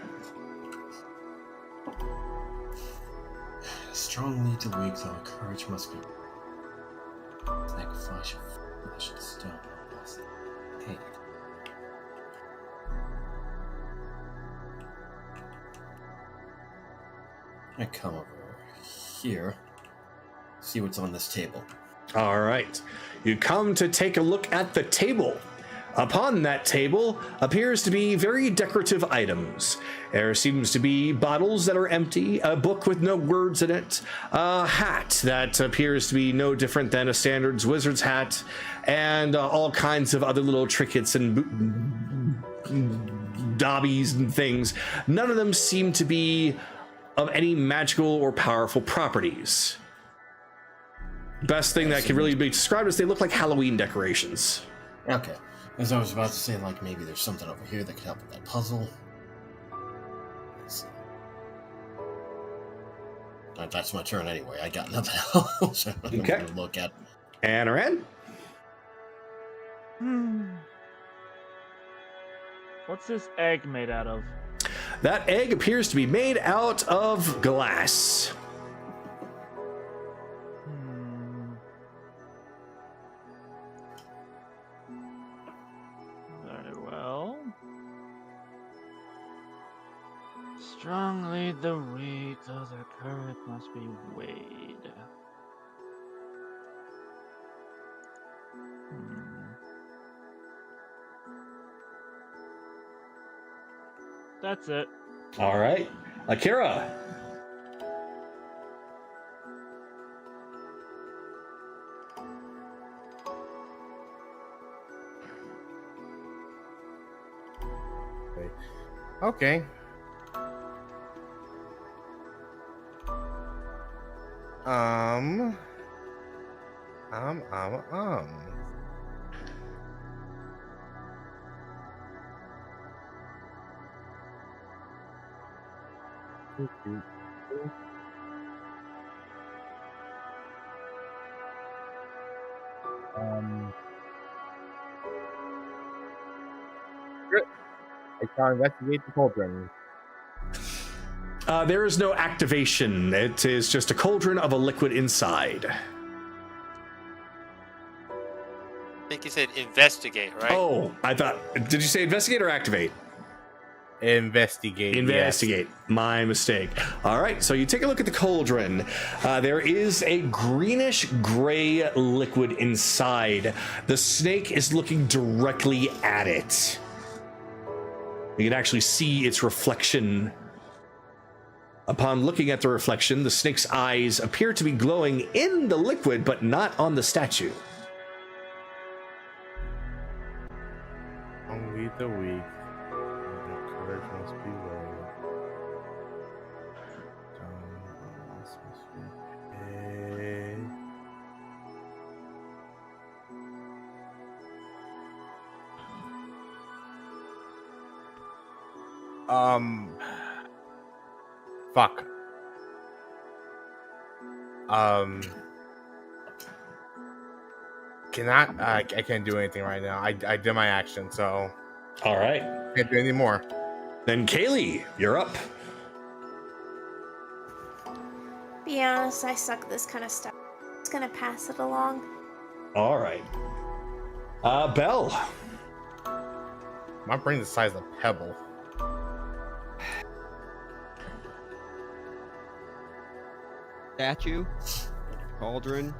Strong lead to weak, though courage must be. Sacrifice your flesh and stone. Hey. I come over here. See what's on this table. All right. You come to take a look at the table. Upon that table appears to be very decorative items. There seems to be bottles that are empty, a book with no words in it, a hat that appears to be no different than a standard wizard's hat, and all kinds of other little trinkets and dobbies and things. None of them seem to be of any magical or powerful properties. Best thing that can really be described is they look like Halloween decorations. Okay. As I was about to say, like, maybe there's something over here that could help with that puzzle. Let's see. That's my turn anyway. I got nothing else. Okay. To look at. And Aran? What's this egg made out of? That egg appears to be made out of glass. Very well. Strong lead the weak, though their courage must be weighed. That's it. All right. Akira. Okay. I shall investigate the cauldron. There is no activation. It is just a cauldron of a liquid inside. I think you said investigate, right? Oh, I thought. Did you say investigate or activate? Investigate. Investigate. Yes. My mistake. All right, so you take a look at the cauldron. There is a greenish gray liquid inside. The snake is looking directly at it. You can actually see its reflection. Upon looking at the reflection, the snake's eyes appear to be glowing in the liquid, but not on the statue. Only the weak. The courage must be weighed. Fuck. Cannot. I can't do anything right now. I did my action, so. All right. Can't do any more. Then Kaylee, you're up. Be honest, I suck at this kind of stuff. Just gonna pass it along. All right. Belle. My brain's the size of a pebble. Statue, cauldron,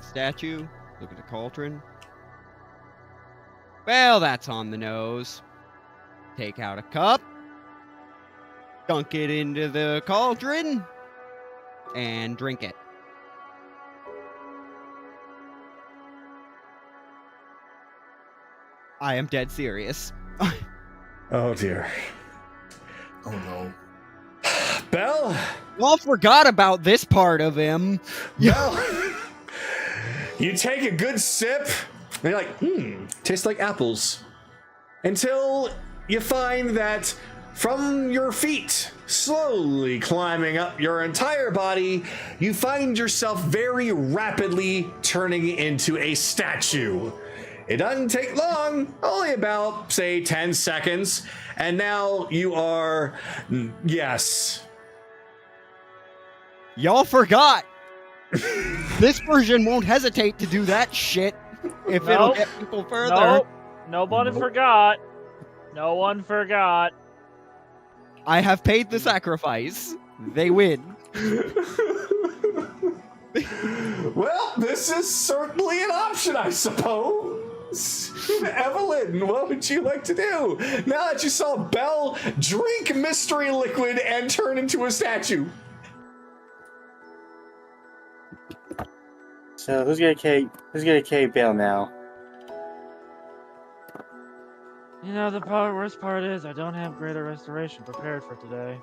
statue, look at the cauldron. Well, that's on the nose. Take out a cup, dunk it into the cauldron, and drink it. I am dead serious. Oh dear. Oh no. Belle, Y'all forgot about this part of him. Belle, you take a good sip, and you're like, tastes like apples. Until you find that from your feet, slowly climbing up your entire body, you find yourself very rapidly turning into a statue. It doesn't take long, only about, say, 10 seconds, and now you are, yes. Y'all forgot. This version won't hesitate to do that shit if it'll Nope. get people further. Nope. Nobody forgot. No one forgot. I have paid the sacrifice. They win. Well, this is certainly an option, I suppose. Evelyn, what would you like to do now that you saw Belle drink mystery liquid and turn into a statue? So who's gonna carry Bale now? You know, the worst part is I don't have Greater Restoration prepared for today.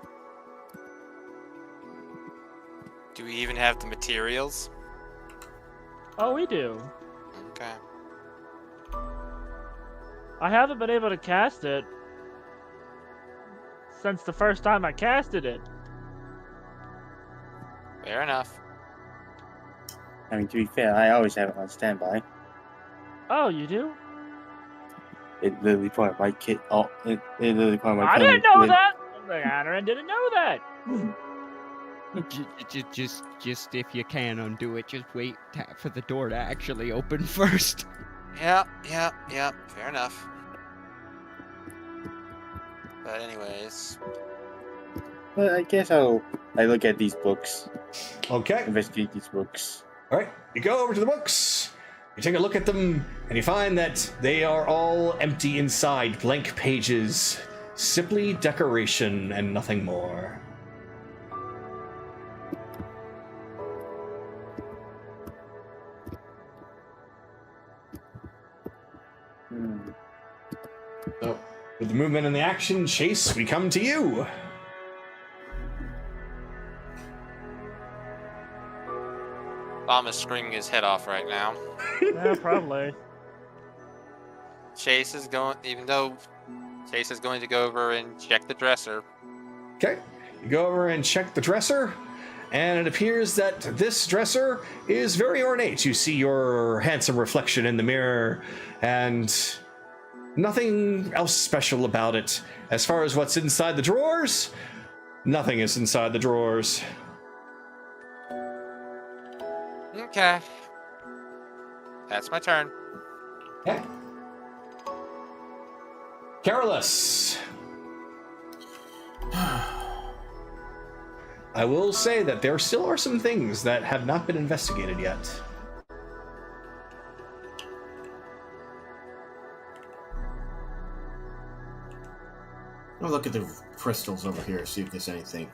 Do we even have the materials? Oh, we do. Okay. I haven't been able to cast it since the first time I casted it. Fair enough. I mean, to be fair, I always have it on standby. Oh, you do? It literally part of my kit. Oh, it literally part of my. I didn't know that! The Anaran didn't know that! Just if you can undo it, just wait for the door to actually open first. Yep. Fair enough. But anyways, But I guess I look at these books, Okay. investigate these books. All right, you go over to the books, you take a look at them, and you find that they are all empty inside, blank pages, simply decoration and nothing more. So, with the movement and the action, Chase, we come to you. Tom is screaming his head off right now. Yeah, probably. Chase is going, even though Chase is going to go over and check the dresser. Okay, you go over and check the dresser, and it appears that this dresser is very ornate. You see your handsome reflection in the mirror, and nothing else special about it. As far as what's inside the drawers, nothing is inside the drawers. Okay. That's my turn. Okay. Carolus. I will say that there still are some things that have not been investigated yet. I'll look at the crystals over here, see if there's anything.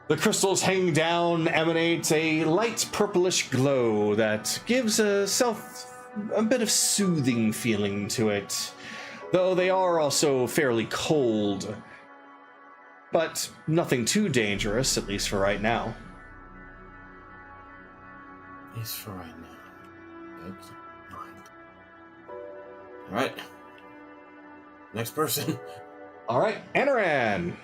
The crystals hanging down emanate a light purplish glow that gives a bit of soothing feeling to it, though they are also fairly cold. But nothing too dangerous, at least for right now. At least for right now. Good mind. Alright. Next person. All right, Anaran.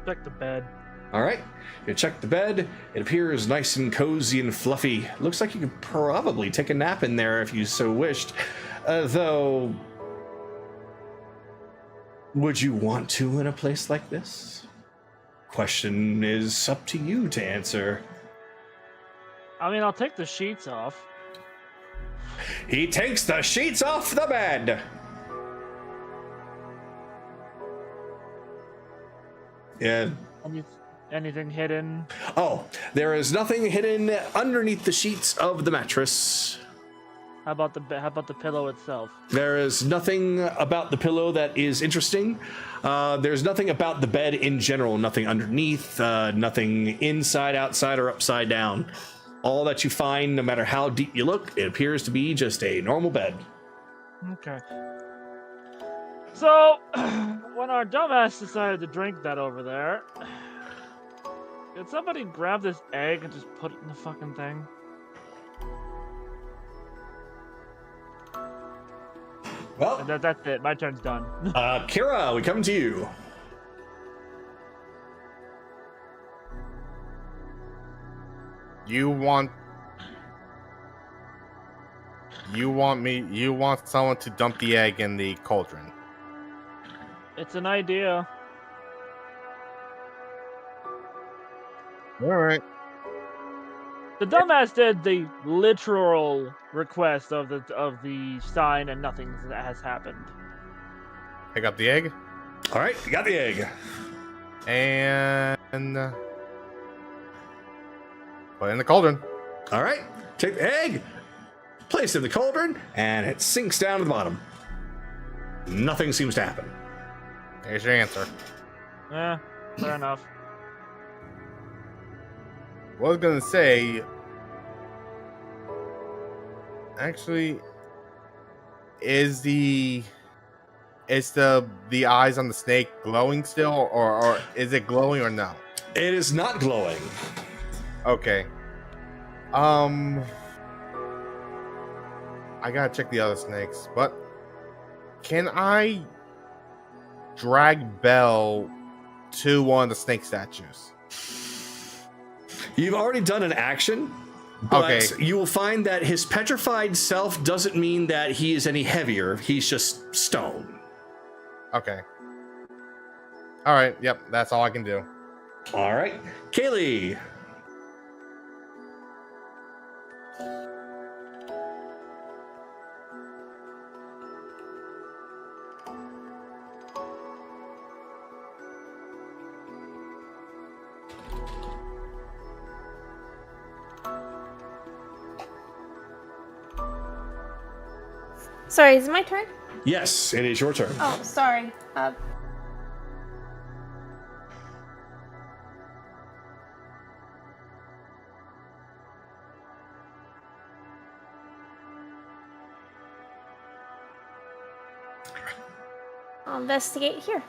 Check the bed. All right, you check the bed. It appears nice and cozy and fluffy. Looks like you could probably take a nap in there if you so wished. Though, would you want to in a place like this? Question is up to you to answer. I mean, I'll take the sheets off. He takes the sheets off the bed. Yeah. Anything hidden? Oh, there is nothing hidden underneath the sheets of the mattress. How about the pillow itself? There is nothing about the pillow that is interesting. There's nothing about the bed in general. Nothing underneath. Nothing inside, outside, or upside down. All that you find, no matter how deep you look, it appears to be just a normal bed. Okay. So, when our dumbass decided to drink that over there, did somebody grab this egg and just put it in the fucking thing? Well, And that's it. My turn's done. Kira, we come to you. You want someone to dump the egg in the cauldron. It's an idea. All right. The dumbass did the literal request of the sign, and nothing has happened. Pick up the egg. All right, you got the egg. And put it in the cauldron. All right, take the egg, place it in the cauldron, and it sinks down to the bottom. Nothing seems to happen. There's your answer. Yeah, fair enough. What I was gonna say, actually, is the eyes on the snake glowing still, or is it glowing or no? It is not glowing. Okay. I gotta check the other snakes, but can I drag Belle to one of the snake statues? You've already done an action, but Okay. you will find that his petrified self doesn't mean that he is any heavier. He's just stone. Okay. All right. Yep. That's all I can do. All right, Kaylee. Sorry, is it my turn? Yes, it is your turn. Oh, sorry. I'll investigate here.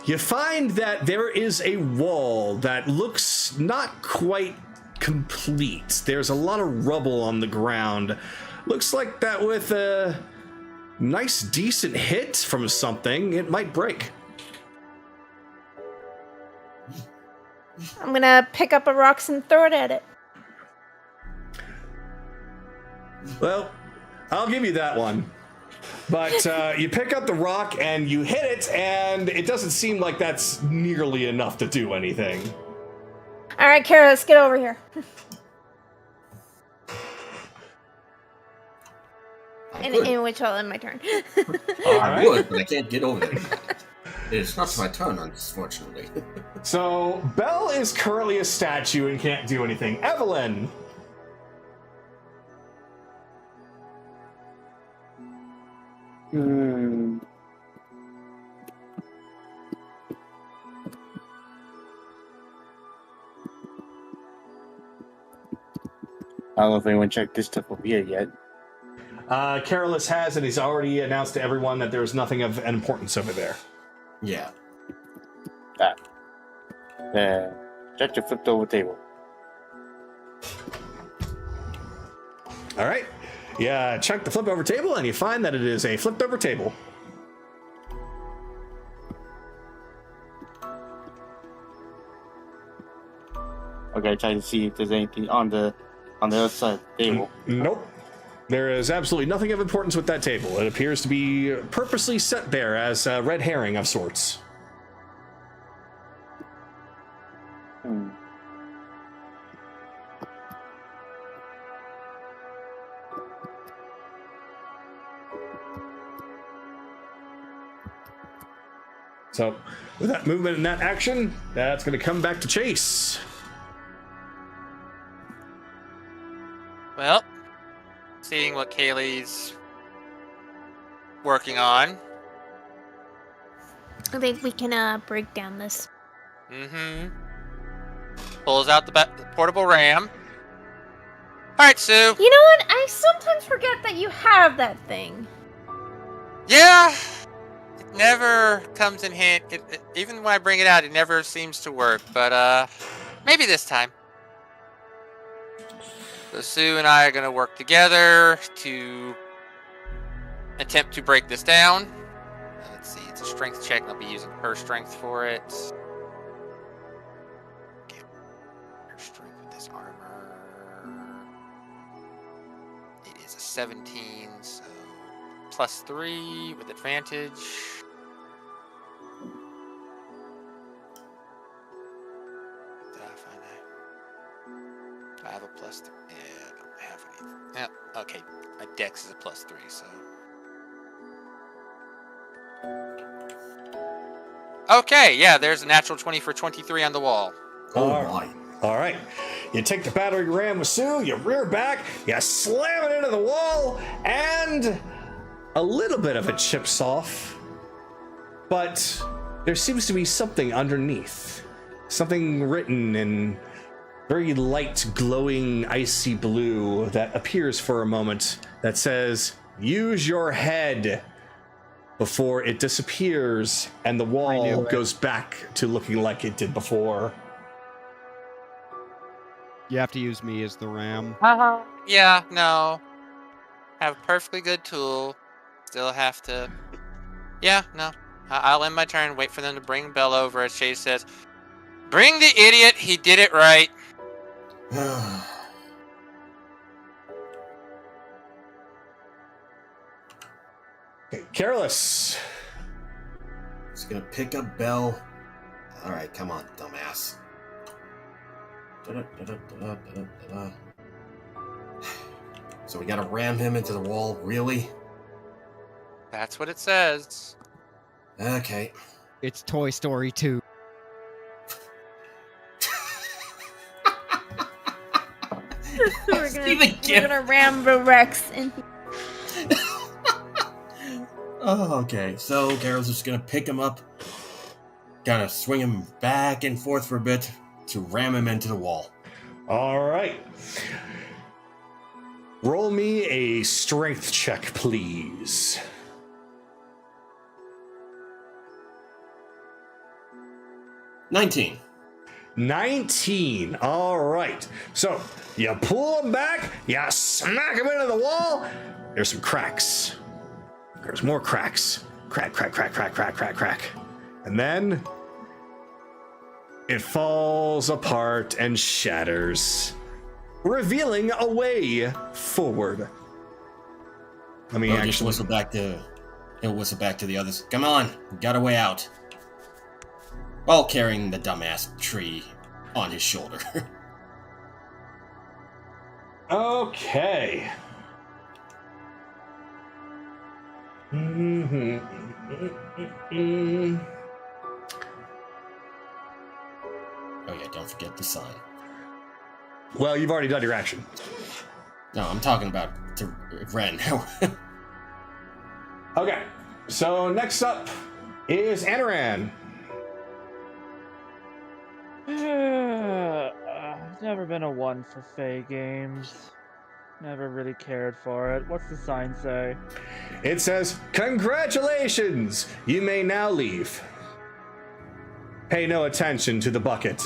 You find that there is a wall that looks not quite complete. There's a lot of rubble on the ground. Looks like that with a nice, decent hit from something, it might break. I'm gonna pick up a rock and throw it at it. Well, I'll give you that one. But you pick up the rock and you hit it, and it doesn't seem like that's nearly enough to do anything. All right, Kara, let's get over here. In which I'll end my turn. I would, but I can't get over there. It's not my turn, unfortunately. So, Belle is currently a statue and can't do anything. Evelyn! I don't know if anyone checked this stuff over here yet. Carolus has, and he's already announced to everyone that there's nothing of importance over there. Yeah. Check your flipped over table. All right. Yeah, check the flip over table, and you find that it is a flipped over table. Okay, try to see if there's anything on the other side of the table. Nope. There is absolutely nothing of importance with that table. It appears to be purposely set there as a red herring of sorts. So, with that movement and that action, that's going to come back to Chase. Well, seeing what Kaylee's working on. I think we can break down this. Mm-hmm. Pulls out the portable ram. All right, Sue. You know what? I sometimes forget that you have that thing. Yeah, never comes in hand. Even when I bring it out, it never seems to work. But maybe this time. So Sue and I are gonna work together to attempt to break this down. Let's see, it's a strength check, and I'll be using her strength for it. Get her strength with this armor. It is a 17, so +3 with advantage. Did I find that? I have a +3. Yeah, I don't have anything. Yeah, okay. My dex is a +3, so. Okay, yeah, there's a natural 20 for 23 on the wall. Oh my. All right. You take the battering ram with Sue, you rear back, you slam it into the wall, and a little bit of it chips off. But there seems to be something underneath. Something written in very light, glowing, icy blue that appears for a moment that says, "Use your head," before it disappears and the wall goes back to looking like it did before. You have to use me as the ram. Yeah, no. Have a perfectly good tool. Still have to... Yeah, no. I'll end my turn, wait for them to bring Bell over, as Chase says. Bring the idiot, he did it right. Okay, Careless. Just gonna pick up Bell. Alright, come on, dumbass. So we gotta ram him into the wall, really? That's what it says. Okay. It's Toy Story 2. Steven we're gonna ram the Rex in. Oh, okay. So Garrel's just gonna pick him up, kind of swing him back and forth for a bit to ram him into the wall. All right. Roll me a strength check, please. $19. 19. All right. So you pull him back, you smack him into the wall. There's some cracks. There's more cracks. Crack, crack, crack, crack, crack, crack, crack. And then it falls apart and shatters, revealing a way forward. Let me Just actually whistle back to. He'll whistle back to the others. Come on, we got a way out. While carrying the dumbass tree on his shoulder. Okay. Mm-hmm. Oh yeah, don't forget the sign. Well, you've already done your action. No, I'm talking about to Ren. Okay. So next up is Anaran. I've never been a one for Fae games. Never really cared for it. What's the sign say? It says, "Congratulations! You may now leave. Pay no attention to the bucket.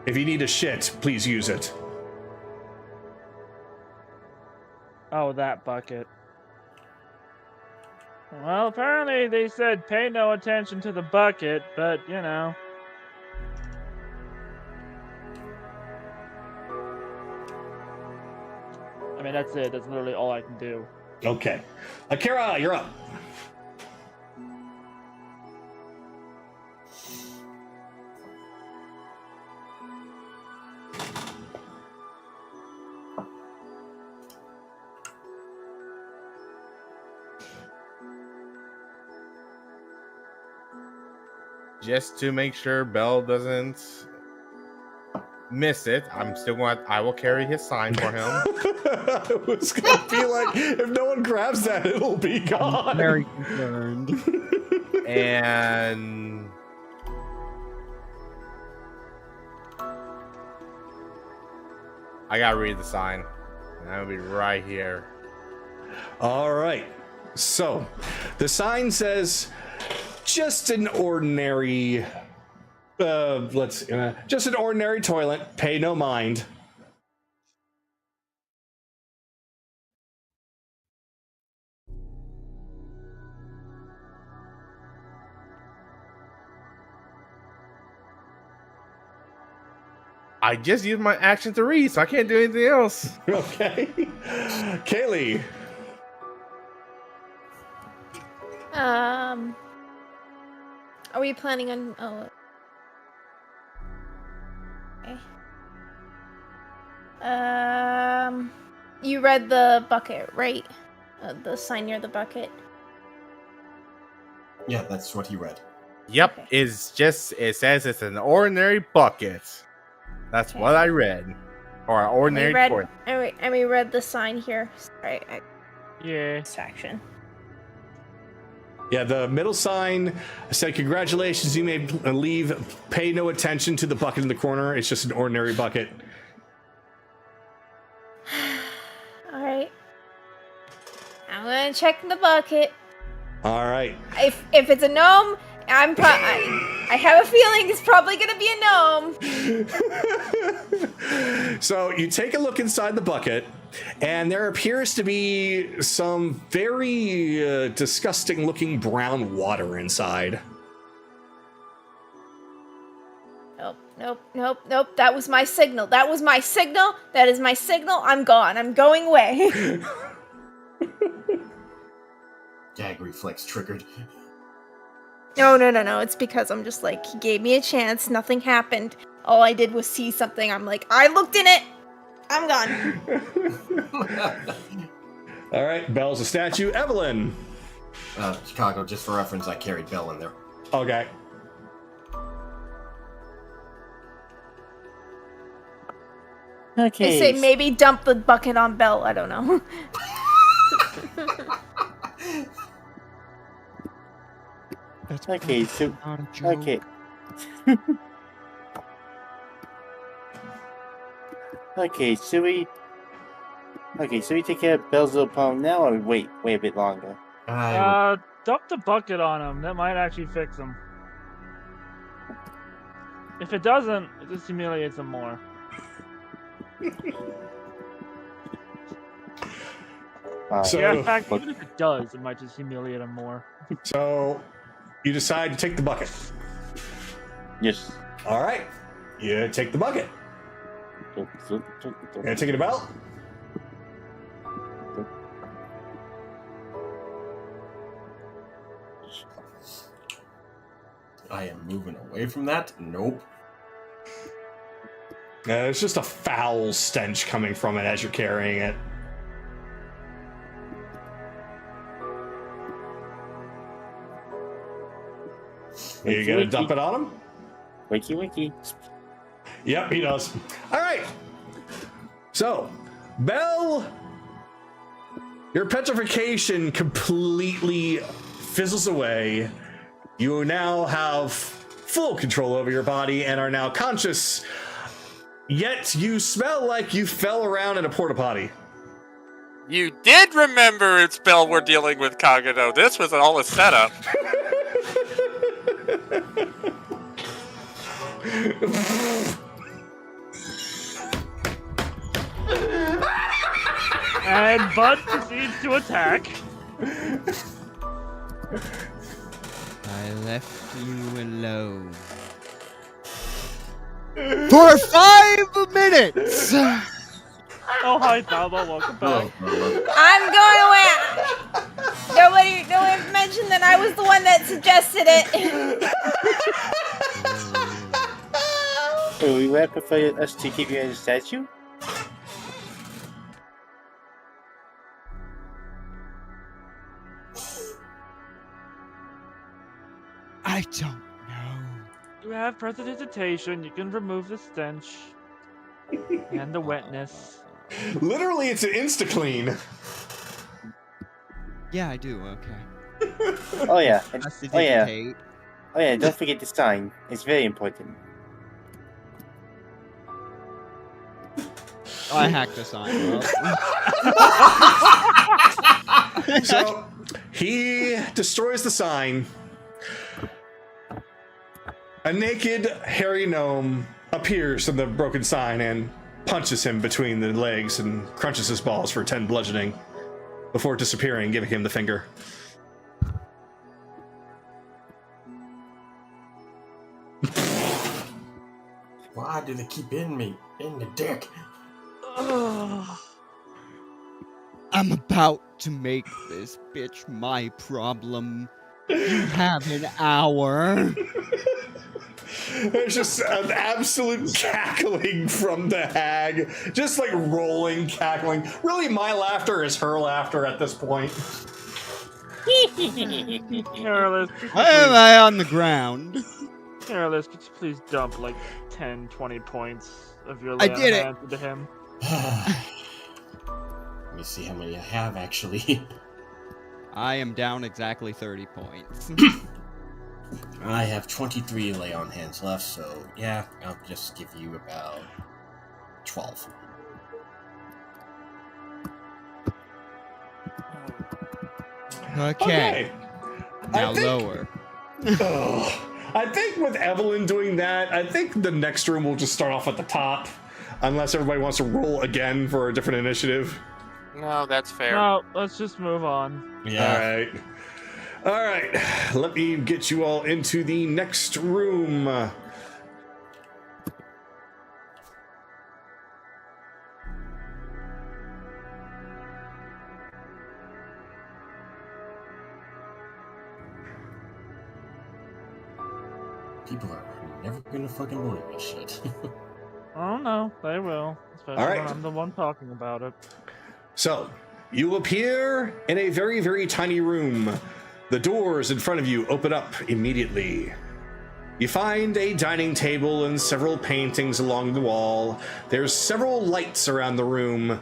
If you need a shit, please use it." Oh, that bucket. Well, apparently they said pay no attention to the bucket, but, you know. I mean, that's it. That's literally all I can do. Okay. Akira, you're up. Just to make sure Bell doesn't miss it, I will carry his sign for him. I was gonna be like, if no one grabs that, it'll be gone. Very concerned. And I gotta read the sign. That'll be right here. All right. So the sign says, just an ordinary, just an ordinary toilet. Pay no mind. I just used my action to read, so I can't do anything else. Okay. Kaylee. Are we planning on? Oh. Okay. You read the bucket, right? The sign near the bucket. Yeah, that's what he read. Yep, Okay. it says it's an ordinary bucket. That's Okay. what I read. Or an ordinary toilet. And we read the sign here. Sorry, Yeah. distraction. Yeah, the middle sign said, "Congratulations, you may leave. Pay no attention to the bucket in the corner. It's just an ordinary bucket." All right. I'm gonna check the bucket. All right. If it's a gnome, I have a feeling it's probably gonna be a gnome. So you take a look inside the bucket, and there appears to be some very disgusting-looking brown water inside. Nope. That was my signal. That is my signal. I'm gone. I'm going away. Gag reflex triggered. No. It's because I'm just like, he gave me a chance. Nothing happened. All I did was see something. I'm like, I looked in it. I'm gone. All right, Belle's a statue. Evelyn. Chicago, just for reference, I carried Bell in there. Okay. Okay. They say maybe dump the bucket on Belle. I don't know. That's Okay, so not a joke. okay. Okay, so we take care of Belle's little problem now, or wait a bit longer? Dump the bucket on him. That might actually fix him. If it doesn't, it just humiliates him more. So- Yeah, in fact, even if it does, it might just humiliate him more. So you decide to take the bucket. Yes. All right. You take the bucket. Gonna take it to Belle? I am moving away from that. Nope. It's just a foul stench coming from it as you're carrying it. Are you gonna dump it on him? Wiki. Yep, he does. All right. So, Belle, your petrification completely fizzles away. You now have full control over your body and are now conscious. Yet you smell like you fell around in a porta potty. You did remember it's Bell we're dealing with, Kagato. This was all a setup. And Bud proceeds to attack. I left you alone. For 5 minutes! Oh, hi, Thaba. Welcome back. I'm going away. Nobody mentioned that I was the one that suggested it. So we would prefer us to keep you as a statue? I don't know. You have prestidigitation. You can remove the stench and the wetness. Literally, it's an insta-clean. Yeah, I do, okay. Oh yeah. Oh yeah. Prestidigitate. Oh yeah, don't forget the sign. It's very important. Oh, I hacked the sign. Well. So he destroys the sign. A naked, hairy gnome appears from the broken sign and punches him between the legs and crunches his balls for 10 bludgeoning before disappearing, giving him the finger. Why do they keep in me? In the dick? I'm about to make this bitch my problem. You have an hour. There's just an absolute cackling from the hag. Just like rolling, cackling. Really, my laughter is her laughter at this point. Careless, Why am I on the ground? Careless, could you please dump like 10, 20 points of your I lay on did it. hands into him? Let me see how many I have, actually. I am down exactly 30 points. I have 23 lay on hands left, so yeah, I'll just give you about 12. Okay. Now I think- lower. Ugh. I think with Evelyn doing that, I think the next room will just start off at the top. Unless everybody wants to roll again for a different initiative. No, that's fair. No, let's just move on. Yeah. All right. Let me get you all into the next room. People are never gonna fucking believe this shit. I don't know. They will. Especially All right. when I'm the one talking about it. So, you appear in a very, very tiny room. The doors in front of you open up immediately. You find a dining table and several paintings along the wall. There's several lights around the room.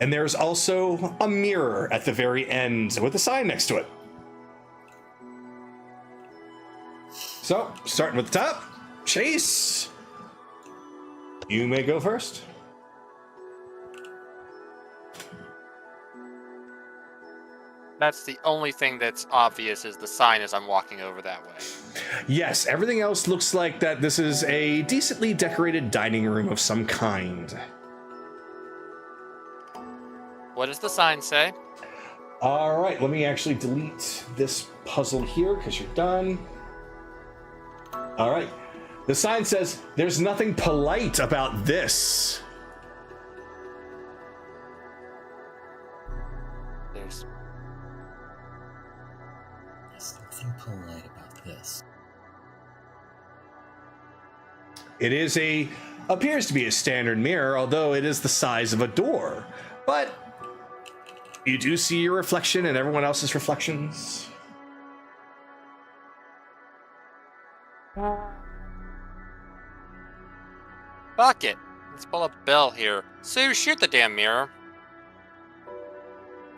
And there's also a mirror at the very end with a sign next to it. So, starting with the top, Chase, you may go first. That's the only thing that's obvious is the sign as I'm walking over that way. Yes, everything else looks like that this is a decently decorated dining room of some kind. What does the sign say? All right, let me actually delete this puzzle here because you're done. All right. The sign says, "There's nothing polite about this." There's nothing polite about this. It is appears to be a standard mirror, although it is the size of a door. But you do see your reflection and everyone else's reflections. Fuck it. Let's pull up Bell here. Sue, shoot the damn mirror.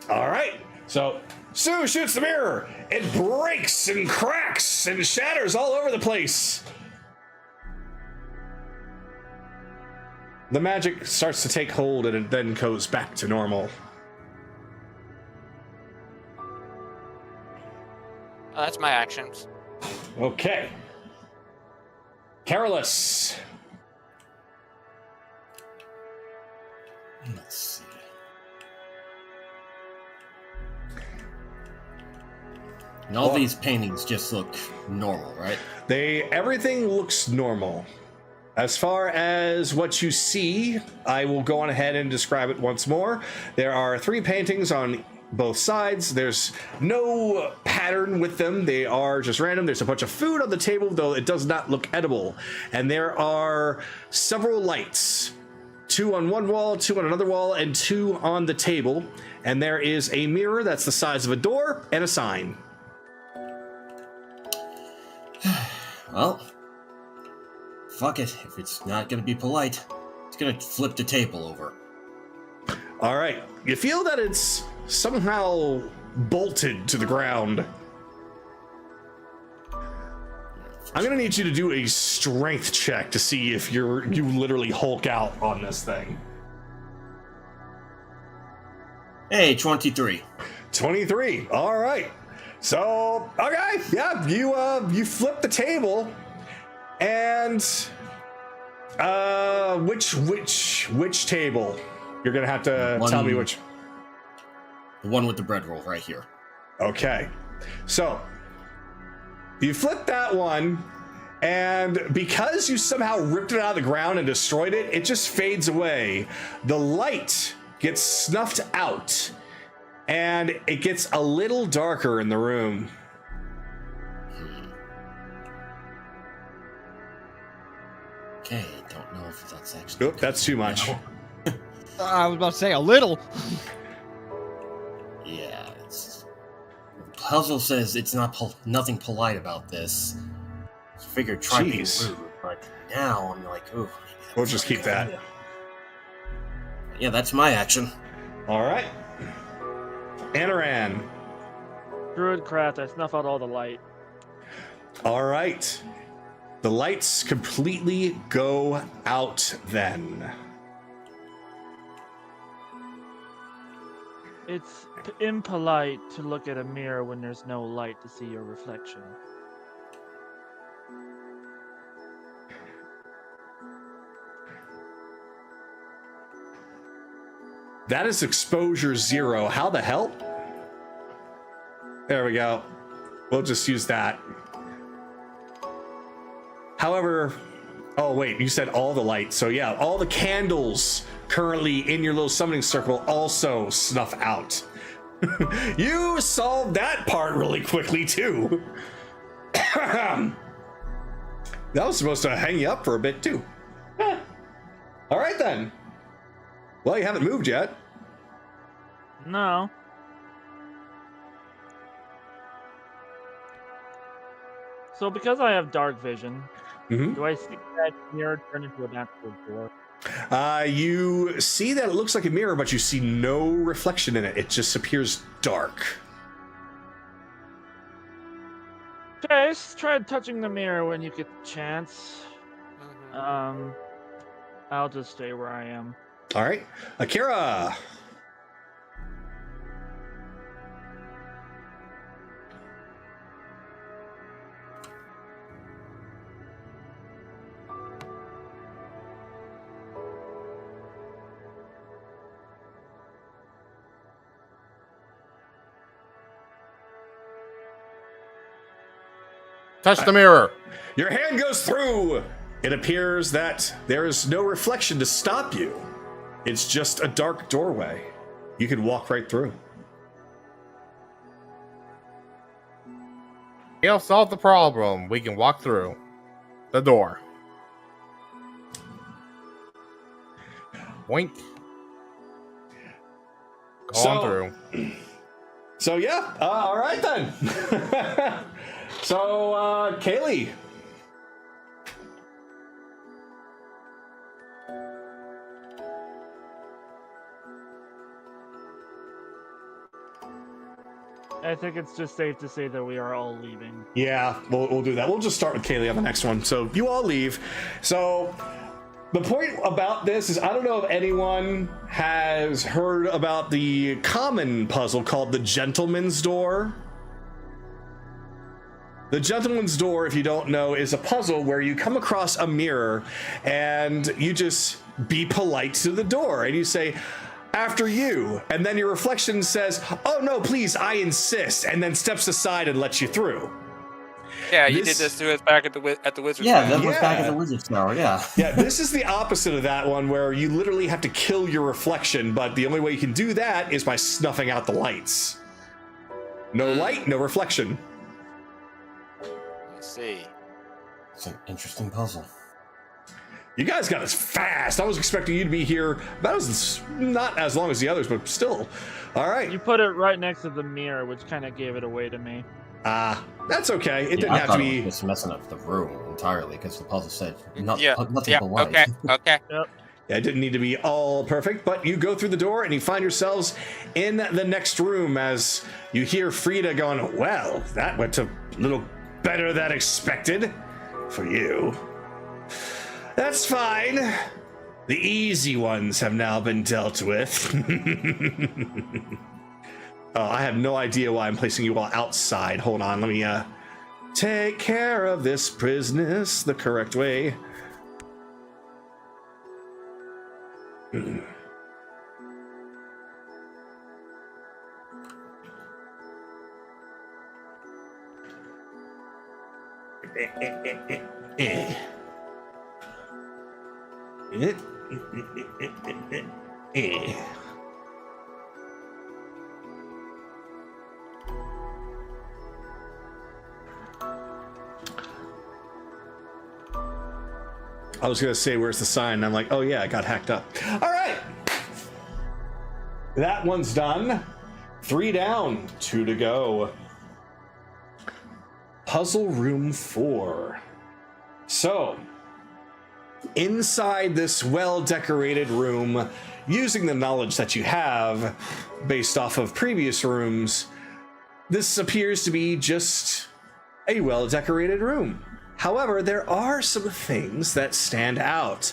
All right. So Sue shoots the mirror. It breaks and cracks and shatters all over the place. The magic starts to take hold and it then goes back to normal. Oh, that's my actions. Okay. Careless. Let's see. And all these paintings just look normal, right? Everything looks normal. As far as what you see, I will go on ahead and describe it once more. There are 3 paintings on both sides. There's no pattern with them. They are just random. There's a bunch of food on the table, though it does not look edible. And there are several lights. 2 on one wall, 2 on another wall, and 2 on the table. And there is a mirror that's the size of a door and a sign. Well, fuck it. If it's not gonna be polite, it's gonna flip the table over. All right. You feel that it's somehow bolted to the ground. I'm gonna need you to do a strength check to see if you literally Hulk out on this thing. Hey, 23. 23. All right. So, okay, yeah, you flip the table, And which table? You're gonna have to tell me which. The one with the bread roll right here. Okay. So you flip that one, and because you somehow ripped it out of the ground and destroyed it, it just fades away. The light gets snuffed out, and it gets a little darker in the room. Okay, don't know if that's actually. Nope, that's too much. I was about to say a little. Yeah, the puzzle says it's nothing polite about this. I figured try being Jeez. rude, but now I'm like, ooh. We'll just keep that. Yeah, that's my action. All right. Anaran. Druidcraft, I snuff out all the light. All right. The lights completely go out then. It's impolite to look at a mirror when there's no light to see your reflection. That is exposure 0. How the hell? There we go. We'll just use that. However, oh wait, you said all the lights. So yeah, all the candles currently in your little summoning circle also snuff out. You solved that part really quickly too. That was supposed to hang you up for a bit too. All right then. Well, you haven't moved yet. No. So because I have dark vision, do I see that mirror turn into an actual door? You see that it looks like a mirror, but you see no reflection in it. It just appears dark. Okay, just try touching the mirror when you get the chance. I'll just stay where I am. All right. Akira. Touch the mirror. Your hand goes through. It appears that there is no reflection to stop you. It's just a dark doorway. You can walk right through. He'll solve the problem. We can walk through the door. Boink. Go on through. So yeah, all right then. So Kaylee. I think it's just safe to say that we are all leaving. Yeah, we'll do that. We'll just start with Kaylee on the next one. So you all leave. So the point about this is I don't know if anyone has heard about the common puzzle called the Gentleman's Door. The Gentleman's Door, if you don't know, is a puzzle where you come across a mirror and you just be polite to the door and you say, after you, and then your reflection says, oh no, please, I insist, and then steps aside and lets you through. Yeah, you did this to us back at the Wizard's Yeah, Tower. that was back at the Wizard's Tower, yeah. Yeah, this is the opposite of that one where you literally have to kill your reflection, but the only way you can do that is by snuffing out the lights. No light, no reflection. Let's see. It's an interesting puzzle. You guys got us fast. I was expecting you to be here about not as long as the others, but still. All right. You put it right next to the mirror, which kind of gave it away to me. That's okay. It didn't I have thought to it be. was just messing up the room entirely because the puzzle said nothing Yeah, polite. okay. Yep. Yeah, it didn't need to be all perfect, but you go through the door and you find yourselves in the next room as you hear Frida going, well, that went a little better than expected for you. That's fine. The easy ones have now been dealt with. I have no idea why I'm placing you all outside. Hold on, let me Take care of this business the correct way. I was gonna say, where's the sign? And I'm like, oh yeah, I got hacked up. All right, that one's done. 3 down, 2 to go. Puzzle room 4. So, inside this well-decorated room, using the knowledge that you have based off of previous rooms, this appears to be just a well-decorated room. However, there are some things that stand out.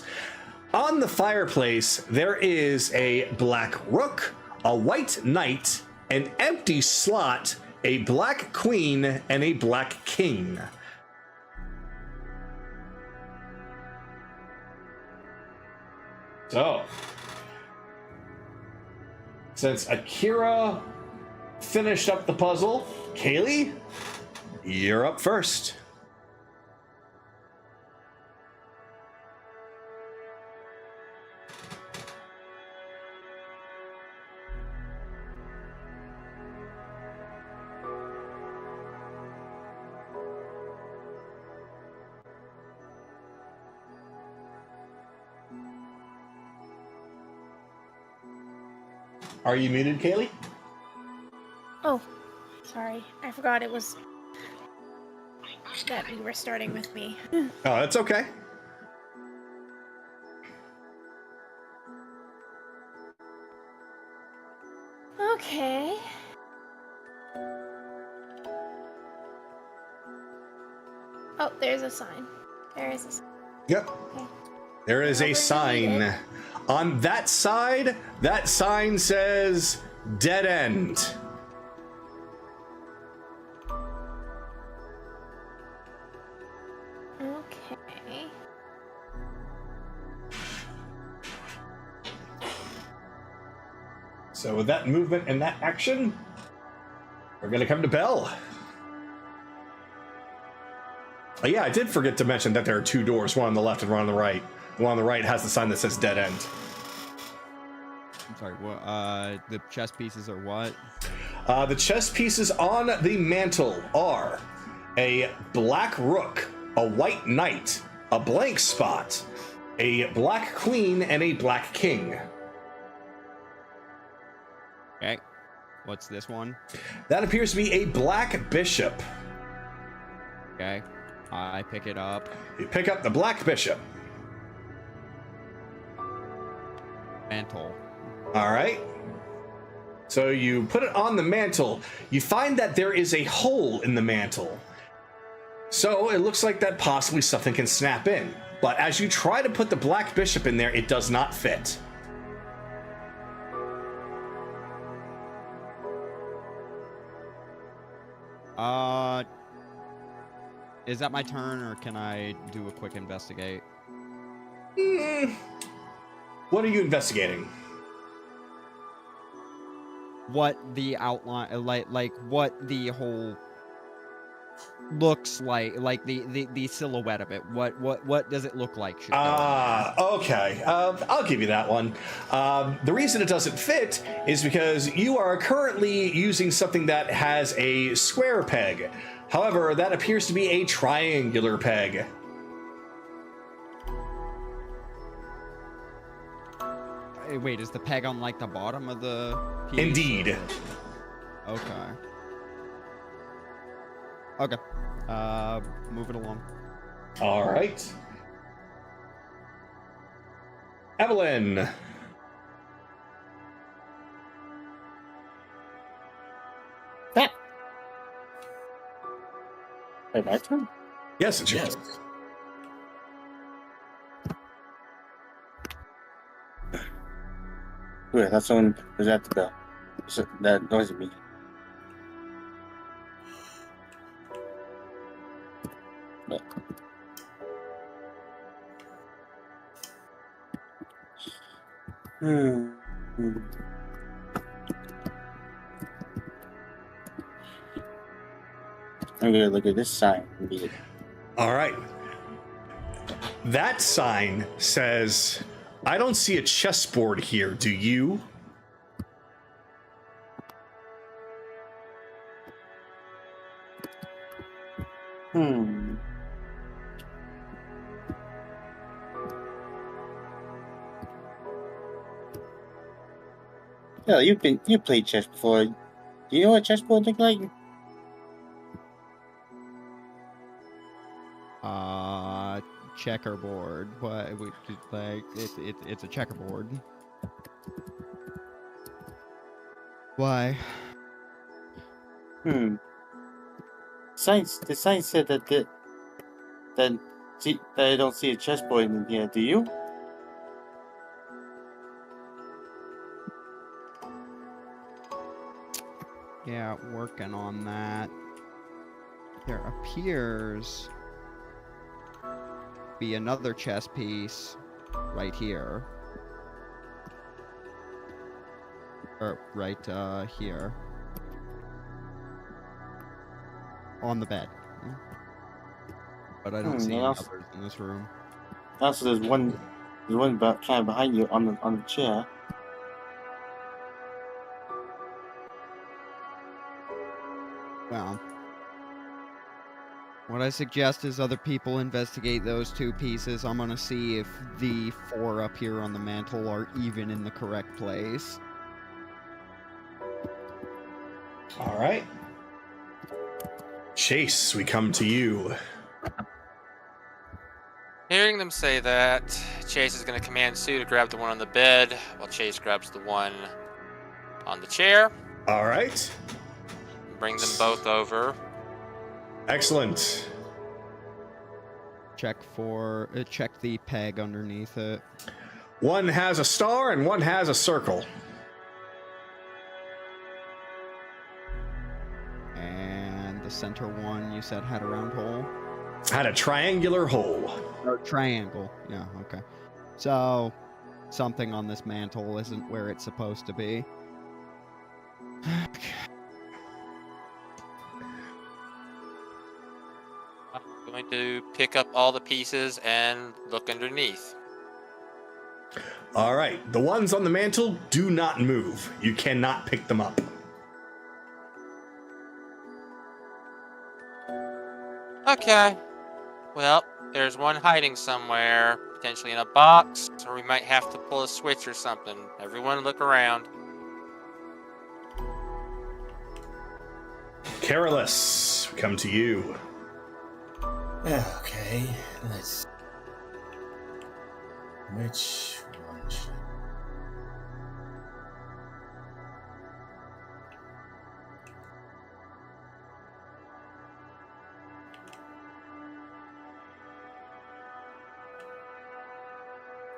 On the fireplace, there is a black rook, a white knight, an empty slot, a black queen, and a black king. So, since Akira finished up the puzzle, Kaylee, you're up first. Are you muted, Kaylee? Oh, sorry. I forgot it was that you were starting with me. Oh, that's okay. Okay. Oh, there's a sign. There is a sign. Yep. Okay. There is a sign. On that side, that sign says dead end. Okay. So with that movement and that action, we're gonna come to Belle. Oh yeah, I did forget to mention that there are 2 doors, one on the left and one on the right. The one on the right has the sign that says dead end. I'm sorry, what, the chess pieces are what? The chess pieces on the mantle are a black rook, a white knight, a blank spot, a black queen, and a black king. Okay. What's this one? That appears to be a black bishop. Okay. I pick it up. You pick up the black bishop. Mantle. All right. So you put it on the mantle. You find that there is a hole in the mantle. So it looks like that possibly something can snap in. But as you try to put the black bishop in there, it does not fit. Is that my turn, or can I do a quick investigate? What are you investigating? What the outline, like what the whole looks like the silhouette of it. What does it look like? Okay. I'll give you that one. The reason it doesn't fit is because you are currently using something that has a square peg. However, that appears to be a triangular peg. Wait, is the peg on like the bottom of the piece? Indeed. Okay. Okay. Move it along. All right. Evelyn. Wait, my turn? Yes, it's yours. Wait, that's someone who's at the bell. That noise at me. Hmm. I'm gonna look at this sign and read it. All right. That sign says, I don't see a chessboard here, do you? Hmm. Yeah, you played chess before. Do you know what chessboard look like? Checkerboard. What? Like it's a checkerboard. Why? Hmm. The sign said that I don't see a chessboard in here. Do you? Yeah, working on that. There appears to be another chess piece right here. Or right here. On the bed. But I don't see any also, others in this room. also there's one kind of behind you on the chair. Well, what I suggest is other people investigate those two pieces. I'm gonna see if the 4 up here on the mantle are even in the correct place. All right. Chase, we come to you. Hearing them say that, Chase is going to command Sue to grab the one on the bed, while Chase grabs the one on the chair. All right. Bring them both over. Excellent. Check the peg underneath it. One has a star and one has a circle. And the center one you said had a round hole? Had a triangular hole. Or triangle. Yeah, okay. So something on this mantle isn't where it's supposed to be. I'm going to pick up all the pieces and look underneath. All right. The ones on the mantle do not move. You cannot pick them up. Okay. Well, there's one hiding somewhere, potentially in a box, or we might have to pull a switch or something. Everyone look around. Carolus, we come to you. Okay, let's. Which one should.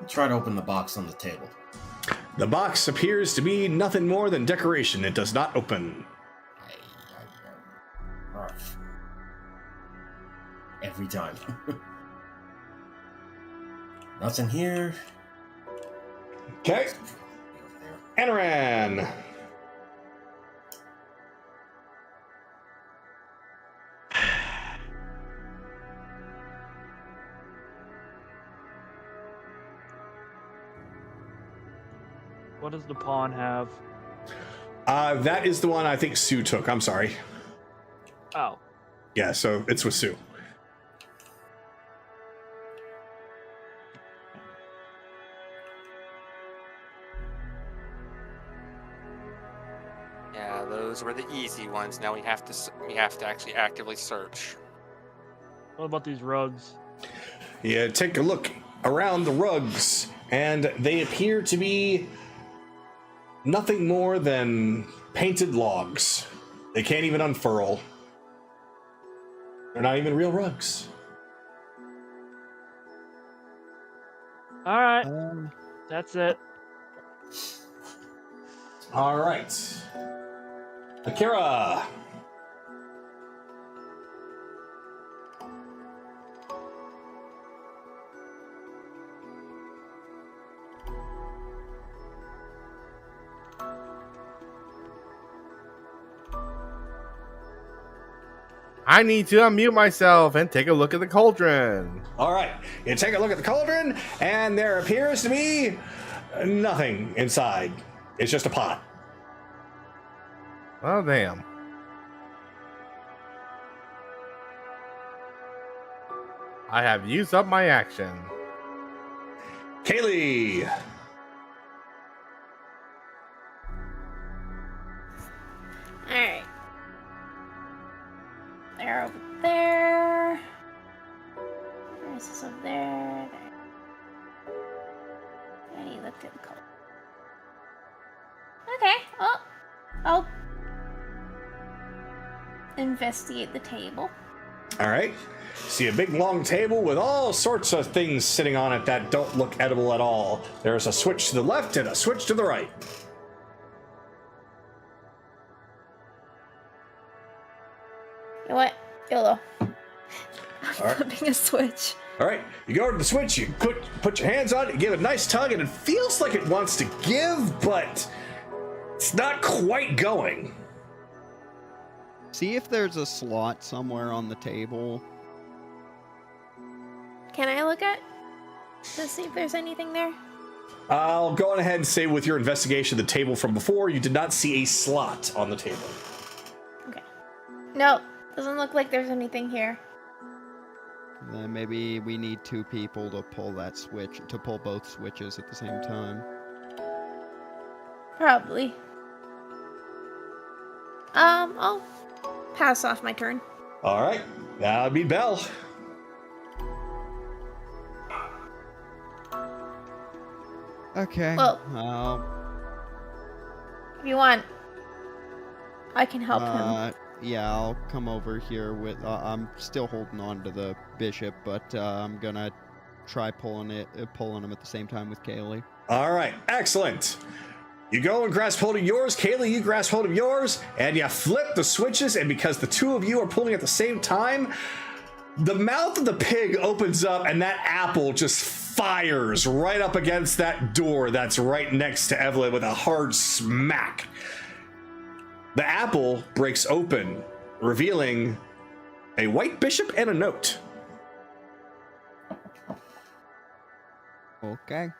Try to open the box on the table. The box appears to be nothing more than decoration. It does not open. Every time. Nothing here. Okay. Anaran. What does the pawn have? That is the one I think Sue took. I'm sorry. Oh. Yeah, so it's with Sue. Yeah, those were the easy ones. Now we have to actually actively search. What about these rugs? Yeah, take a look around the rugs, and they appear to be nothing more than painted logs. They can't even unfurl. They're not even real rugs. All right. That's it. All right. Akira. I need to unmute myself and take a look at the cauldron. All right, you take a look at the cauldron, and there appears to be nothing inside. It's just a pot. Oh, damn. I have used up my action. Kaylee. Alright. They're over there. There's this over there. And you looked at the color. Okay, well, I'll investigate the table. All right. See a big long table with all sorts of things sitting on it that don't look edible at all. There's a switch to the left and a switch to the right. You know what? YOLO. I'm right. flipping a switch. All right, you go to the switch, you put your hands on it, you give it a nice tug, and it feels like it wants to give, but it's not quite going. See if there's a slot somewhere on the table. Can I look at to see if there's anything there? I'll go on ahead and say with your investigation of the table from before, you did not see a slot on the table. Okay. Nope. Doesn't look like there's anything here. Then maybe we need 2 people to pull that switch, to pull both switches at the same time. Probably. I'll pass off my turn. All right, that would be Belle. Okay. Well, if you want, I can help him. Yeah, I'll come over here with. I'm still holding on to the bishop, but I'm gonna try pulling him at the same time with Kaylee. All right, excellent. You go and grasp hold of yours, Kaylee. You grasp hold of yours, and you flip the switches. And because the 2 of you are pulling at the same time, the mouth of the pig opens up, and that apple just fires right up against that door that's right next to Evelyn with a hard smack. The apple breaks open, revealing a white bishop and a note. Okay.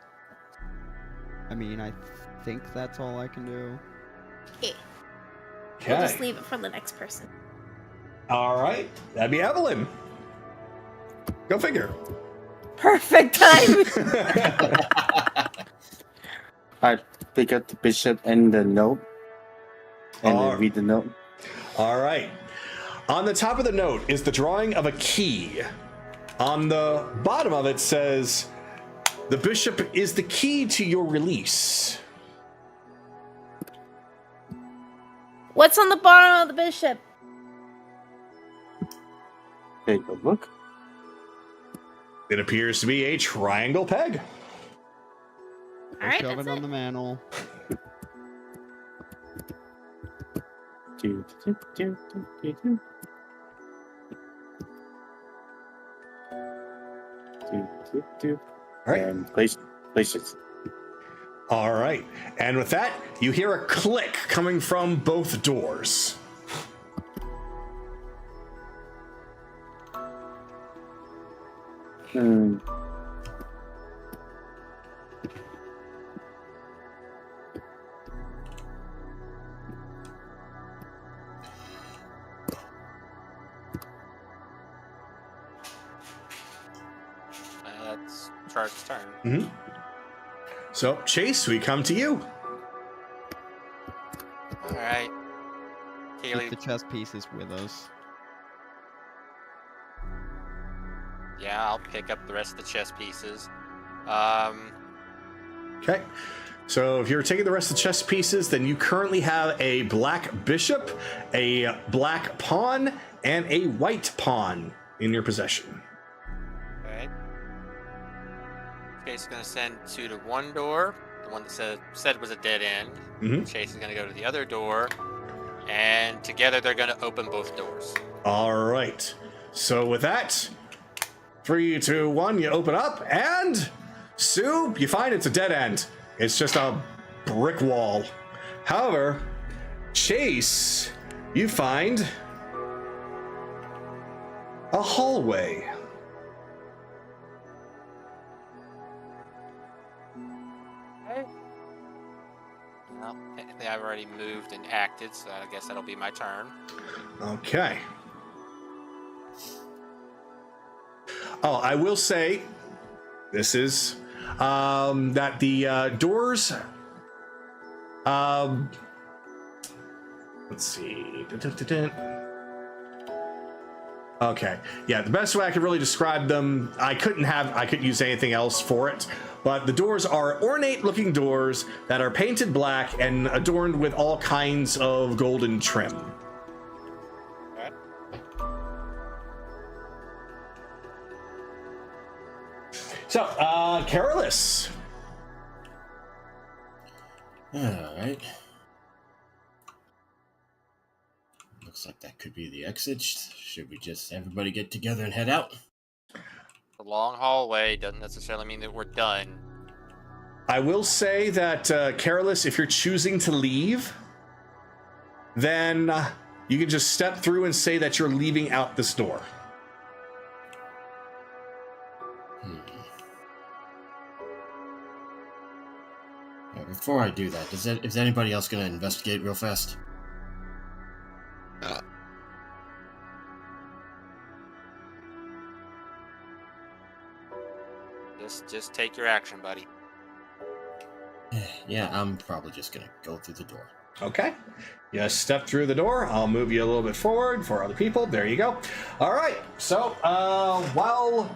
I mean, I think that's all I can do. Okay. We'll just leave it for the next person. All right, that'd be Evelyn. Go figure. Perfect time. I pick up the bishop and the note, and then read the note. All right. On the top of the note is the drawing of a key. On the bottom of it says, "The bishop is the key to your release." What's on the bottom of the bishop? Take a look. It appears to be a triangle peg. All right, Shove it that's on it. the mantle. Right. And place it. All right. And with that, you hear a click coming from both doors. That's Char's turn. Mm-hmm. So, Chase, we come to you. All right. Keep Kaylee, the chess pieces with us. yeah, I'll pick up the rest of the chess pieces. Okay. So if you're taking the rest of the chess pieces, then you currently have a black bishop, a black pawn, and a white pawn in your possession. Okay. Chase is going to send 2 to one door, the one that said was a dead end. Mm-hmm. Chase is going to go to the other door, and together they're going to open both doors. All right. So with that, 3, 2, 1, you open up, and Sue, you find it's a dead end. It's just a brick wall. However, Chase, you find a hallway. Well, technically I've already moved and acted, so I guess that'll be my turn. Okay. Oh, I will say, this is that the doors. Let's see. Okay, yeah, the best way I could really describe them, I couldn't use anything else for it, but the doors are ornate-looking doors that are painted black and adorned with all kinds of golden trim. Alright. So, Carolus. Alright. Looks like that could be the exit. Should we just everybody get together and head out? The long hallway doesn't necessarily mean that we're done. I will say that, Carolus, if you're choosing to leave, then you can just step through and say that you're leaving out this door. Before I do that, is anybody else going to investigate real fast? Just take your action, buddy. Yeah, I'm probably just going to go through the door. Okay. You step through the door. I'll move you a little bit forward for other people. There you go. All right. So while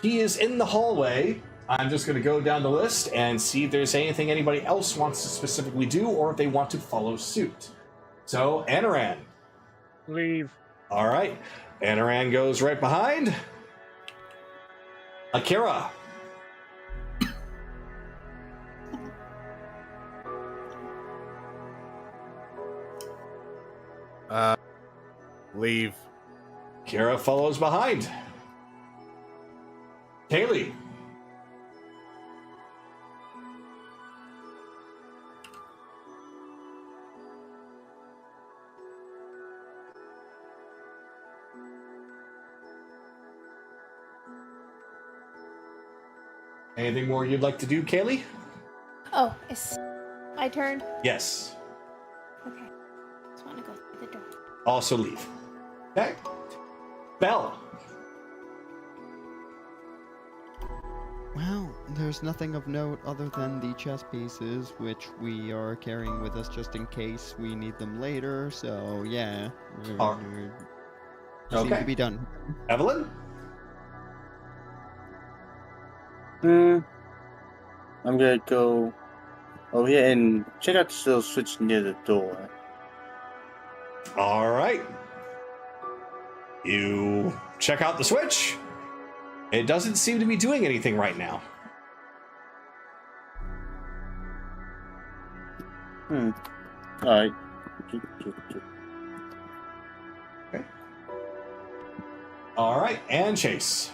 he is in the hallway, I'm just going to go down the list and see if there's anything anybody else wants to specifically do or if they want to follow suit. So, Anaran. Leave. All right. Anaran goes right behind. Akira. Leave. Kira follows behind. Kaylee. Anything more you'd like to do, Kaylee? Oh, it's my turn. Yes. Okay. Just want to go through the door. Also leave. Okay. Belle. Well, there's nothing of note other than the chess pieces, which we are carrying with us just in case we need them later. So yeah, Alright. seem Okay. to be done. Evelyn. I'm gonna go over here and check out the little switch near the door. All right. You check out the switch. It doesn't seem to be doing anything right now. Alright. Okay. All right, and Chase.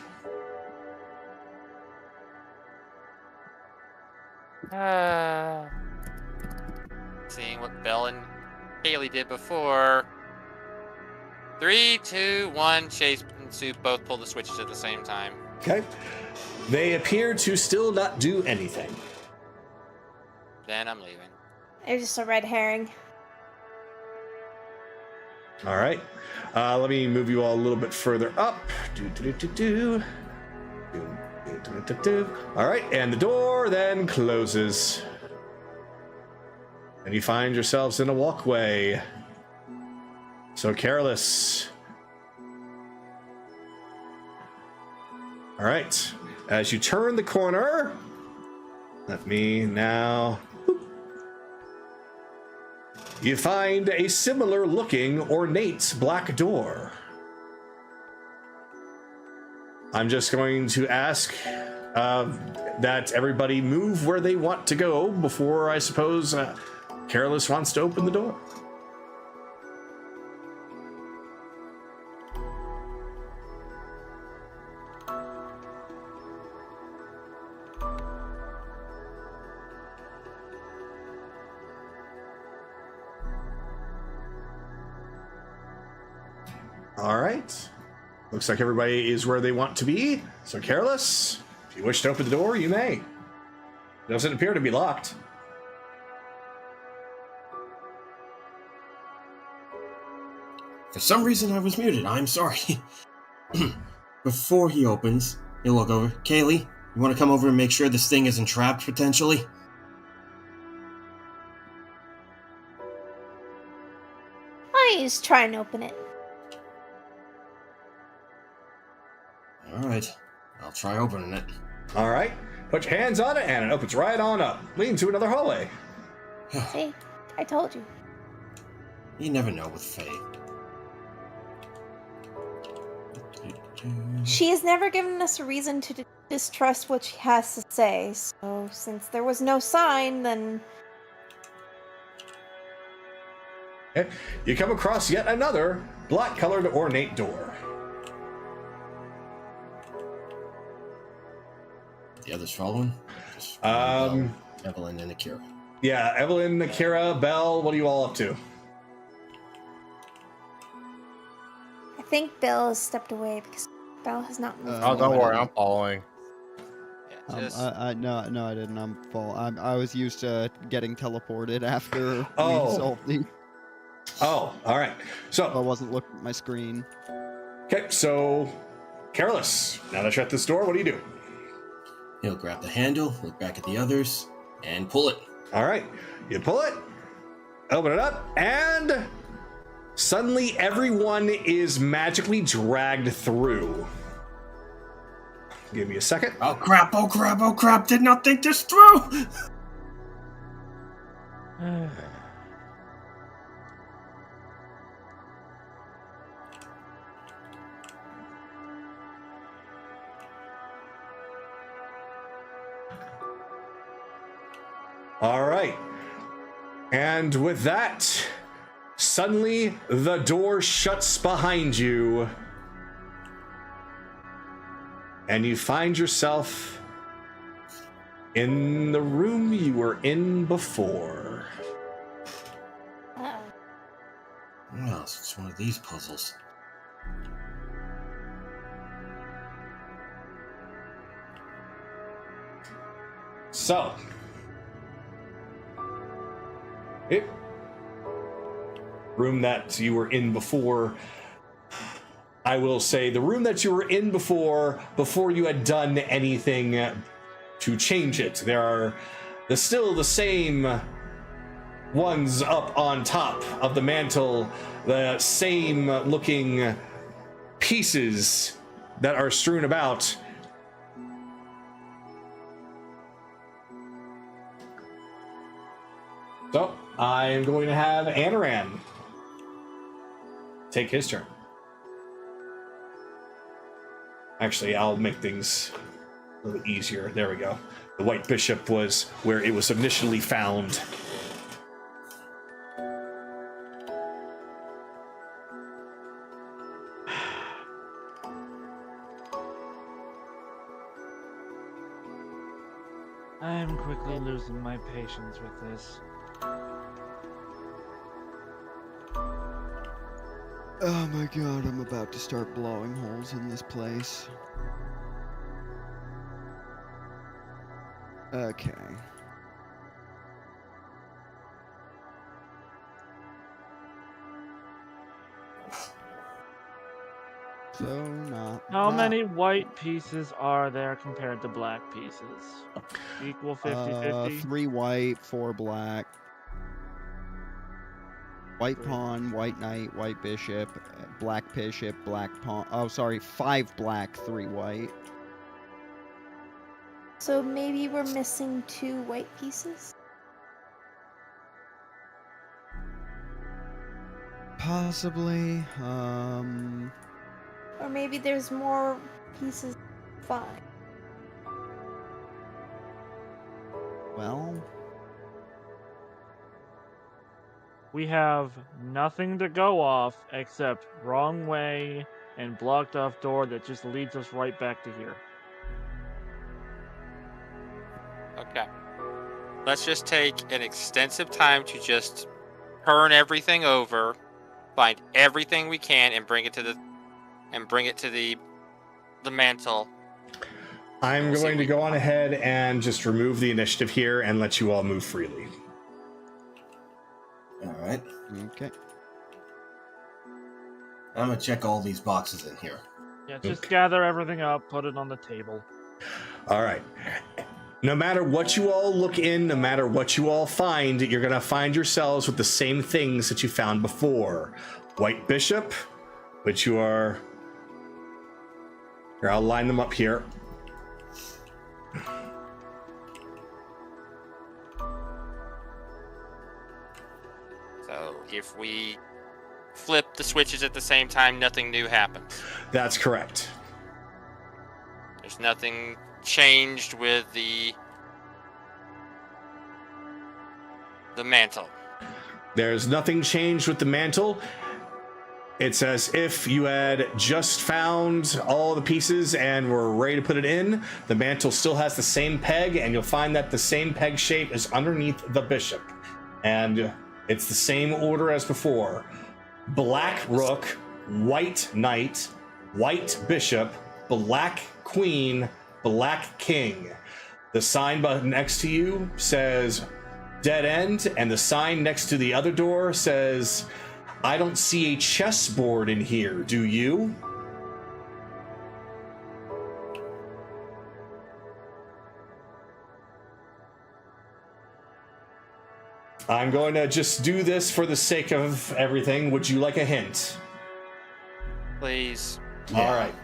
Seeing what Belle and Haley did before. 3, 2, 1. Chase and Sue both pull the switches at the same time. Okay. They appear to still not do anything. Then I'm leaving. There's just a red herring. All right. Let me move you all a little bit further up. All right, and the door then closes. And you find yourselves in a walkway. So, Careless. All right. As you turn the corner, let me now. You find a similar looking ornate black door. I'm just going to ask that everybody move where they want to go before, I suppose, Careless wants to open the door. All right. Looks like everybody is where they want to be. So, Careless, if you wish to open the door, you may. It doesn't appear to be locked. For some reason, I was muted. I'm sorry. Before he opens, he'll look over. Kaylee, you want to come over and make sure this thing isn't trapped, potentially? I just try and open it. Alright, I'll try opening it. All right. Put your hands on it, and it opens right on up, leading to another hallway. See? I told you. You never know with Faye. She has never given us a reason to distrust what she has to say, so since there was no sign, then... Okay. You come across yet another black-colored ornate door. The others following? Just Evelyn and Akira. Yeah, Evelyn, Akira, Belle, what are you all up to? I think Bill has stepped away because Belle has not moved. Oh, don't worry, I'm following. Yeah, just, No, I didn't. I was used to getting teleported after we Oh. solved the. Oh, all right. I So, wasn't looking at my screen. okay, so, Careless, now that you're at this door, what do you do? He'll grab the handle, look back at the others, and pull it. All right, you pull it, open it up, and suddenly everyone is magically dragged through. Give me a second. Oh crap, oh crap, oh crap, did not think this through! All right. And with that, suddenly the door shuts behind you. And you find yourself in the room you were in before. Uh-oh. Well, it's one of these puzzles. So, it room that you were in before. I will say the room that you were in before you had done anything to change it. There are still the same ones up on top of the mantle, the same looking pieces that are strewn about. So, I'm going to have Anaran take his turn. Actually, I'll make things a little easier. There we go. The White Bishop was where it was initially found. I am quickly losing my patience with this. Oh my god, I'm about to start blowing holes in this place. Okay. So, not How that. many white pieces are there compared to black pieces? Equal 50-50? 3 white, 4 black. White pawn, white knight, white bishop, black bishop, black pawn. Oh, sorry, 5 black, 3 white. So maybe we're missing 2 white pieces? Possibly. Or maybe there's more pieces. Fine. Well, We have nothing to go off except wrong way and blocked off door that just leads us right back to here. Okay. Let's just take an extensive time to just turn everything over, find everything we can, and bring it to the and bring it to the mantle. I'm going to go on ahead and just remove the initiative here and let you all move freely. All right. Okay. I'm gonna check all these boxes in here. Yeah, just Okay. gather everything up, put it on the table. All right. No matter what you all look in, no matter what you all find, you're going to find yourselves with the same things that you found before. White Bishop, which you are... Here, I'll line them up here. So if we flip the switches at the same time, nothing new happens. That's correct. There's nothing changed with the mantle. There's nothing changed with the mantle. It's as if you had just found all the pieces and were ready to put it in. The mantle still has the same peg, and you'll find that the same peg shape is underneath the bishop. And it's the same order as before. Black rook, white knight, white bishop, black queen, black king. The sign button next to you says dead end, and the sign next to the other door says, I don't see a chessboard in here, do you? I'm going to just do this for the sake of everything. Would you like a hint? Please. All right.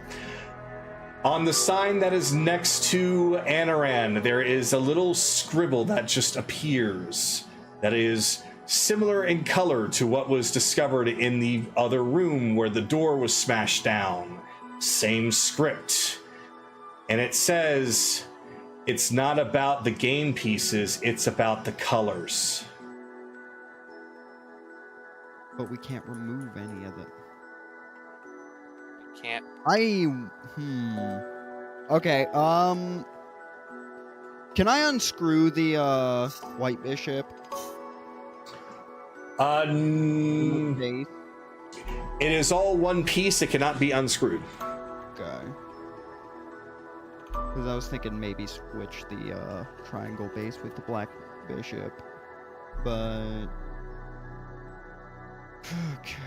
On the sign that is next to Anaran, there is a little scribble that just appears that is similar in color to what was discovered in the other room where the door was smashed down. Same script. And it says, it's not about the game pieces, it's about the colors. But we can't remove any of it. Can't. Okay, can I unscrew the, white bishop? Base? It is all one piece, it cannot be unscrewed. Okay. Because I was thinking maybe switch the, triangle base with the black bishop. But... Okay.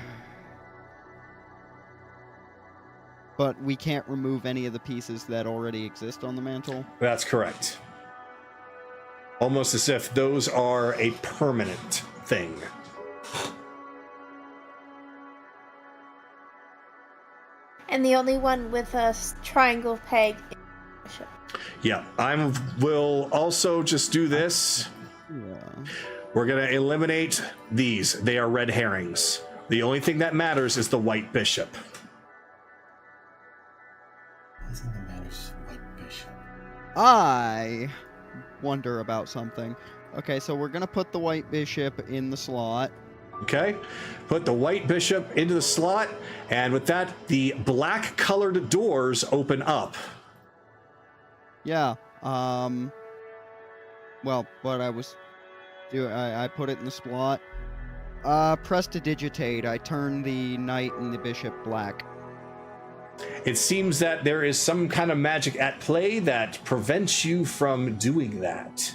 But we can't remove any of the pieces that already exist on the mantle? That's correct. Almost as if those are a permanent thing. And the only one with a triangle peg is the bishop. Yeah, I will also just do this. Yeah. We're going to eliminate these. They are red herrings. The only thing that matters is the white bishop. Nothing that matters, white bishop. I wonder about something. Okay, so we're gonna put the white bishop in the slot. Okay, put the white bishop into the slot, and with that, the black colored doors open up. Yeah, well, what I was doing, I put it in the slot. Prestidigitate, I turn the knight and the bishop black. It seems that there is some kind of magic at play that prevents you from doing that.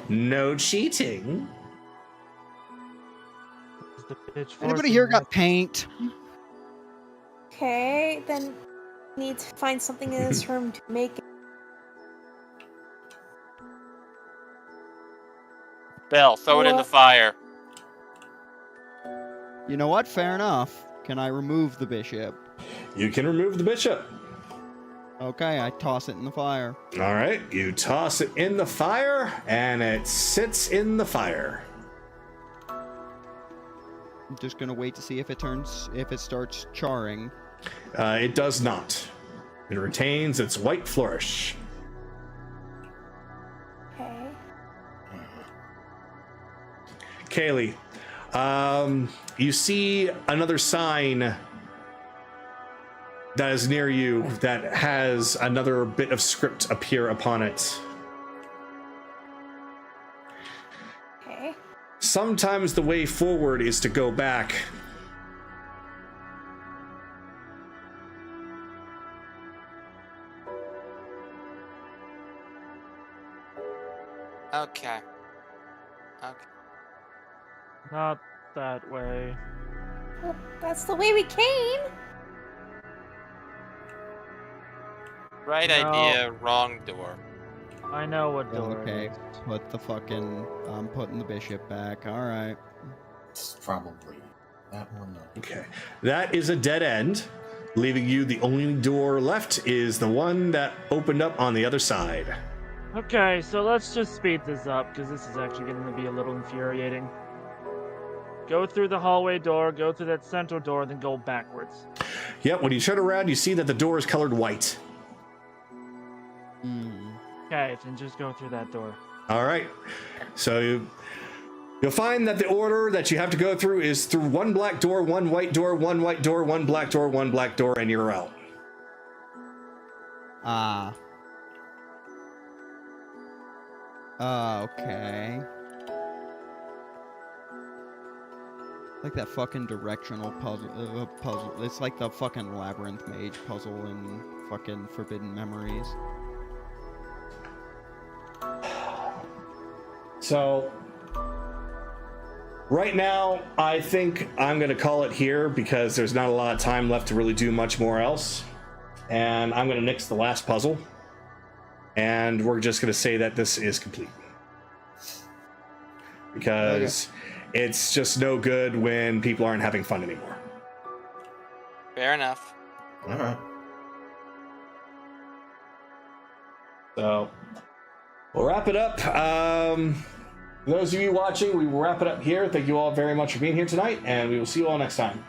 No cheating. Anybody here got paint? Okay, then we need to find something in this room to make it. Bell, throw it in the fire. You know what? Fair enough. Can I remove the bishop? You can remove the bishop. Okay, I toss it in the fire. All right, you toss it in the fire, and it sits in the fire. I'm just gonna wait to see if it starts charring. It does not. It retains its white flourish. Okay. Kaylee, you see another sign that is near you that has another bit of script appear upon it. Okay. Sometimes the way forward is to go back. Okay. Okay. Not that way. Well, that's the way we came. Right No. idea, wrong door. I know what door Okay, it is. put the fucking. I'm putting the bishop back. All right. It's probably that one. Okay. That is a dead end, leaving you the only door left is the one that opened up on the other side. Okay, so let's just speed this up, because this is actually going to be a little infuriating. Go through the hallway door, go through that central door, then go backwards. Yep, when you turn around, you see that the door is colored white. Okay, then just go through that door. All right. So you'll find that the order that you have to go through is through one black door, one white door, one white door, one black door, one black door, and you're out. Okay. Like that fucking directional puzzle. It's like the fucking labyrinth mage puzzle in fucking Forbidden Memories. So right now, I think I'm going to call it here because there's not a lot of time left to really do much more else. And I'm going to nix the last puzzle. And we're just going to say that this is complete. Because it's just no good when people aren't having fun anymore. Fair enough. All right. So we'll wrap it up. For those of you watching, we will wrap it up here. Thank you all very much for being here tonight, and we will see you all next time.